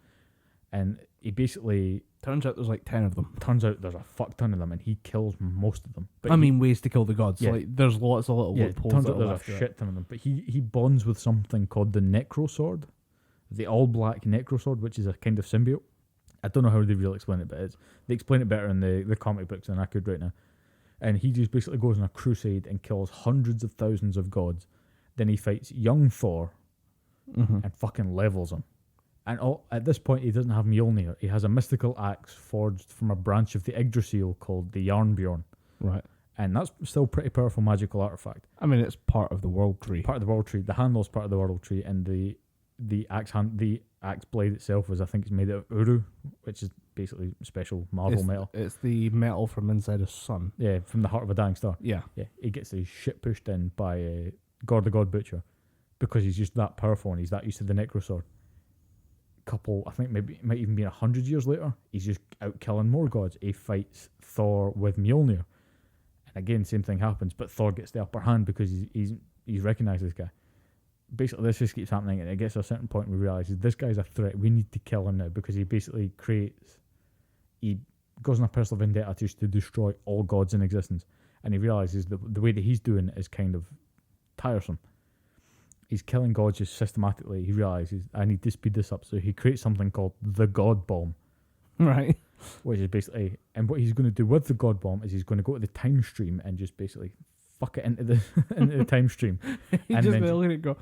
And he basically... Turns out there's like 10 of them. Turns out there's a fuck ton of them, and he kills most of them. But ways to kill the gods. Yeah. Like, there's lots of little loopholes. Turns out there's a shit ton of them. But he bonds with something called the Necrosword. The all-black Necrosword, which is a kind of symbiote. I don't know how they really explain it, but they explain it better in the comic books than I could right now. And he just basically goes on a crusade and kills hundreds of thousands of gods. Then he fights young Thor and fucking levels him. And at this point, he doesn't have Mjolnir. He has a mystical axe forged from a branch of the Yggdrasil called the Yarnbjorn. Right. And that's still a pretty powerful magical artifact. I mean, it's part of the world tree. Part of the world tree. The handle's part of the world tree, and the axe blade itself is, I think, it's made out of uru, which is basically special Marvel metal. It's the metal from inside a sun. Yeah, from the heart of a dying star. Yeah. Yeah. He gets his shit pushed in by God the God Butcher because he's just that powerful and he's that used to the Necrosword. I think maybe it might even be 100 years later, he's just out killing more gods. He fights Thor with Mjolnir. And again, same thing happens, but Thor gets the upper hand because he's recognised this guy. Basically, this just keeps happening, and it gets to a certain point where we realise this guy's a threat. We need to kill him now because he basically he goes on a personal vendetta just to destroy all gods in existence. and he realizes that the way that he's doing it is kind of tiresome. He's killing gods just systematically. He realizes, I need to speed this up, so he creates something called the God Bomb. Right. Which is basically, and what he's going to do with the God Bomb is he's going to go to the time stream and just basically fuck it into the into the time stream. You and just then look at it, go,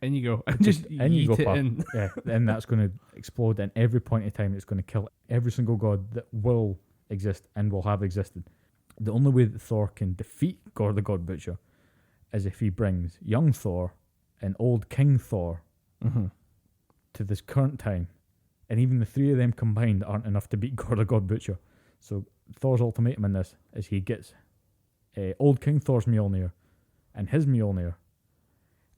and you go, and just just and you go yeet it pop. in. Yeah, and that's going to explode, and every point in time it's going to kill every single god that will exist and will have existed. The only way that Thor can defeat Gorr the God Butcher is if he brings young Thor and old King Thor to this current time. And even the three of them combined aren't enough to beat Gorr the God Butcher. So Thor's ultimatum in this is he gets old King Thor's Mjolnir and his Mjolnir,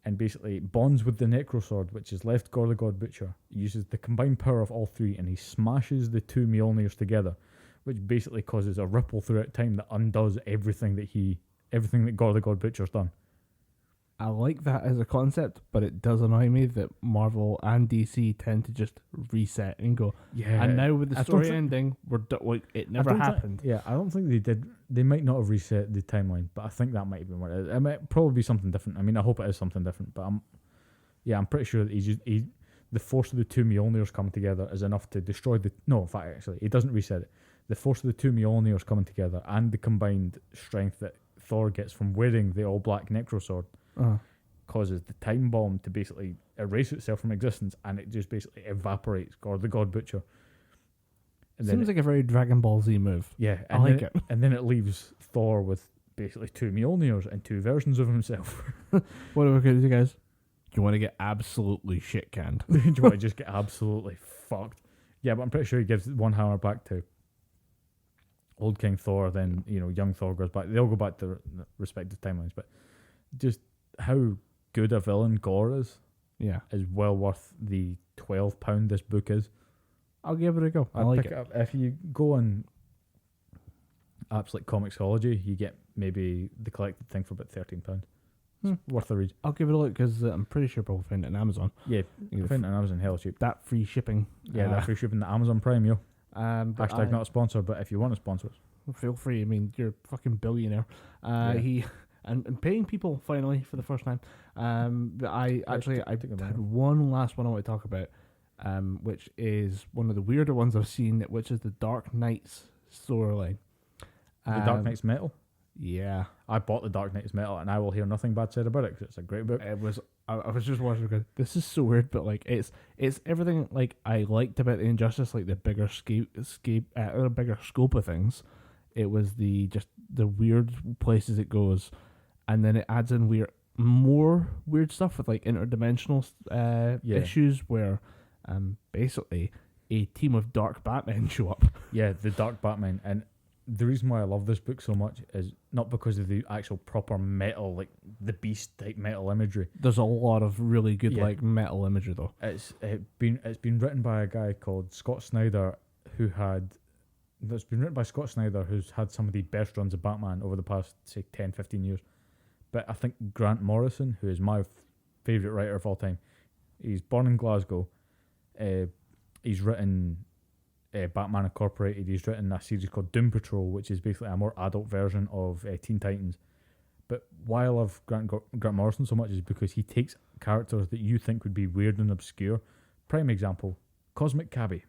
and basically bonds with the Necrosword, which has left Gorr the God Butcher. He uses the combined power of all three, and he smashes the two Mjolnirs together, which basically causes a ripple throughout time that undoes everything that Gorr the God Butcher's done. I like that as a concept, but it does annoy me that Marvel and DC tend to just reset and go. Yeah. And now with the story ending, it never happened. I don't think they did. They might not have reset the timeline, but I think that might have been what it is. It might probably be something different. I mean, I hope it is something different, but I'm pretty sure that the force of the two Mjolnirs coming together is enough to destroy the. No, in fact, actually, he doesn't reset it. The force of the two Mjolnirs coming together and the combined strength that Thor gets from wearing the all black Necrosword causes the time bomb to basically erase itself from existence, and it just basically evaporates Gorr the God Butcher. And Seems like a very Dragon Ball Z move. Yeah, I like it. And then it leaves Thor with basically two Mjolnirs and two versions of himself. What are we going to do, guys? Do you want to get absolutely shit canned? Do you want to just get absolutely fucked? Yeah, but I'm pretty sure he gives one hammer back to old King Thor, then young Thor goes back. They all go back to the respective timelines, but just how good a villain Gorr is well worth the £12 this book is. I'll give it a go. I like it. Up. If you go on apps like Comicsology, you get maybe the collected thing for about £13. Worth a read. I'll give it a look because I'm pretty sure people find it on Amazon. Yeah, you find it on Amazon hell cheap. That free shipping. Yeah, that free shipping, the Amazon Prime, yo. Hashtag not a sponsor, but if you want to sponsor us, feel free. I mean, you're a fucking billionaire. And paying people finally for the first time. But I had one last one I want to talk about, which is one of the weirder ones I've seen, which is the Dark Knights storyline. The Dark Knight's Metal. Yeah, I bought the Dark Knight's Metal, and I will hear nothing bad said about it because it's a great book. It was. I was just watching. Going, this is so weird, but like it's everything like I liked about the Injustice, like the bigger bigger scope of things. It was the weird places it goes, and then it adds in more weird stuff with like interdimensional issues where basically a team of dark Batmen show up. Yeah, the Dark Batman. And the reason why I love this book so much is not because of the actual proper metal, like the Beast type metal imagery. There's a lot of really good like metal imagery though. It's been written by a guy called Scott Snyder who's had some of the best runs of Batman over the past, say, 10, 15 years. But I think Grant Morrison, who is my favourite writer of all time, he's born in Glasgow. He's written Batman Incorporated. He's written a series called Doom Patrol, which is basically a more adult version of Teen Titans. But why I love Grant Morrison so much is because he takes characters that you think would be weird and obscure. Prime example, Cosmic Cabby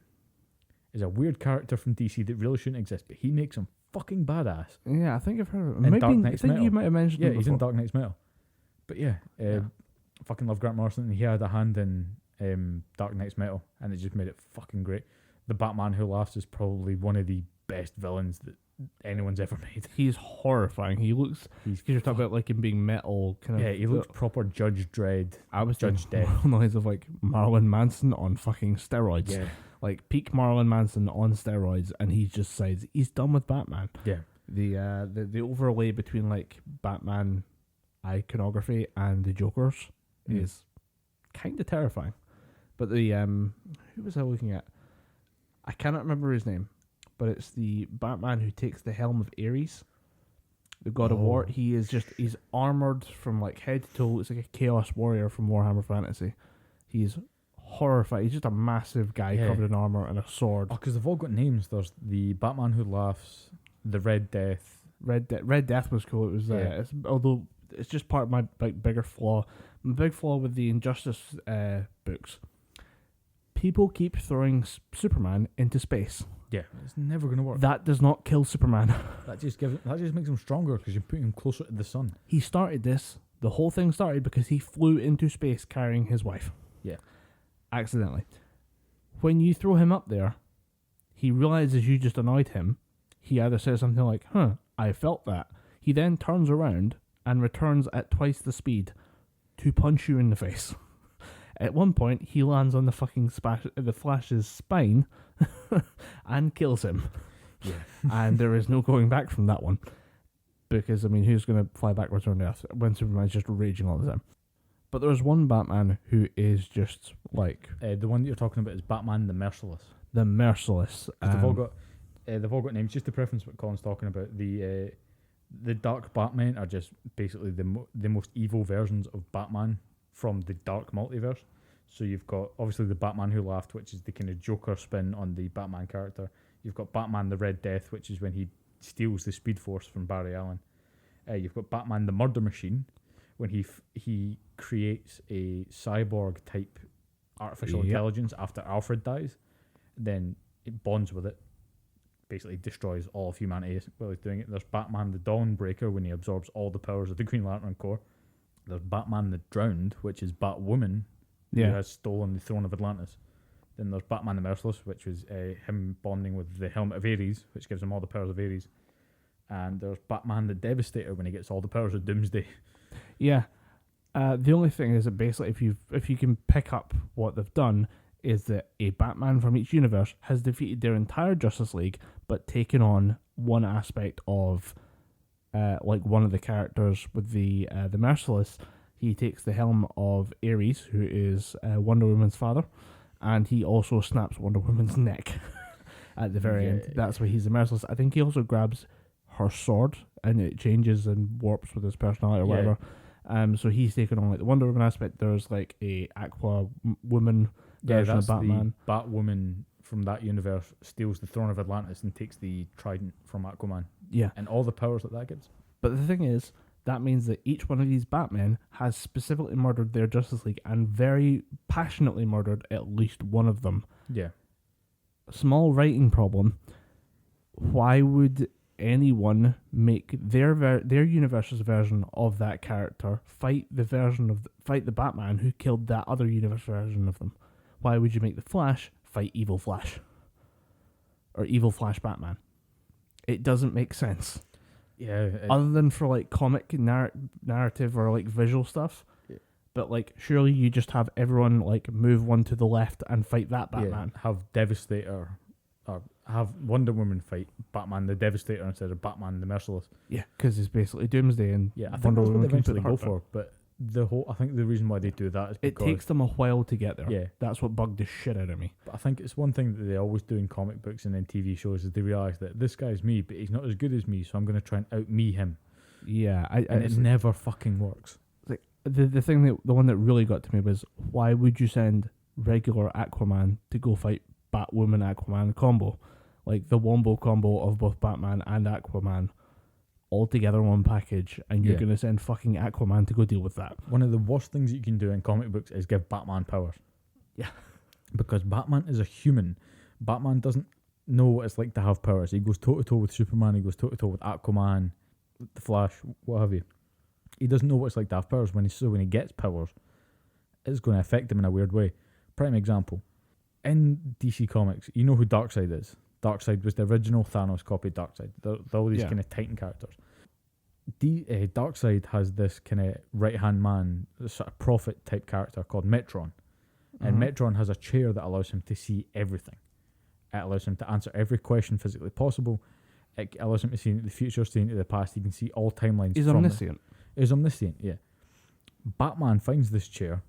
is a weird character from DC that really shouldn't exist, but he makes him fucking badass. Yeah, I think I've heard of him. In Dark Knight's Metal. You might have mentioned him before. He's in Dark Knight's Metal. But fucking love Grant Morrison. He had a hand in Dark Knight's Metal, and it just made it fucking great. The Batman Who Laughs is probably one of the best villains that anyone's ever made. He's horrifying. He looks, because you're talking about like him being metal kind of. Yeah, he looks proper Judge Dredd. I was Judge Death. Noise of like Marilyn Manson on fucking steroids. Yeah. Like peak Marilyn Manson on steroids, and he just decides he's done with Batman. Yeah. The overlay between like Batman iconography and the Joker's is kind of terrifying. But the who was I looking at? I cannot remember his name, but it's the Batman who takes the helm of Ares, the God of War. He's armored from like head to toe. It's like a Chaos Warrior from Warhammer Fantasy. He's horrified. He's just a massive guy covered in armor and a sword. Oh, because they've all got names. There's the Batman Who Laughs, the Red Death, Red Death was cool. It was although it's just part of my bigger flaw. My big flaw with the Injustice books. People keep throwing Superman into space. Yeah, it's never going to work. That does not kill Superman. That just makes him stronger because you're putting him closer to the sun. He started this. The whole thing started because he flew into space carrying his wife. Yeah. Accidentally. When you throw him up there, he realizes you just annoyed him. He either says something like, I felt that. He then turns around and returns at twice the speed to punch you in the face. At one point, he lands on the fucking the Flash's spine and kills him. Yeah. And there is no going back from that one. Because, I mean, who's going to fly backwards on Earth when Superman's just raging all the time? But there's one Batman who is just like... the one that you're talking about is Batman the Merciless. The Merciless. They've all got names. Just to preference what Colin's talking about, the Dark Batmen are just basically the most evil versions of Batman from the Dark Multiverse. So you've got, obviously, the Batman Who Laughed, which is the kind of Joker spin on the Batman character. You've got Batman the Red Death, which is when he steals the Speed Force from Barry Allen. You've got Batman the Murder Machine, when he creates a cyborg-type artificial intelligence after Alfred dies. Then it bonds with it, basically destroys all of humanity while he's doing it. There's Batman the Dawnbreaker, when he absorbs all the powers of the Green Lantern Corps. There's Batman the Drowned, which is Batwoman, who has stolen the throne of Atlantis. Then there's Batman the Merciless, which was him bonding with the Helmet of Ares, which gives him all the powers of Ares. And there's Batman the Devastator, when he gets all the powers of Doomsday. Yeah. The only thing is that basically, if you can pick up what they've done, is that a Batman from each universe has defeated their entire Justice League, but taken on one aspect of, one of the characters with the Merciless. He takes the helm of Ares, who is Wonder Woman's father, and he also snaps Wonder Woman's neck at the very end. That's why he's the Merciless. I think he also grabs her sword, and it changes and warps with his personality or whatever. So he's taken on the Wonder Woman aspect. There's a Aqua Woman version of Batman. The Batwoman from that universe steals the throne of Atlantis and takes the trident from Aquaman. Yeah. And all the powers that gives. But the thing is, that means that each one of these Batmen has specifically murdered their Justice League and very passionately murdered at least one of them. Yeah. Small writing problem. Why would anyone make their universe's version of that character fight the Batman who killed that other universe version of them? Why would you make the Flash fight Evil Flash or Evil Flash Batman? It doesn't make sense. Yeah. Other than for comic narrative or visual stuff. Yeah. But surely you just have everyone move one to the left and fight that Batman. Yeah, have Devastator or have Wonder Woman fight Batman the Devastator instead of Batman the Merciless. Yeah, because it's basically Doomsday and I think Wonder that's what Woman they eventually can go for. But I think the reason why they do that is because it takes them a while to get there. Yeah, that's what bugged the shit out of me. But I think it's one thing that they always do in comic books and then TV shows is they realise that this guy's me, but he's not as good as me, so I'm going to try and out-me him. Yeah, and it never fucking works. The one that really got to me was, why would you send regular Aquaman to go fight Batwoman Aquaman combo, the wombo combo of both Batman and Aquaman, all together in one package, and you're going to send fucking Aquaman to go deal with that? One of the worst things you can do in comic books is give Batman powers. Yeah, because Batman is a human. Batman doesn't know what it's like to have powers. He goes toe to toe with Superman. He goes toe to toe with Aquaman, the Flash, what have you. He doesn't know what it's like to have powers. When he gets powers, it's going to affect him in a weird way. Prime example, in DC Comics, you know who Darkseid is. Darkseid was the original Thanos copy of Darkseid. They're all these kind of Titan characters. Darkseid has this kind of right-hand man, sort of prophet type character called Metron. And Metron has a chair that allows him to see everything. It allows him to answer every question physically possible. It allows him to see into the future, see into the past. He can see all timelines. He's omniscient. He's omniscient, yeah. Batman finds this chair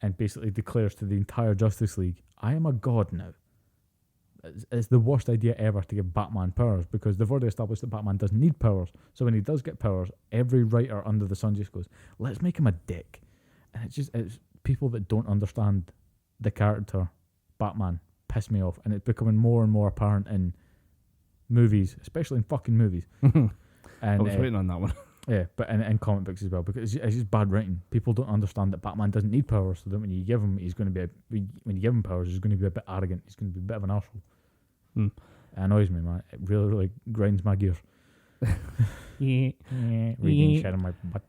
and basically declares to the entire Justice League, I am a god now. It's the worst idea ever to give Batman powers, because they've already established that Batman doesn't need powers. So when he does get powers, every writer under the sun just goes, let's make him a dick. And it's people that don't understand the character Batman piss me off, and it's becoming more and more apparent in movies, especially in fucking movies. And I was waiting on that one. Yeah, but in comic books as well, because it's just bad writing. People don't understand that Batman doesn't need powers, so that when you give him, when you give him powers, he's going to be a bit arrogant. He's going to be a bit of an arsehole. It annoys me, man. It really, really grinds my gears. Reading shit on my butt.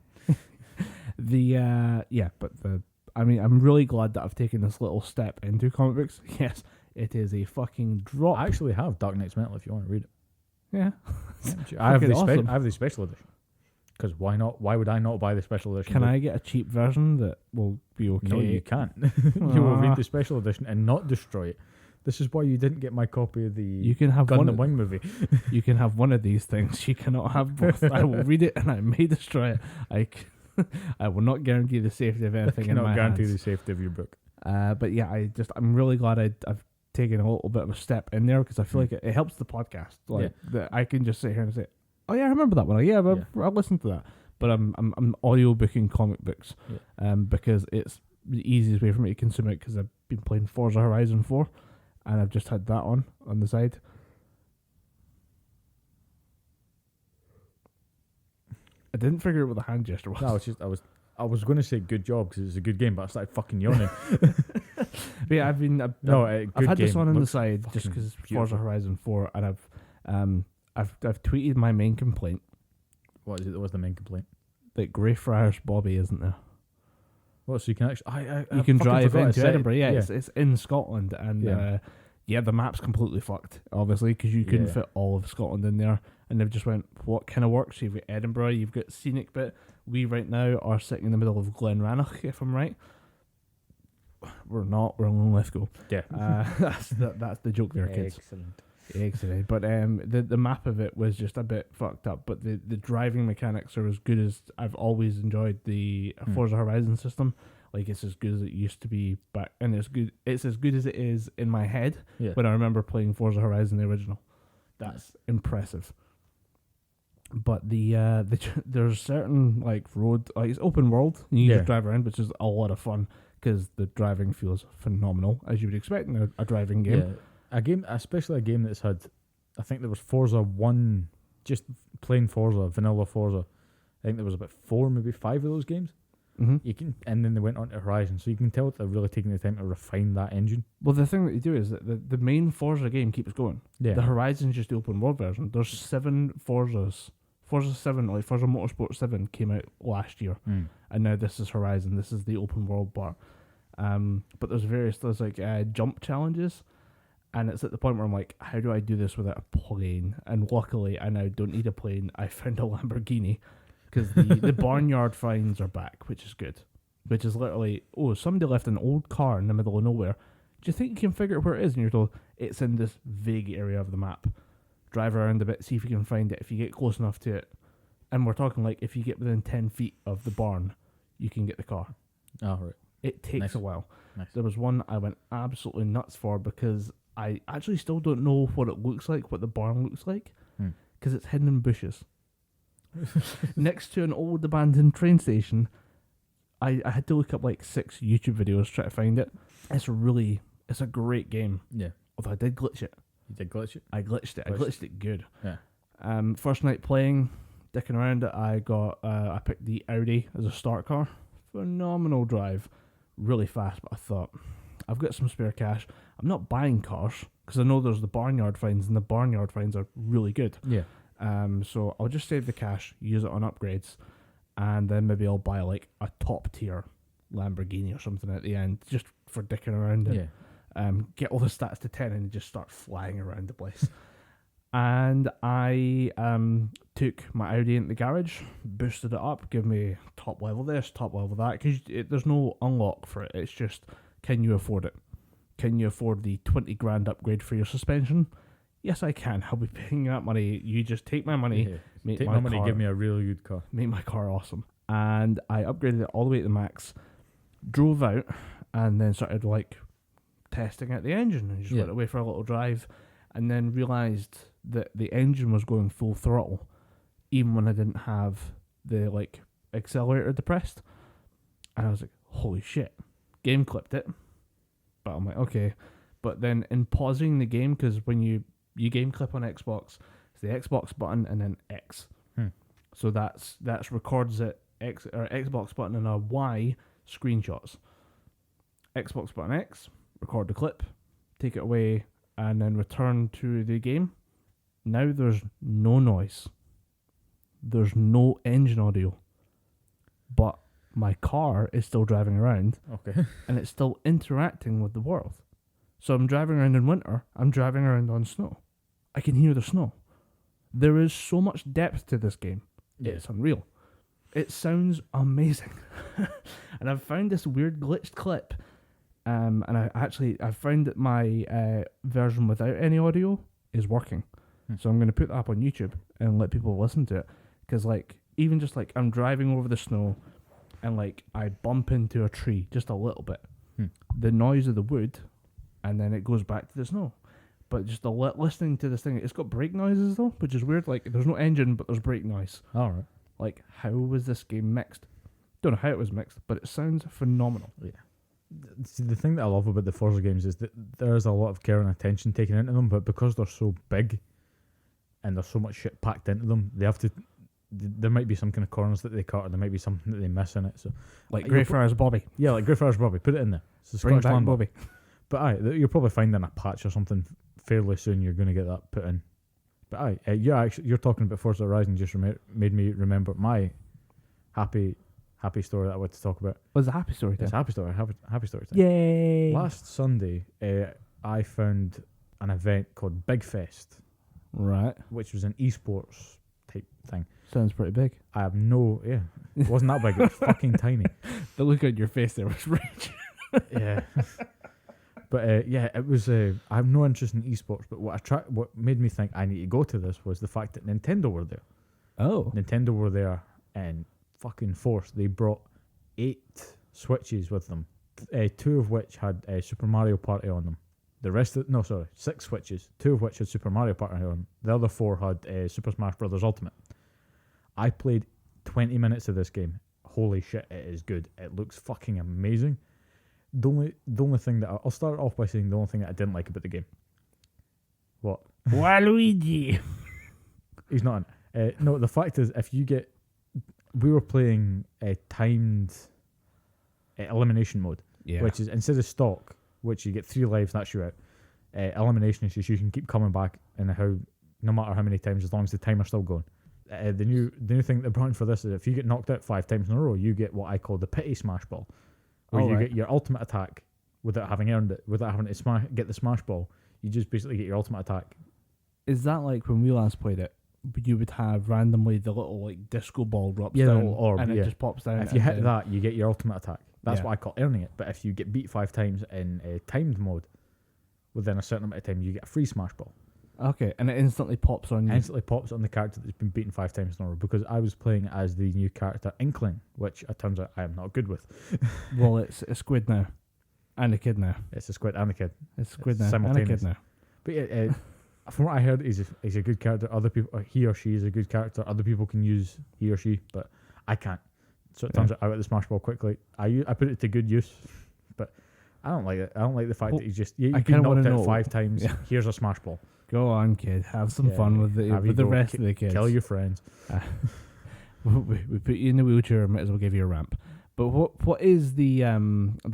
I'm really glad that I've taken this little step into comic books. Yes, it is a fucking drop. I actually have Dark Knight's Metal if you want to read it. Yeah. I have awesome. I have the special edition. Because why not? Why would I not buy the special edition? Can I get a cheap version that will be okay? No, you can't. You will read the special edition and not destroy it. This is why you didn't get my copy of the you can have Gundam Wing movie. You can have one of these things. You cannot have both. I will read it and I may destroy it. I will not guarantee the safety of anything in my hands. Guarantee the safety of your book. But yeah, I'm really glad I've taken a little bit of a step in there because I feel like it helps the podcast. That I can just sit here and say, oh yeah, I remember that one. I listened to that. But I'm audiobooking comic books, because it's the easiest way for me to consume it. Because I've been playing Forza Horizon 4, and I've just had that on the side. I didn't figure out what the hand gesture was. No, I was going to say good job because it's a good game, but I started fucking yawning. But yeah, I've had this on the side just because it's Forza Horizon 4, and I've tweeted my main complaint. What is it? What's the main complaint? That Greyfriars Bobby isn't there. Well, so you can actually you can drive into Edinburgh. Yeah, it's in Scotland, and the map's completely fucked, obviously, because you couldn't fit all of Scotland in there. And they've just went, what kind of works? You've got Edinburgh, you've got scenic bit. We right now are sitting in the middle of Glenranach, if I'm right. We're not. We're in Lithgow. Yeah, that's the joke there, kids. Excellent. But the map of it was just a bit fucked up. But the driving mechanics are as good as I've always enjoyed the Forza Horizon system. Like, it's as good as it used to be back, and it's as good as it is in my head when I remember playing Forza Horizon the original. That's impressive. But there's certain road, it's open world, and you just drive around, which is a lot of fun because the driving feels phenomenal, as you would expect in a driving game. Yeah. Especially a game that's had, I think there was Forza 1, just plain Forza, vanilla Forza. I think there was about 4, maybe 5 of those games. Mm-hmm. And then they went on to Horizon, so you can tell they're really taking the time to refine that engine. Well, the thing that they do is that the main Forza game keeps going. Yeah. The Horizon's just the open world version. There's 7 Forzas. Forza 7, like Forza Motorsport 7 came out last year, and now this is Horizon. This is the open world part. But there's jump challenges, and it's at the point where I'm like, how do I do this without a plane? And luckily, I now don't need a plane. I found a Lamborghini. Because the barnyard finds are back, which is good. Which is literally, somebody left an old car in the middle of nowhere. Do you think you can figure out where it is? And you're told, it's in this vague area of the map. Drive around a bit, see if you can find it. If you get close enough to it, and we're talking if you get within 10 feet of the barn, you can get the car. Oh, right. It takes a while. Nice. There was one I went absolutely nuts for because I actually still don't know what it looks like, what the barn looks like, because it's hidden in bushes. Next to an old abandoned train station. I had to look up 6 YouTube videos to try to find it. It's a great game. Yeah. Although I did glitch it. You did glitch it? I glitched it. I glitched it good. Yeah. First night playing, dicking around it, I picked the Audi as a start car. Phenomenal drive. Really fast, but I thought, I've got some spare cash. I'm not buying cars, because I know there's the barnyard finds, and the barnyard finds are really good. Yeah. So I'll just save the cash, use it on upgrades, and then maybe I'll buy a top tier Lamborghini or something at the end, just for dicking around it. Get all the stats to 10 and just start flying around the place. And I took my Audi into the garage, boosted it up, give me top level this, top level that, because there's no unlock for it. It's just, can you afford it? Can you afford the 20 grand upgrade for your suspension? Yes, I can. I'll be paying that money. You just take my money, take my money, give me a really good car. Make my car awesome. And I upgraded it all the way to the max, drove out, and then started testing out the engine, and just went away for a little drive, and then realised that the engine was going full throttle, even when I didn't have the accelerator depressed. And I was like, holy shit. Game clipped it. But I'm like, okay. But then in pausing the game, because when you game clip on Xbox, it's the Xbox button and then X. So that's records it Xbox button and a Y screenshots. Xbox button X, record the clip, take it away, and then return to the game. Now there's no noise. There's no engine audio. But my car is still driving around. Okay. And it's still interacting with the world. So I'm driving around in winter. I'm driving around on snow. I can hear the snow. There is so much depth to this game. Yeah. It's unreal. It sounds amazing. And I've found this weird glitched clip. And I found that my version without any audio is working. So I'm going to put that up on YouTube and let people listen to it. Because, like, even just, like, I'm driving over the snow and, like, I bump into a tree just a little bit. The noise of the wood, and then it goes back to the snow. But just listening to this thing, it's got brake noises, though, which is weird. Like, there's no engine, but there's brake noise. All right. Like, how was this game mixed? Don't know how it was mixed, but it sounds phenomenal. Yeah. See, the thing that I love about the Forza games is that there's a lot of care and attention taken into them, but because they're so big and there's so much shit packed into them, they have to. There might be some kind of corners that they cut, or there might be something that they miss in it. So, like Greyfriars Bobby. Yeah, like Greyfriars Bobby. Put it in there. It's Bring Scottish back Landmark. Bobby. But you'll probably find in a patch or something fairly soon. You're going to get that put in. But you're talking about Forza Horizon. Just made me remember my happy story that I want to talk about. Was a happy story time? It's a happy story. Happy story time. Yay! Last Sunday, I found an event called Big Fest, Right. which was an esports type thing. Sounds pretty big. I have it wasn't that big. It was fucking tiny. The look on your face there was rich. Yeah. But it was. I have no interest in esports, but what made me think I need to go to this was the fact that Nintendo were there. Oh. Nintendo were there and fucking force. They brought 8 Switches with them, 2 of which had Super Mario Party on them. The rest 6 Switches, 2 of which had Super Mario Party on them. The other 4 had Super Smash Bros. Ultimate. I played 20 minutes of this game. Holy shit, it is good. It looks fucking amazing. The only thing that I'll start off by saying the only thing that I didn't like about the game. What? Waluigi. He's not in. No, the fact is, we were playing a timed elimination mode, which is instead of stock, which you get 3 lives, that's you out. Elimination is just you can keep coming back no matter how many times, as long as the timer's still going. The new thing that brought in for this is if you get knocked out 5 times in a row, you get what I call the pity smash ball, where get your ultimate attack without having earned it, without having to get the smash ball. You just basically get your ultimate attack. Is that like when we last played it? You would have randomly the little like disco ball drops the down, little orb, and it just pops down. If you hit that, you get your ultimate attack. That's what I call earning it. But if you get beat 5 times in a timed mode, within a certain amount of time, you get a free smash ball. Okay, and it instantly pops on you. Instantly pops on the character that's been beaten 5 times in a row, because I was playing as the new character Inkling, which it turns out I am not good with. Well, it's a squid now. And a kid now. It's a squid and a kid. It's a squid now and a kid now. But yeah, from what I heard, he's a good character. Other people, he or she is a good character. Other people can use he or she, but I can't. So it turns out I got the smash ball quickly. I put it to good use, but I don't like it. I don't like the fact that he's just you get knocked out 5 times. Yeah. Here's a smash ball. Go on, kid. Have some fun with the rest of the kids. Kill your friends. We put you in the wheelchair. Might as well give you a ramp. But what is the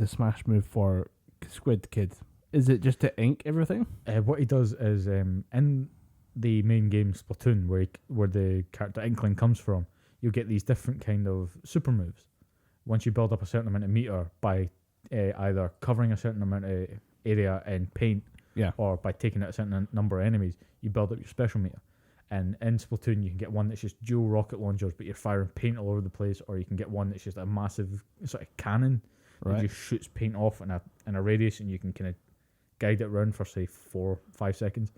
smash move for Squid Kid? Is it just to ink everything? What he does is in the main game Splatoon, where the character Inkling comes from, you'll get these different kind of super moves. Once you build up a certain amount of meter by either covering a certain amount of area in paint, or by taking out a certain number of enemies, you build up your special meter. And in Splatoon, you can get one that's just dual rocket launchers, but you're firing paint all over the place, or you can get one that's just a massive sort of cannon that just shoots paint off in a radius, and you can kind of guide it around for say 4-5 seconds.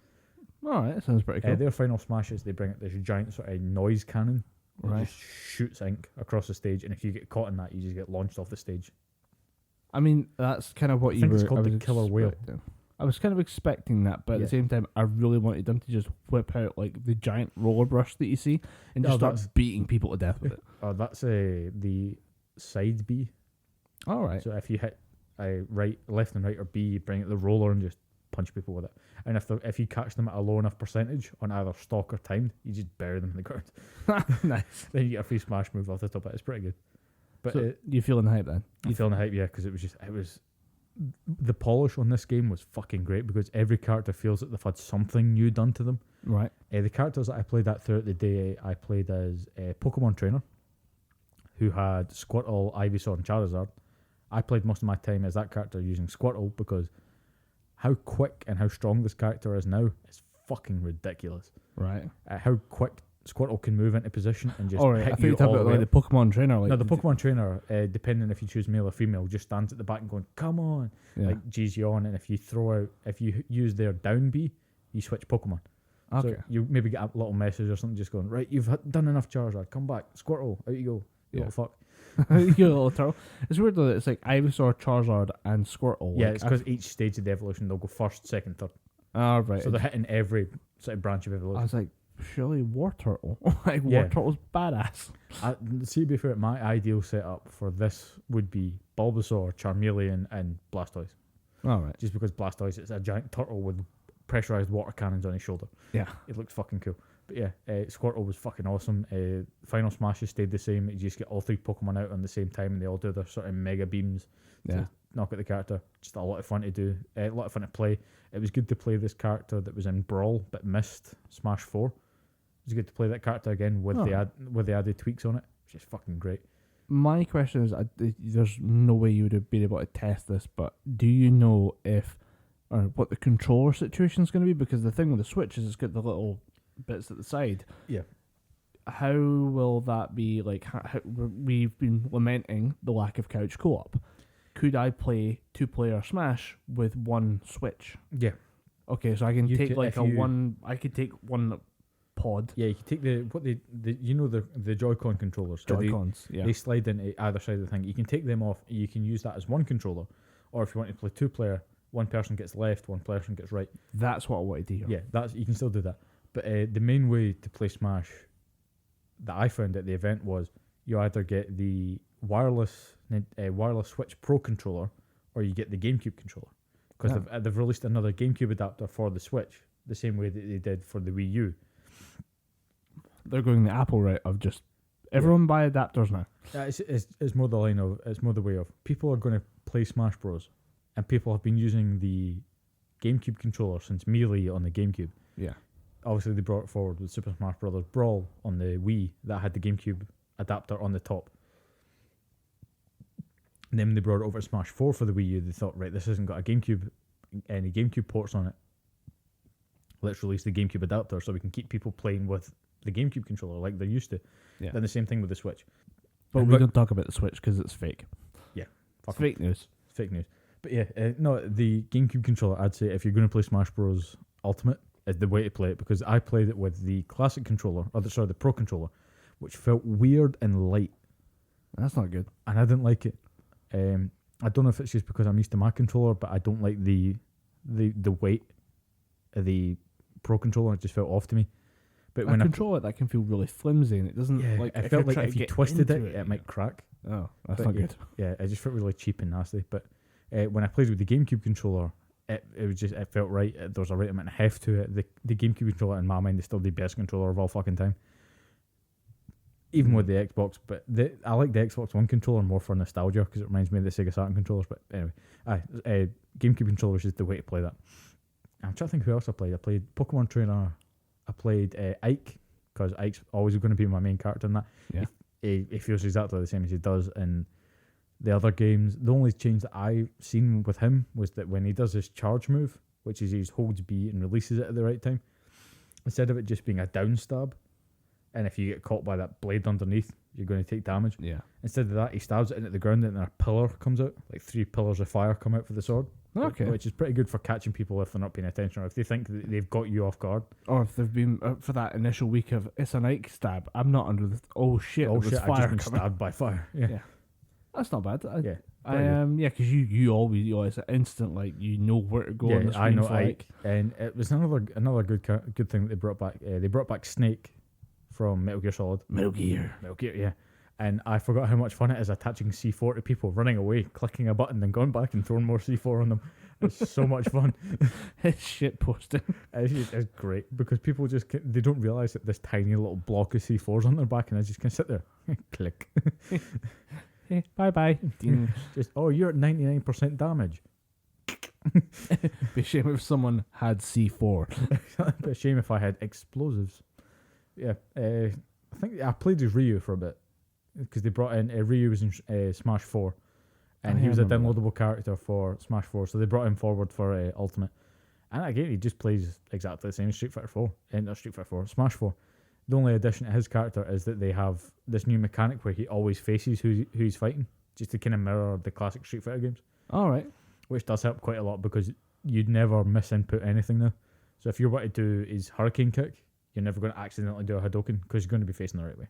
All right, that sounds pretty cool. Their final smashes, they bring out this giant sort of noise cannon that just shoots ink across the stage, and if you get caught in that, you just get launched off the stage. I mean, that's kind of what I think it's called the killer whale. I was kind of expecting that, but at the same time, I really wanted them to just whip out like the giant roller brush that you see and just start beating people to death with it. Oh, that's the side B. All right. So if you hit left and right or B, you bring out the roller and just punch people with it. And if you catch them at a low enough percentage on either stock or timed, you just bury them in the ground. Nice. Then you get a free smash move off the top of it. It's pretty good. But so you feeling the hype then? I'm feeling the hype, yeah, because it was the polish on this game was fucking great because every character feels that they've had something new done to them. Right. The characters that I played at throughout the day, I played as a Pokemon trainer who had Squirtle, Ivysaur, and Charizard. I played most of my time as that character using Squirtle because how quick and how strong this character is now is fucking ridiculous. Right. How quick Squirtle can move into position and just right. hit I think you you're all talking the way about the Pokemon trainer. Like, no, the Pokemon trainer, depending if you choose male or female, just stands at the back and going, come on, like G's you on, and if you use their down B, you switch Pokemon. Okay. So you maybe get a little message or something just going, right, you've done enough Charizard, come back, Squirtle, out you go, you little fuck. You little turtle. It's weird though that it's like Ivysaur, Charizard, and Squirtle. Yeah, like, it's because each stage of the evolution, they'll go first, second, third. Oh, right. So they're hitting every sort of branch of evolution. I was like, surely War Turtle. Like, War Turtle's badass. See, to be fair, my ideal setup for this would be Bulbasaur, Charmeleon, and Blastoise. All right. Just because Blastoise is a giant turtle with pressurized water cannons on his shoulder. Yeah. It looks fucking cool. But yeah, Squirtle was fucking awesome. Final Smashes stayed the same. You just get all three Pokemon out on the same time and they all do their sort of mega beams to knock out the character. Just a lot of fun to do. A lot of fun to play. It was good to play this character that was in Brawl but missed Smash 4. It was good to play that character again with the added tweaks on it, which is fucking great. My question is, there's no way you would have been able to test this, but do you know what the controller situation is going to be? Because the thing with the Switch is it's got the little bits at the side. Yeah. How will that be? Like, we've been lamenting the lack of couch co-op. Could I play 2-player Smash with one Switch? Yeah. Okay, so I can take I could take one pod. Yeah, you can take the Joy-Con controllers. Joy-Cons, They slide into either side of the thing. You can take them off. You can use that as one controller, or if you want to play 2-player, one person gets left, one person gets right. That's what I wanted to hear. Yeah, you can still do that. But the main way to play Smash that I found at the event was you either get the wireless Switch Pro controller or you get the GameCube controller. Because they've released another GameCube adapter for the Switch, the same way that they did for the Wii U. They're going the Apple route of just everyone buy adapters now. It's more the line of, it's more the way of people are going to play Smash Bros. And people have been using the GameCube controller since Melee on the GameCube. Yeah. Obviously, they brought it forward with Super Smash Bros. Brawl on the Wii that had the GameCube adapter on the top. And then when they brought it over to Smash 4 for the Wii U, they thought, right, this hasn't got any GameCube ports on it. Let's release the GameCube adapter so we can keep people playing with the GameCube controller like they're used to. Yeah. Then the same thing with the Switch. But we don't talk about the Switch because it's fake. Yeah. It's fake news. It's fake news. But yeah, the GameCube controller, I'd say if you're going to play Smash Bros. Ultimate, is the way to play it, because I played it with the classic controller, the Pro controller, which felt weird and light. That's not good. And I didn't like it. I don't know if it's just because I'm used to my controller, but I don't like the weight of the Pro controller. It just felt off to me. But when controller that can feel really flimsy, and it doesn't. Yeah, it felt like if you twisted it might crack. Oh, that's not good. Yeah, it just felt really cheap and nasty. But when I played with the GameCube controller, it felt right. There was a right amount of heft to it. The GameCube controller, in my mind, is still the best controller of all fucking time. Even with the Xbox, but I like the Xbox One controller more for nostalgia because it reminds me of the Sega Saturn controllers. But anyway, GameCube controller is just the way to play that. I'm trying to think who else I played. I played Pokemon Trainer. I played Ike because Ike's always going to be my main character in that. Yeah. He feels exactly the same as he does in the other games. The only change that I've seen with him was that when he does his charge move, which is he holds B and releases it at the right time, instead of it just being a down stab, and if you get caught by that blade underneath, you're going to take damage. Yeah. Instead of that, he stabs it into the ground and then a pillar comes out, like 3 pillars of fire come out for the sword. Okay. Which is pretty good for catching people if they're not paying attention or if they think that they've got you off guard. Or if they've been for that initial week of it's a Nike stab. I'm not under the fire I've just been stabbed by fire. Yeah. That's not bad. Yeah. Because you always an instant where to go on the screen. I know Ike, and it was another good thing that they brought back. They brought back Snake from Metal Gear Solid. Metal Gear, yeah. And I forgot how much fun it is attaching C4 to people, running away, clicking a button, then going back and throwing more C4 on them. It's so much fun. It's shit posting. It's great because people they don't realise that this tiny little block of C4s on their back, and they just can sit there, click. Hey, bye. Just, you're at 99% damage. Be a shame if someone had C4. Be a shame if I had explosives. Yeah, I think I played as Ryu for a bit because they brought in Ryu was in Smash 4, and he was a downloadable character for Smash 4, so they brought him forward for Ultimate. And again, he just plays exactly the same as Street Fighter 4, not Street Fighter 4, Smash 4. The only addition to his character is that they have this new mechanic where he always faces who he's fighting, just to kind of mirror the classic Street Fighter games. All right. Which does help quite a lot because you'd never misinput anything now. So if you're about to do his Hurricane Kick, you're never going to accidentally do a Hadouken because you're going to be facing the right way.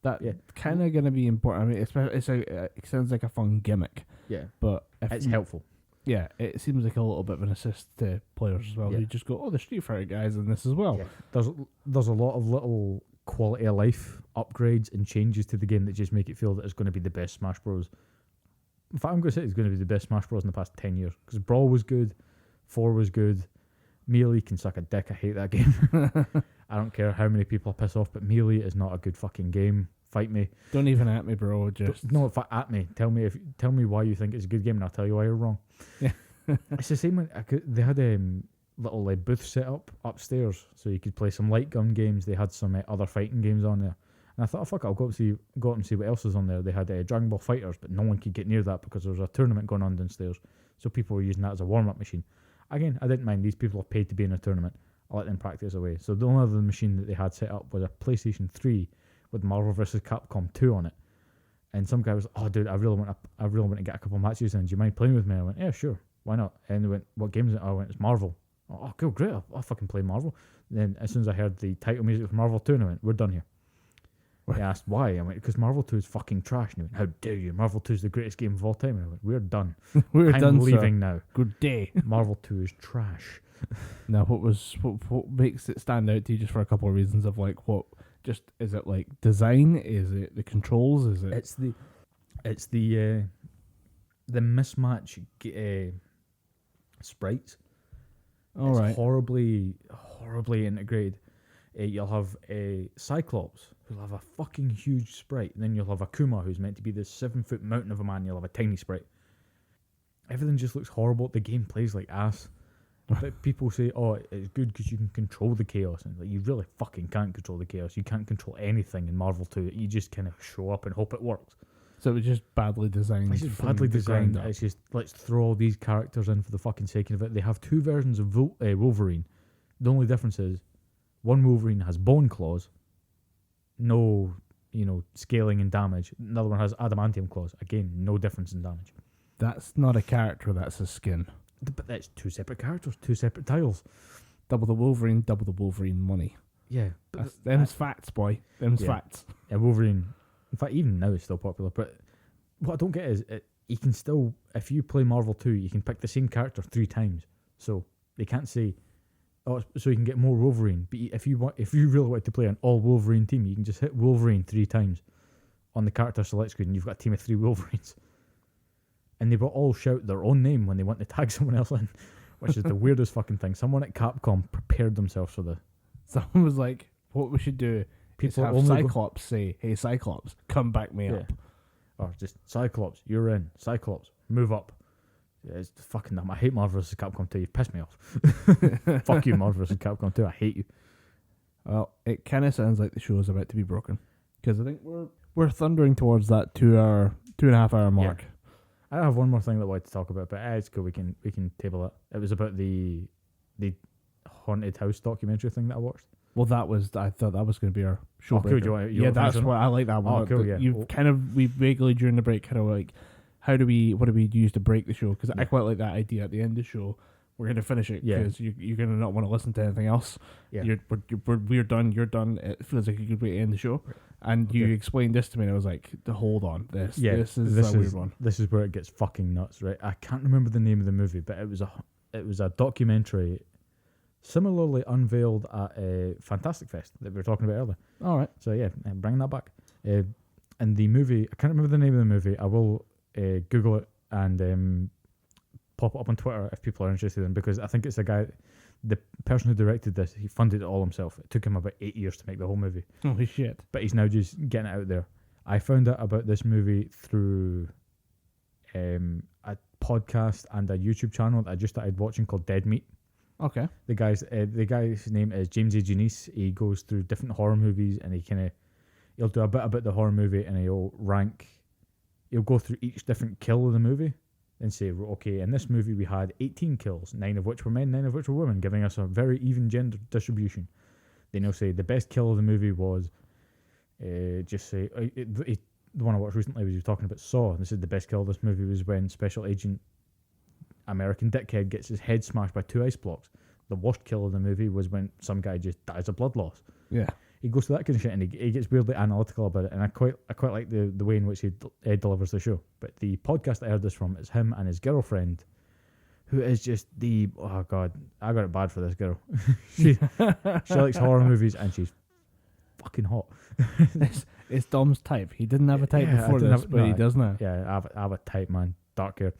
That kind of going to be important. I mean, it sounds like a fun gimmick. Yeah. But it's helpful. Yeah, it seems like a little bit of an assist to players as well. Yeah. Who just go, the Street Fighter guys in this as well. Yeah. There's a lot of little quality of life upgrades and changes to the game that just make it feel that it's going to be the best Smash Bros. In fact, I'm going to say it's going to be the best Smash Bros. In the past 10 years. Because Brawl was good, 4 was good, Melee can suck a dick, I hate that game. I don't care how many people I piss off, but Melee is not a good fucking game. Fight me. Don't even at me, bro. Just no, at me. Tell me why you think it's a good game, and I'll tell you why you're wrong. Yeah, it's the same when they had little booth set up upstairs, so you could play some light gun games. They had some other fighting games on there, and I thought, fuck it, I'll go up and see what else is on there. They had Dragon Ball Fighters, but no one could get near that because there was a tournament going on downstairs, so people were using that as a warm up machine. Again, I didn't mind. These people have paid to be in a tournament. I let them practice away. So the only other machine that they had set up was a PlayStation 3 with Marvel vs. Capcom 2 on it. And some guy was, dude, I really want to get a couple of matches in. Do you mind playing with me? I went, yeah, sure. Why not? And they went, what game is it? I went, it's Marvel. Oh, cool, great. I'll fucking play Marvel. And then as soon as I heard the title music for Marvel 2, I went, we're done here. He asked why. I went, because Marvel 2 is fucking trash. And he went, how dare you? Marvel 2 is the greatest game of all time. And I went, we're done. I'm leaving now. Good day. Marvel 2 is trash. Now, what makes it stand out to you, just for a couple of reasons of is it like design? Is it the controls? Is it? It's the mismatch sprites. All right. Horribly integrated. You'll have a Cyclops who'll have a fucking huge sprite, and then you'll have Akuma who's meant to be this 7-foot mountain of a man. You'll have a tiny sprite. Everything just looks horrible. The game plays like ass. But people say, it's good because you can control the chaos. And you really fucking can't control the chaos. You can't control anything in Marvel 2. You just kind of show up and hope it works. So it was just badly designed. It's just badly designed. It's just, let's throw all these characters in for the fucking sake of it. They have 2 versions of Wolverine. The only difference is, one Wolverine has bone claws, no, scaling and damage. Another one has adamantium claws. Again, no difference in damage. That's not a character, that's a skin. But that's 2 separate characters, 2 separate tiles. Double the Wolverine money. Yeah. Them's facts, boy. Them's facts. Yeah, Wolverine, in fact, even now it's still popular. But what I don't get is, you can still, if you play Marvel 2, you can pick the same character 3 times. So they can't say, so you can get more Wolverine. But if you really want to play an all Wolverine team, you can just hit Wolverine 3 times on the character select screen, and you've got a team of 3 Wolverines. And they will all shout their own name when they want to tag someone else in, which is the weirdest fucking thing. Someone at Capcom prepared themselves for this. Someone was like, what we should do is have Cyclops say, hey, Cyclops, come back me up. Or just, Cyclops, you're in. Cyclops, move up. Yeah, it's fucking dumb. I hate Marvel vs. Capcom 2. You've pissed me off. Fuck you, Marvel vs. Capcom 2. I hate you. Well, it kind of sounds like the show is about to be broken. Because I think we're thundering towards that 2.5 hour mark. Yeah. I have one more thing that I wanted to talk about, but it's cool. We can table it. It was about the haunted house documentary thing that I watched. Well, I thought that was going to be our show. Cool. That's what I like that one. Oh, cool. Yeah. We vaguely during the break what do we use to break the show? Because I quite like that idea at the end of the show. We're going to finish it because you're going to not want to listen to anything else. Yeah. We're done. You're done. It feels like a good way to end the show. And you explained this to me, and I was like, hold on. This is a weird one. This is where it gets fucking nuts, right? I can't remember the name of the movie, but it was a documentary similarly unveiled at a Fantastic Fest that we were talking about earlier. All right. So, bringing that back. And the movie, I can't remember the name of the movie. I will Google it and pop it up on Twitter if people are interested in, because I think it's the person who directed this, he funded it all himself. It took him about 8 years to make the whole movie. Holy shit. But he's now just getting it out there. I found out about this movie through a podcast and a YouTube channel that I just started watching called Dead Meat. Okay. The guy's name is Zee Youz Ze Jimmiez. He goes through different horror movies and he'll do a bit about the horror movie and he'll go through each different kill of the movie and say, okay, in this movie we had 18 kills, 9 of which were men, 9 of which were women, giving us a very even gender distribution. Then he'll say the best kill of the movie was, the one I watched recently was talking about Saw. This is the best kill of this movie was when Special Agent American Dickhead gets his head smashed by 2 ice blocks. The worst kill of the movie was when some guy just dies of blood loss. Yeah. He goes through that kind of shit and he gets weirdly analytical about it, and I quite like the way in which he delivers the show. But the podcast I heard this from is him and his girlfriend, who is just oh god, I got it bad for this girl. she likes horror movies and she's fucking hot. It's Dom's type. He didn't have a type before this, but he does now. Yeah, I have a type, man. Dark hair.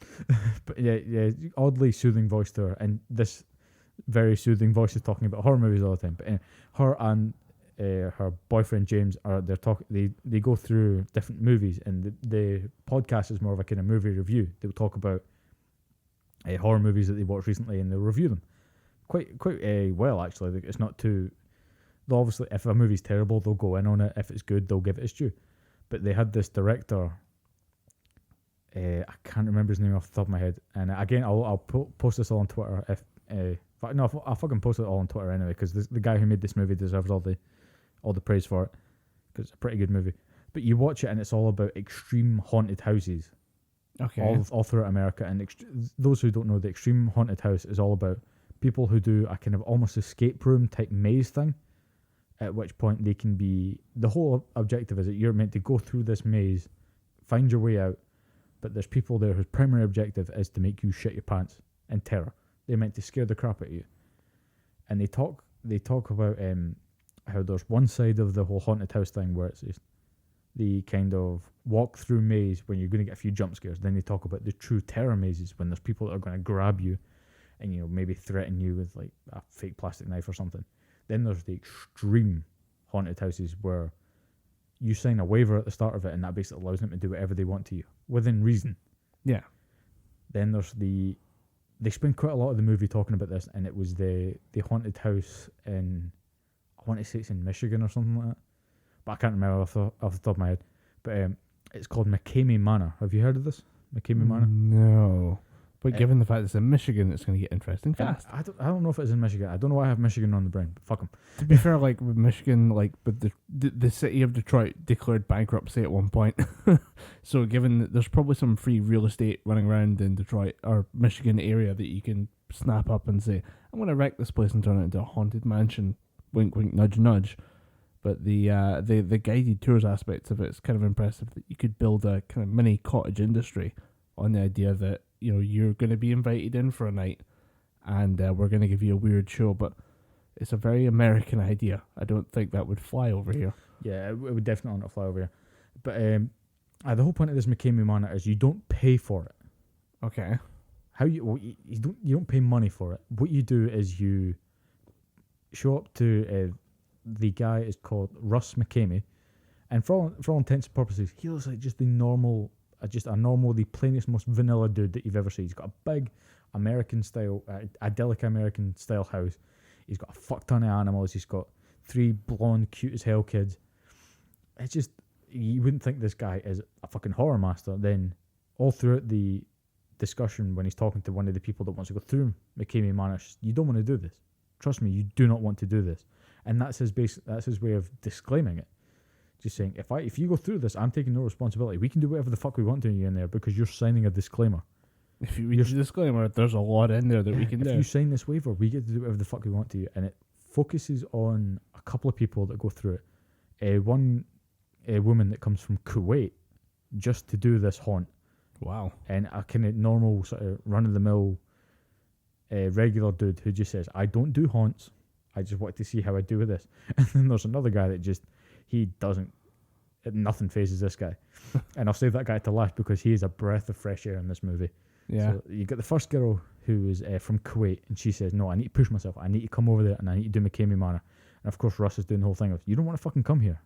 But yeah, oddly soothing voice to her, and this very soothing voice is talking about horror movies all the time. But her and her boyfriend James they go through different movies, and the podcast is more of a kind of movie review. They'll talk about horror movies that they watched recently and they'll review them quite well, actually. It's not too, they'll obviously, if a movie's terrible they'll go in on it, if it's good they'll give it its due. But they had this director, I can't remember his name off the top of my head, and again I'll post this all on Twitter I'll fucking post it all on Twitter anyway, because the guy who made this movie deserves all the praise for it, because it's a pretty good movie. But you watch it and it's all about extreme haunted houses, all throughout America. And those who don't know, the extreme haunted house is all about people who do a kind of almost escape room type maze thing, at which point they can be, the whole objective is that you're meant to go through this maze, find your way out, but there's people there whose primary objective is to make you shit your pants in terror. They're meant to scare the crap out of you. And they talk about how there's one side of the whole haunted house thing where it's the kind of walk through maze when you're going to get a few jump scares. Then they talk about the true terror mazes when there's people that are going to grab you and maybe threaten you with like a fake plastic knife or something. Then there's the extreme haunted houses where you sign a waiver at the start of it and that basically allows them to do whatever they want to you within reason. Yeah. Then there's they spend quite a lot of the movie talking about this, and it was the haunted house in, I want to say it's in Michigan or something like that, but I can't remember off the top of my head. But it's called McCamey Manor. Have you heard of this? McCamey Manor? No. But given the fact it's in Michigan, it's going to get interesting fast. I don't know if it's in Michigan. I don't know why I have Michigan on the brain, but fuck them. To be fair, like with Michigan, like with the city of Detroit declared bankruptcy at one point. So given that there's probably some free real estate running around in Detroit or Michigan area that you can snap up and say, I'm going to wreck this place and turn it into a haunted mansion. Wink, wink, nudge, nudge. But the guided tours aspects of it is kind of impressive that you could build a kind of mini cottage industry on the idea that you're going to be invited in for a night and we're going to give you a weird show. But it's a very American idea. I don't think that would fly over here. Yeah, it would definitely not fly over here. But the whole point of this McCamey Manor is you don't pay for it. Okay. How you don't pay money for it. What you do is you show up to the guy is called Russ McCamey, and for all intents and purposes, he looks like just the plainest, most vanilla dude that you've ever seen. He's got a big American style, idyllic American style house. He's got a fuck ton of animals. He's got 3 blonde, cute as hell kids. It's just, you wouldn't think this guy is a fucking horror master. Then all throughout the discussion, when he's talking to one of the people that wants to go through McCamey Manor, you don't want to do this. Trust me, you do not want to do this. And that's his way of disclaiming it. Just saying, if you go through this, I'm taking no responsibility. We can do whatever the fuck we want to you in there because you're signing a disclaimer. If you read the disclaimer, there's a lot in there that we can do. If you sign this waiver, we get to do whatever the fuck we want to you. And it focuses on a couple of people that go through it. One woman that comes from Kuwait just to do this haunt. Wow. And a kind of normal sort of run-of-the-mill regular dude who just says, I don't do haunts. I just want to see how I do with this. And then there's another guy that he doesn't nothing phases this guy. And I'll save that guy to last because he is a breath of fresh air in this movie. Yeah. So you got the first girl who is from Kuwait, and she says, no, I need to push myself. I need to come over there, and I need to do McKamey Manor. And of course, Russ is doing the whole thing of, you don't want to fucking come here.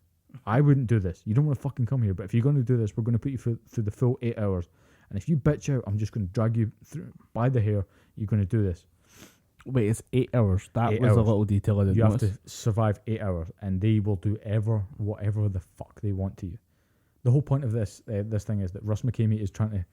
I wouldn't do this. You don't want to fucking come here. But if you're going to do this, we're going to put you through the full 8 hours. And if you bitch out, I'm just going to drag you through by the hair. You're going to do this. Wait, it's 8 hours. That 8 was hours. a little detail I didn't You have notice. to survive 8 hours, and they will do whatever the fuck they want to you. The whole point of this thing is that Russ McKamey is trying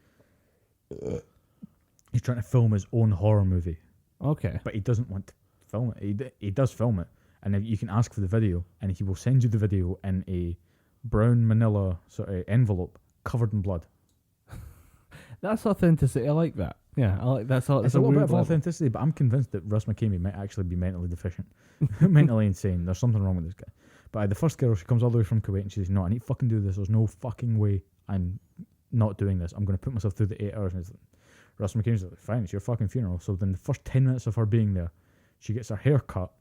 to film his own horror movie. Okay. But he doesn't want to film it. He does film it, and if you can ask for the video, and he will send you the video in a brown manila sort of envelope covered in blood. That's authenticity. I like that. Yeah, I like that's all. It's a little bit of authenticity, but I'm convinced that Russ McKamey might actually be mentally deficient, mentally insane. There's something wrong with this guy. But the first girl, she comes all the way from Kuwait, and she says, "No, I need to fucking do this. There's no fucking way I'm not doing this. I'm going to put myself through the 8 hours." And it's like, Russ McKamey's like, "Fine, it's your fucking funeral." So then the first 10 minutes of her being there, she gets her hair cut.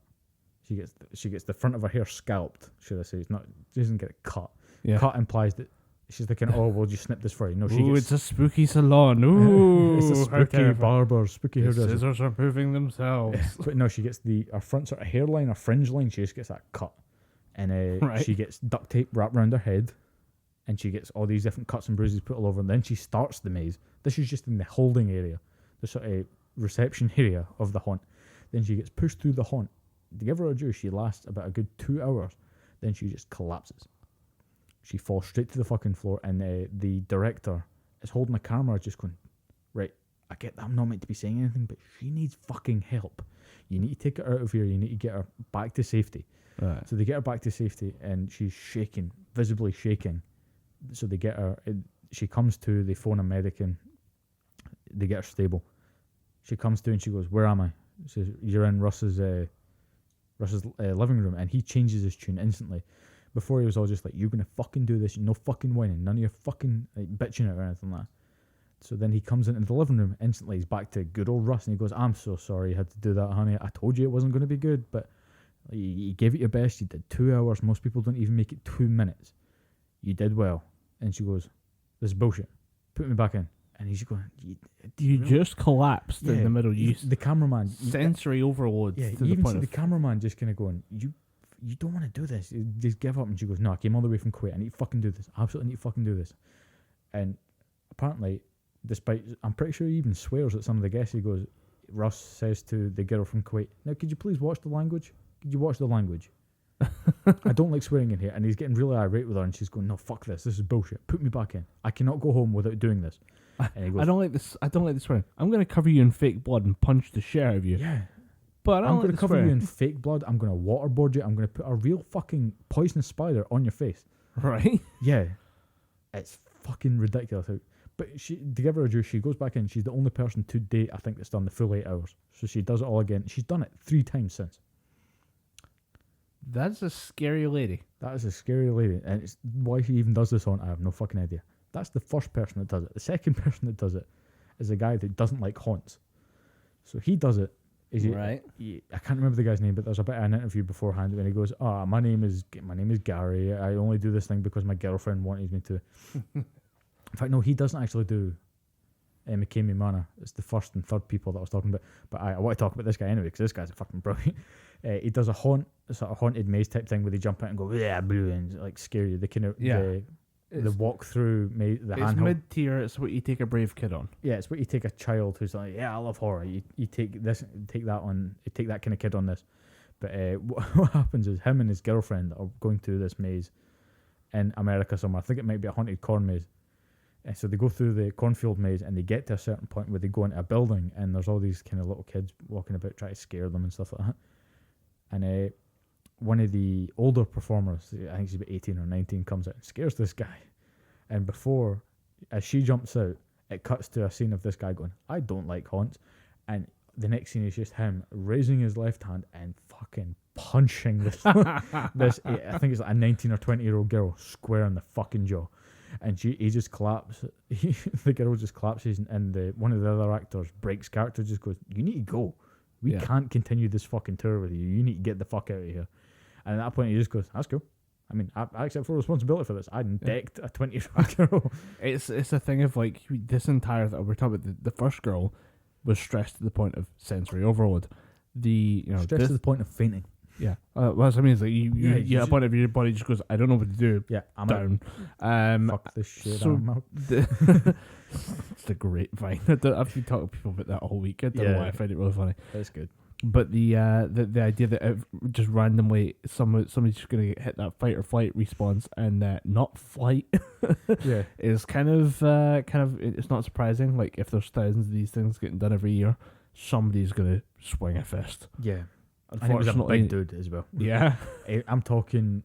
She gets the front of her hair scalped. Should I say? She doesn't get it cut. Yeah. Cut implies that she's thinking, "Oh, we'll just snip this for you." No, she Ooh, gets. it's a spooky salon. Ooh, It's a spooky barber, spooky The hairdresser. scissors are moving themselves. But no, she gets her front sort of hairline, her fringe line. She just gets that cut, and Right. she gets duct tape wrapped around her head, and she gets all these different cuts and bruises put all over. And then she starts the maze. This is just in the holding area, the sort of reception area of the haunt. Then she gets pushed through the haunt. To give her a due, she lasts about a good 2 hours. Then she just collapses. She falls straight to the fucking floor, and the director is holding a camera, just going, "Right, I get that I'm not meant to be saying anything, but she needs fucking help. You need to take her out of here. You need to get her back to safety." Right. So they get her back to safety, and she's shaking, visibly shaking. So they get her. She comes to. They phone a medic, and they get her stable. She comes to, and she goes, "Where am I?" She says, "You're in Russ's living room," and he changes his tune instantly. Before he was all just like, "You're gonna fucking do this, no fucking whining, none of your fucking bitching out or anything like that." So then he comes into the living room instantly. He's back to good old Russ, and he goes, "I'm so sorry you had to do that, honey. I told you it wasn't going to be good, but you gave it your best. You did 2 hours. Most people don't even make it 2 minutes. You did well." And she goes, "This is bullshit. Put me back in." And he's going, You just collapsed in the middle. The cameraman, sensory overload. yeah, to you the even point see the of cameraman just kind of going, you don't want to do this. You just give up. And she goes, "No, I came all the way from Kuwait. I need to fucking do this. I absolutely need to fucking do this." And apparently, despite, I'm pretty sure he even swears at some of the guests. He goes, Russ says to the girl from Kuwait, "Now, could you please watch the language? Could you watch the language? I don't like swearing in here." And he's getting really irate with her, and she's going, "No, fuck this. This is bullshit. Put me back in. I cannot go home without doing this." And he goes, I don't like this. I don't like this swearing. I'm going to cover you in fake blood and punch the shit out of you. "Yeah. But I I'm don't going like to cover swearing. you in fake blood. I'm going to waterboard you. I'm going to put a real fucking poisonous spider on your face." Right? Yeah. It's fucking ridiculous. But to give her a due, she goes back in. She's the only person to date, I think, that's done the full 8 hours. So she does it all again. She's done it 3 times since. That's a scary lady. That is a scary lady. And it's why she even does this on, I have no fucking idea. That's the first person that does it. The second person that does it is a guy that doesn't like haunts. So he does it. Right. I can't remember the guy's name, but there's a bit of an interview beforehand when he goes, "Oh, my name is Gary. I only do this thing because my girlfriend wanted me to." In fact, no, he doesn't actually do McKamey Manor. It's the first and third people that I was talking about. But I want to talk about this guy anyway because this guy's fucking brilliant. He does a sort of haunted maze type thing where they jump out and go, "Yeah, blue," and like scare you. They kind of the walk through the It's handheld. mid-tier. It's what you take a brave kid on. Yeah, it's what you take a child who's like, "Yeah, I love horror." You take this, take that on, you take that kind of kid on this. But what happens is him and his girlfriend are going through this maze in America somewhere. I think it might be a haunted corn maze. So they go through the cornfield maze and they get to a certain point where they go into a building and there's all these kind of little kids walking about trying to scare them and stuff like that. And one of the older performers, I think she's about 18 or 19, comes out and scares this guy. And as she jumps out, it cuts to a scene of this guy going, "I don't like haunts." And the next scene is just him raising his left hand and fucking punching this, I think it's like a 19 or 20-year-old girl square in the fucking jaw. And he just collapses. The girl just collapses, and one of the other actors breaks character, just goes, "You need to go. We can't continue this fucking tour with you. You need to get the fuck out of here." And at that point, he just goes, "That's cool." I mean, I accept full responsibility for this. I decked a 20-year-old girl. It's a thing of like this entire we're talking about the first girl was stressed to the point of sensory overload. Stressed to the point of fainting. Yeah, well, that's what I mean. Is like you at a point of your body just goes, I don't know what to do. Yeah, I'm down. Fuck this shit. So I'm out. It's a grapevine. I've been talking to people about that all week. I don't know why I find it really funny. That's good. But the idea that just randomly somebody's just gonna hit that fight or flight response and not flight, is kind of it's not surprising. Like if there's thousands of these things getting done every year, somebody's gonna swing a fist. Yeah, and it was a big dude as well. Yeah, I'm talking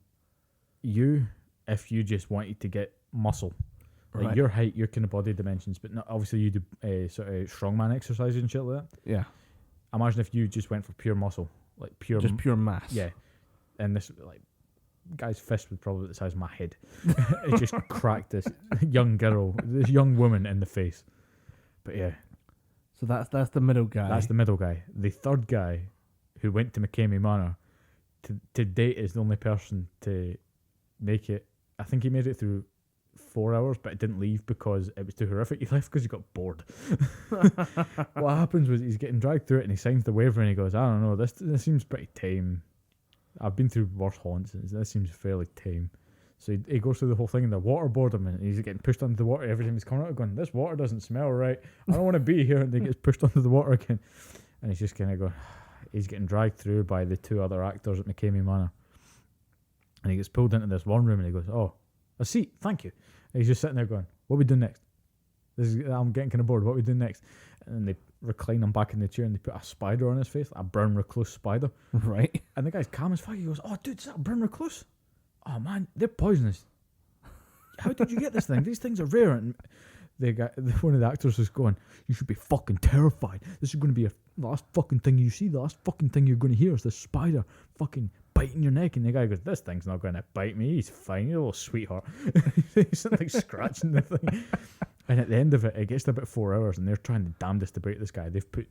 you. If you just wanted to get muscle, like your height, your kind of body dimensions, but not obviously you do sort of strongman exercises and shit like that. Yeah. Imagine if you just went for pure muscle, like pure mass. Yeah, and this like guy's fist would probably be the size of my head. It just cracked this young girl, this young woman in the face. But yeah, so that's the middle guy. That's the middle guy. The third guy, who went to McKamey Manor, to date is the only person to make it. I think he made it through 4 hours, but it didn't leave because it was too horrific. He left because he got bored. What happens was he's getting dragged through it and he signs the waiver and he goes, I don't know, this seems pretty tame. I've been through worse haunts and this seems fairly tame. So he goes through the whole thing and the waterboard him and he's getting pushed under the water every time he's coming out going, this water doesn't smell right. I don't want to be here. And he gets pushed under the water again. And he's just kind of going, he's getting dragged through by the two other actors at McKamey Manor. And he gets pulled into this one room and he goes, oh, a seat, thank you. And he's just sitting there going, what are we doing next? I'm getting kind of bored. What are we doing next? And they recline him back in the chair and they put a spider on his face, a brown recluse spider. Right. And the guy's calm as fuck. He goes, oh, dude, is that a brown recluse? Oh, man, they're poisonous. How did you get this thing? These things are rare. And one of the actors is going, you should be fucking terrified. This is going to be the last fucking thing you see. The last fucking thing you're going to hear is this spider fucking biting your neck. And the guy goes, this thing's not going to bite me. He's fine. He's a little sweetheart. He's like scratching the thing. And at the end of it, it gets to about 4 hours and they're trying the damnedest to break this guy. They've put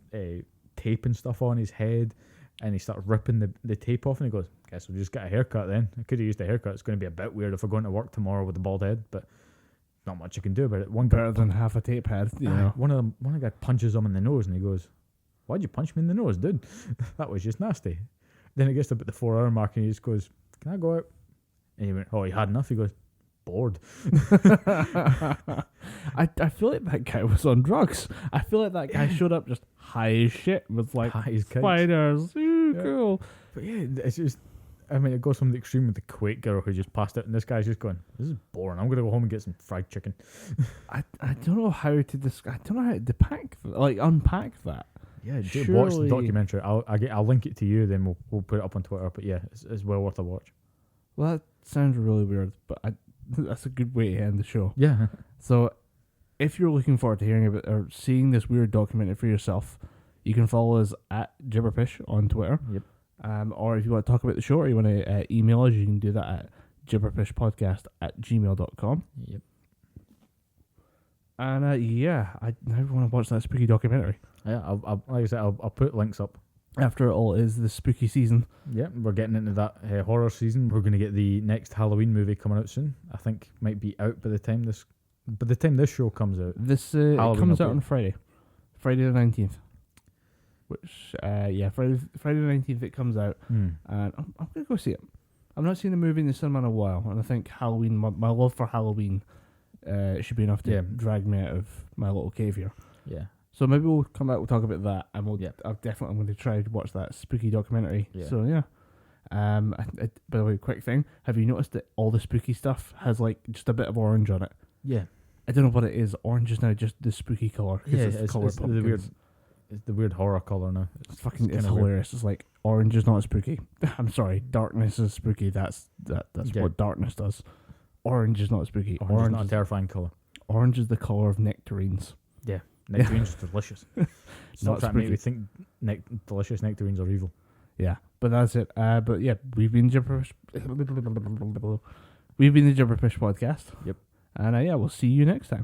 tape and stuff on his head and he starts ripping the tape off and he goes, guess we'll just get a haircut then. I could have used a haircut. It's going to be a bit weird if we're going to work tomorrow with a bald head, but not much I can do about it. One better than half a tape head, you know. One of the guy punches him in the nose and he goes, why'd you punch me in the nose, dude? That was just nasty. Then it gets to about the 4 hour mark and he just goes, can I go out? And he went, oh, he had enough. He goes, bored. I feel like that guy was on drugs. I feel like that guy showed up just high as shit with like spiders. Ooh, yeah. Cool. But yeah, it's just, I mean, it goes from the extreme with the Quake girl who just passed out, and this guy's just going, this is boring. I'm going to go home and get some fried chicken. I don't know how to I don't know how to unpack that. Yeah, watch the documentary. I'll link it to you, then we'll put it up on Twitter. But yeah, it's well worth a watch. Well, that sounds really weird, but that's a good way to end the show. Yeah. So, if you're looking forward to hearing about or seeing this weird documentary for yourself, you can follow us at Gibberpish on Twitter. Yep. Or if you want to talk about the show or you want to email us, you can do that at gibberpishpodcast@gmail.com. Yep. And I now want to watch that spooky documentary. Yeah, like I said, I'll put links up. After all, is the spooky season. Yeah, we're getting into that horror season. We're going to get the next Halloween movie coming out soon. I think might be out by the time this show comes out. This it comes out on Friday the 19th. Which Friday the 19th it comes out, and I'm gonna go see it. I'm not seeing the movie in the cinema in a while, and I think Halloween, my love for Halloween, should be enough to drag me out of my little cave here. Yeah. So maybe we'll come back. We'll talk about that, and I'm going to try to watch that spooky documentary. Yeah. So yeah. By the way, quick thing: have you noticed that all the spooky stuff has like just a bit of orange on it? Yeah. I don't know what it is. Orange is now just the spooky color. Yeah, it's the weird. It's the weird horror color now. It's hilarious. Weird. It's like orange is not spooky. I'm sorry, darkness is spooky. That's what darkness does. Orange is not spooky. Orange is not a terrifying color. Orange is the color of nectarines. Yeah, nectarines are delicious. Not trying to make me think delicious nectarines are evil. Yeah, but that's it. But yeah, we've been Gibberpish. We've been the Gibberpish podcast. Yep. And we'll see you next time.